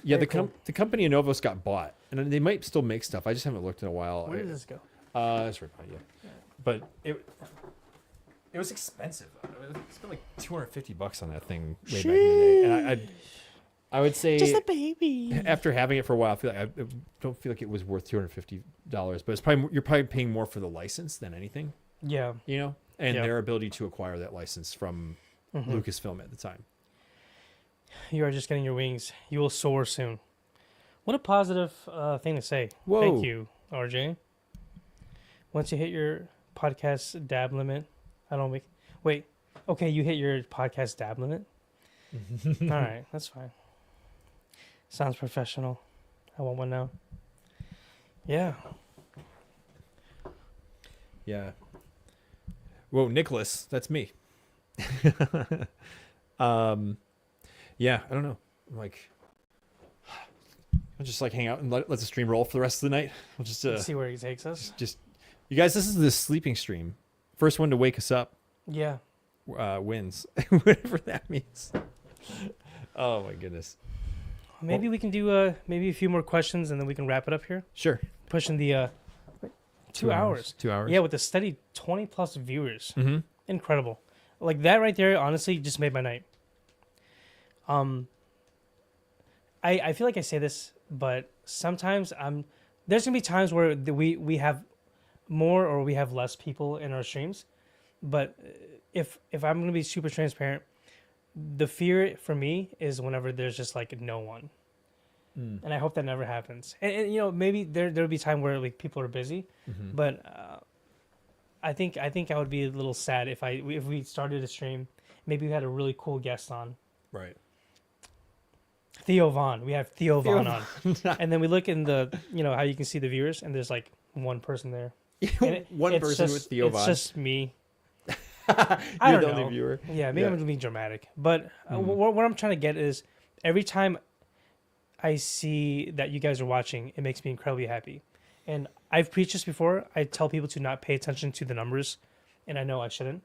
Yeah, the company Novos got bought, and they might still make stuff. I just haven't looked in a while. Where does this go? That's right behind you. Yeah. But it was expensive. I spent like $250 on that thing way back in the day, and I would say just a baby. After having it for a while, I don't feel like it was worth $250. But you're probably paying more for the license than anything. Yeah. And their ability to acquire that license from Lucasfilm at the time. You are just getting your wings. You will soar soon. What a positive thing to say. Whoa. Thank you, RJ. Once you hit your podcast dab limit, you hit your podcast dab limit? All right, that's fine. Sounds professional. I want one now. Yeah. Yeah. Whoa, Nicholas, that's me. Yeah, I don't know. I'm like, I'll just like hang out and let the stream roll for the rest of the night. We'll just see where he takes us. Just you guys, this is the sleeping stream. First one to wake us up. Yeah. wins, whatever that means. Oh my goodness. Maybe we can do maybe a few more questions and then we can wrap it up here. Sure. Pushing the 2 hours. 2 hours. Yeah, with the steady 20 plus viewers. Mm-hmm. Incredible. Like that right there, honestly, just made my night. I feel like I say this, but sometimes there's gonna be times where we have more or we have less people in our streams, but if I'm gonna be super transparent, the fear for me is whenever there's just like no one, and I hope that never happens. And you know, maybe there'll be time where like people are busy, but I think I would be a little sad if we started a stream, maybe we had a really cool guest on. Right. Theo Vaughn. We have Theo Vaughn on. And then we look in the, you know, how you can see the viewers, and there's like one person there. One person with Theo Vaughn. It's just me. I don't know. Only viewer. Yeah, maybe I'm being dramatic. But what I'm trying to get is every time I see that you guys are watching, it makes me incredibly happy. And I've preached this before. I tell people to not pay attention to the numbers, and I know I shouldn't.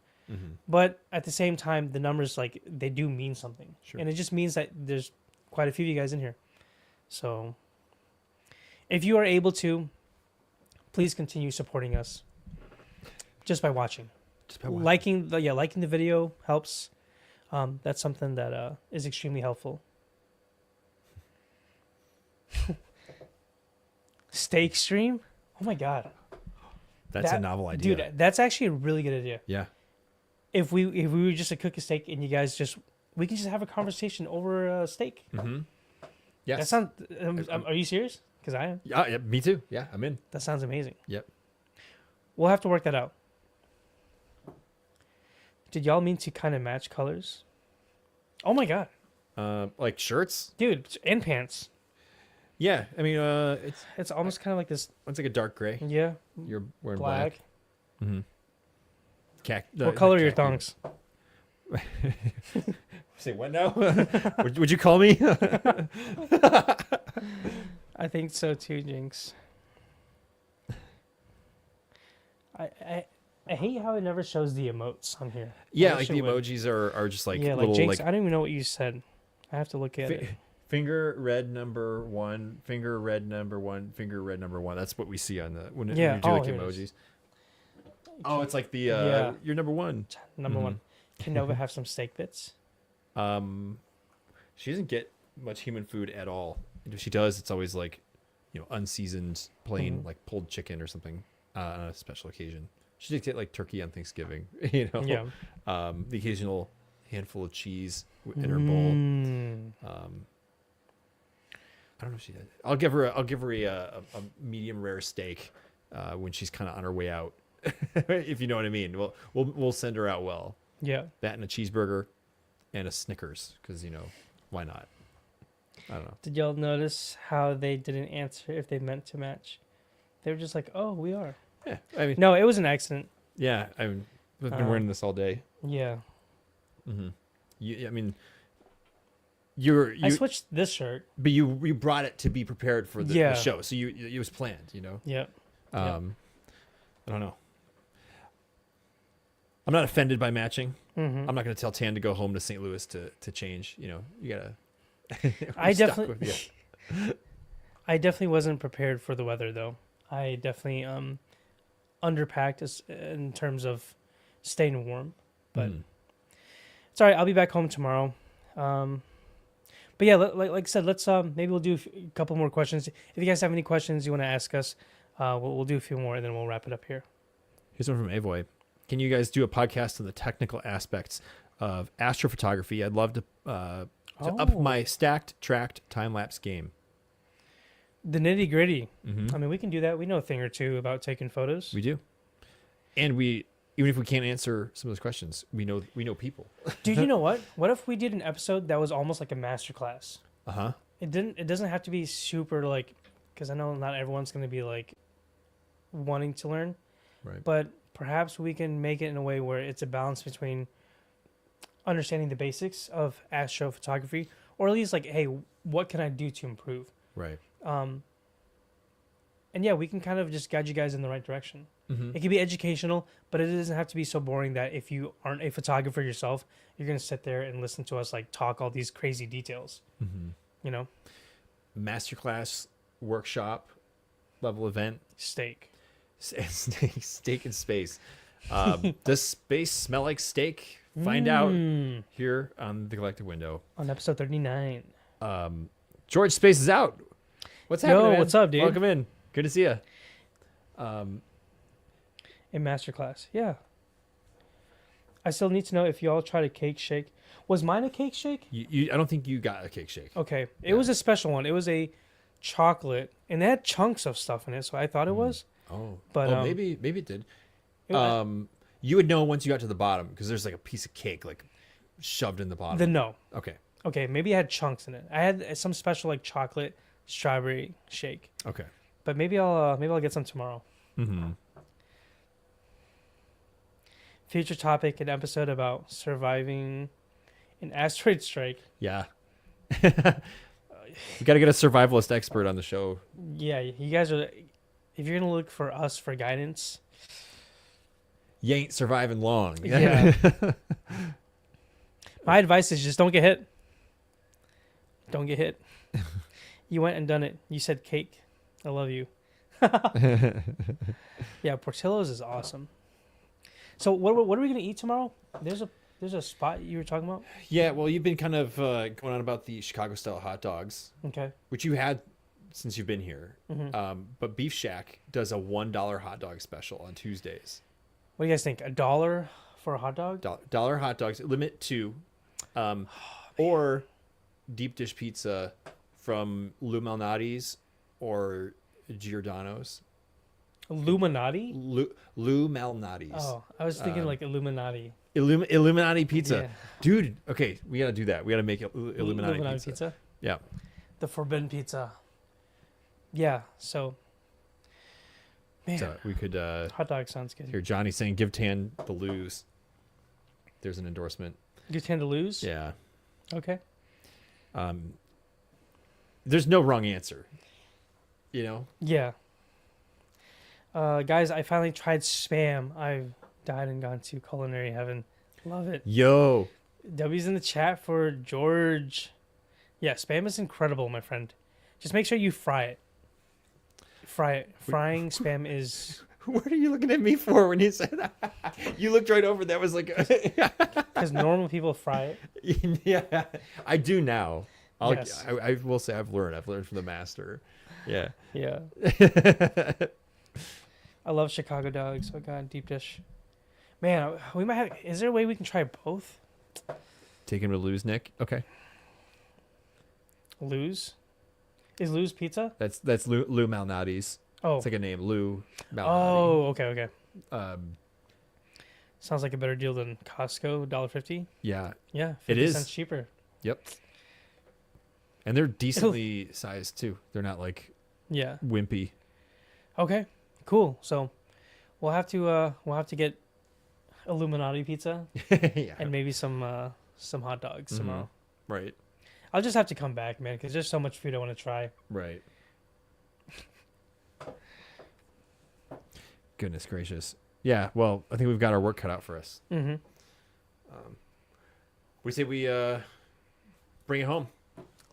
But at the same time, the numbers, like, they do mean something. Sure. And it just means that there's quite a few of you guys in here. So if you are able to, please continue supporting us just by watching. Just by watching. Liking the video helps. That's something that is extremely helpful. Steak stream? Oh my god. That's a novel idea. Dude, that's actually a really good idea. Yeah. If we were just to cook a steak and you guys we can just have a conversation over a steak. Yes. That sounds. Are you serious? Because I am. Yeah, me too. Yeah, I'm in. That sounds amazing. Yep. We'll have to work that out. Did y'all mean to kind of match colors? Oh my god. Like shirts, dude, and pants. Yeah, I mean, it's almost kind of like this. It's like a dark gray. Yeah. You're wearing black. What color are your thongs? Say what now? would you call me? I think so too, Jinx. I hate how it never shows the emotes on here. Yeah, like the emojis are just like little, like Jinx. I don't even know what you said. I have to look at it. Finger red number 1, finger red number 1, finger red number 1. That's what we see on the when you do like emojis. Oh, it's like the you're number 1. Number 1. Can Nova have some steak bits? She doesn't get much human food at all. And if she does, it's always like, unseasoned, plain like pulled chicken or something on a special occasion. She did get like turkey on Thanksgiving, Yeah. The occasional handful of cheese in her bowl. I don't know if she did. I'll give her a medium rare steak when she's kind of on her way out, if you know what I mean. We'll send her out well. Yeah. That and a cheeseburger and a Snickers, because why not? I don't know. Did y'all notice how they didn't answer if they meant to match? They were just like, "Oh, we are." Yeah, I mean, no, it was an accident. Yeah, I've been wearing this all day. Yeah. I switched this shirt, but you brought it to be prepared for the show, so it was planned. Yeah. I don't know. I'm not offended by matching. I'm not going to tell Tan to go home to St. Louis to change. You gotta. I definitely wasn't prepared for the weather though. I definitely underpacked in terms of staying warm, but it's all right. I'll be back home tomorrow. But yeah, like I said, let's maybe we'll do a couple more questions. If you guys have any questions you want to ask us, we'll do a few more and then we'll wrap it up here. Here's one from Avoy. Can you guys do a podcast on the technical aspects of astrophotography? I'd love to up my stacked, tracked time-lapse game. The nitty-gritty. I mean, we can do that. We know a thing or two about taking photos. We do. And even if we can't answer some of those questions, we know people. Dude, you know what? What if we did an episode that was almost like a master class? Uh-huh. It doesn't have to be super like, because I know not everyone's going to be like wanting to learn. Right. But perhaps we can make it in a way where it's a balance between understanding the basics of astrophotography, or at least like, hey, what can I do to improve? Right. And yeah, we can kind of just guide you guys in the right direction. It can be educational, but it doesn't have to be so boring that if you aren't a photographer yourself, you're gonna sit there and listen to us like talk all these crazy details. You know, Masterclass workshop level event. steak. Steak in space. Does space smell like steak? Find out here on the Galactic Window On episode 39. George, space is out. What's happening? Yo, man? what's up, dude? Welcome in. Good to see you. In masterclass, yeah. I still need to know if y'all tried a cake shake. Was mine a cake shake? I don't think you got a cake shake. Okay, it was a special one. It was a chocolate, and it had chunks of stuff in it, so I thought it was. Oh, But, maybe it did. It, You would know once you got to the bottom because there's like a piece of cake like shoved in the bottom. no. Okay. Maybe it had chunks in it. I had some special like chocolate strawberry shake, Okay. but maybe I'll get some tomorrow. Future topic: an episode about surviving an asteroid strike. Yeah. We got to get a survivalist expert on the show. Yeah, you guys are. If you're gonna look for us for guidance, You ain't surviving long. yeah. My advice is just don't get hit. Don't get hit. You went and done it. You said cake. I love you. Yeah, Portillo's is awesome. So what are we gonna eat tomorrow? There's a spot you were talking about. Yeah, well, you've been kind of going on about the Chicago style hot dogs, Okay. which you had since you've been here. But Beef Shack does a $1 hot dog special on Tuesdays. What do you guys think? $1 for a hot dog? Dollar hot dogs, limit 2, or deep dish pizza from Lou Malnati's or Giordano's. Illuminati? Lou Malnati's. Oh, I was thinking like Illuminati. Illuminati pizza. Yeah. Dude, okay, we got to do that. We got to make Illuminati pizza. Yeah. The forbidden pizza. Yeah, so man, So we could hot dog sounds good. Here, Johnny's saying give Tan the lose. There's an endorsement. You tend to lose? Yeah. Okay. There's no wrong answer. You know? Yeah. Guys, I finally tried Spam. I've died and gone to culinary heaven. Love it. Yo. W's in the chat for George. Yeah, Spam is incredible, my friend. Just make sure you fry it. Fry it. Frying Spam is... What are you looking at me for when you said that? You looked right over. That was like... Because normal people fry it. Yeah. I do now. Yes. I will say I've learned from the master. Yeah. Yeah. I love Chicago dogs. Oh, God, deep dish. Man, we might have... Is there a way we can try both? Take him to lose, Nick. Okay. Lou's? Is Lou's pizza? That's Lou Malnati's. Oh. It's like a name, Lou Malnati. Oh, okay. Um, Sounds like a better deal than Costco, $1.50. yeah. Yeah, 50 It is. cents cheaper. Yep. And they're decently sized too. They're not like Yeah. wimpy. Okay. Cool. So we'll have to get Illuminati pizza Yeah. and maybe some hot dogs tomorrow. Right. I'll just have to come back, man, because there's so much food I want to try. Right. Goodness gracious. Yeah, well, I think we've got our work cut out for us. Mm-hmm. We say we bring it home.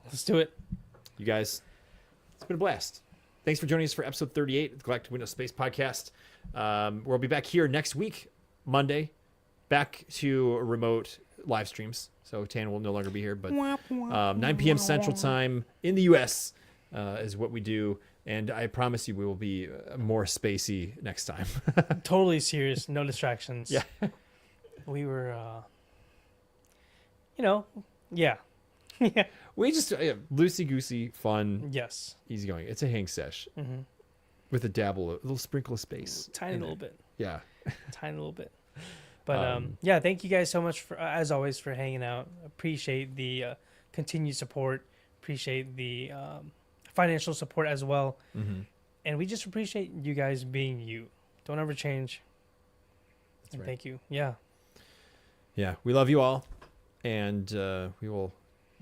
Let's do it. You guys, it's been a blast. Thanks for joining us for episode 38 of the Galactic Window Space Podcast. We'll be back here next week, Monday, back to remote live streams. So Tan will no longer be here, but 9 p.m. Central Time in the U.S. Is what we do. And I promise you we will be more spacey next time. Totally serious. No distractions. Yeah. We were, yeah. Yeah. We just, loosey-goosey, fun, Yes. easygoing. It's a hang sesh Mm-hmm. with a little sprinkle of space. Tiny in little it. bit. Yeah. Tiny little bit. But yeah, thank you guys so much for, as always, for hanging out. Appreciate the continued support. Appreciate the financial support as well. Mm-hmm. And we just appreciate you guys being you. Don't ever change. That's And right. thank you. Yeah. Yeah, we love you all, and we will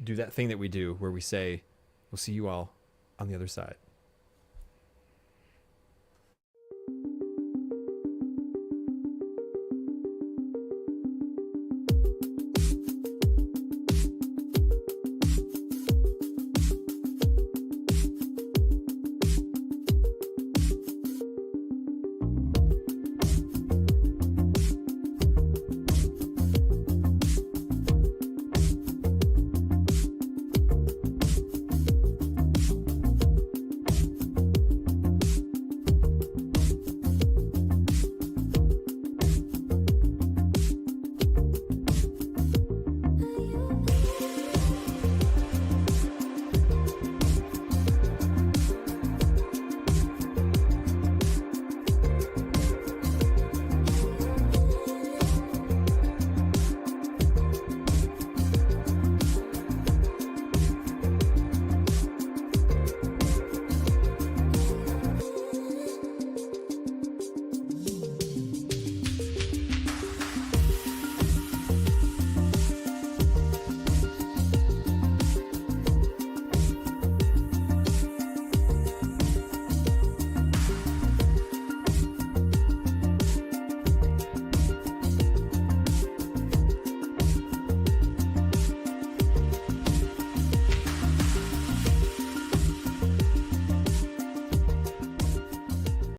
do that thing that we do where we say, we'll see you all on the other side.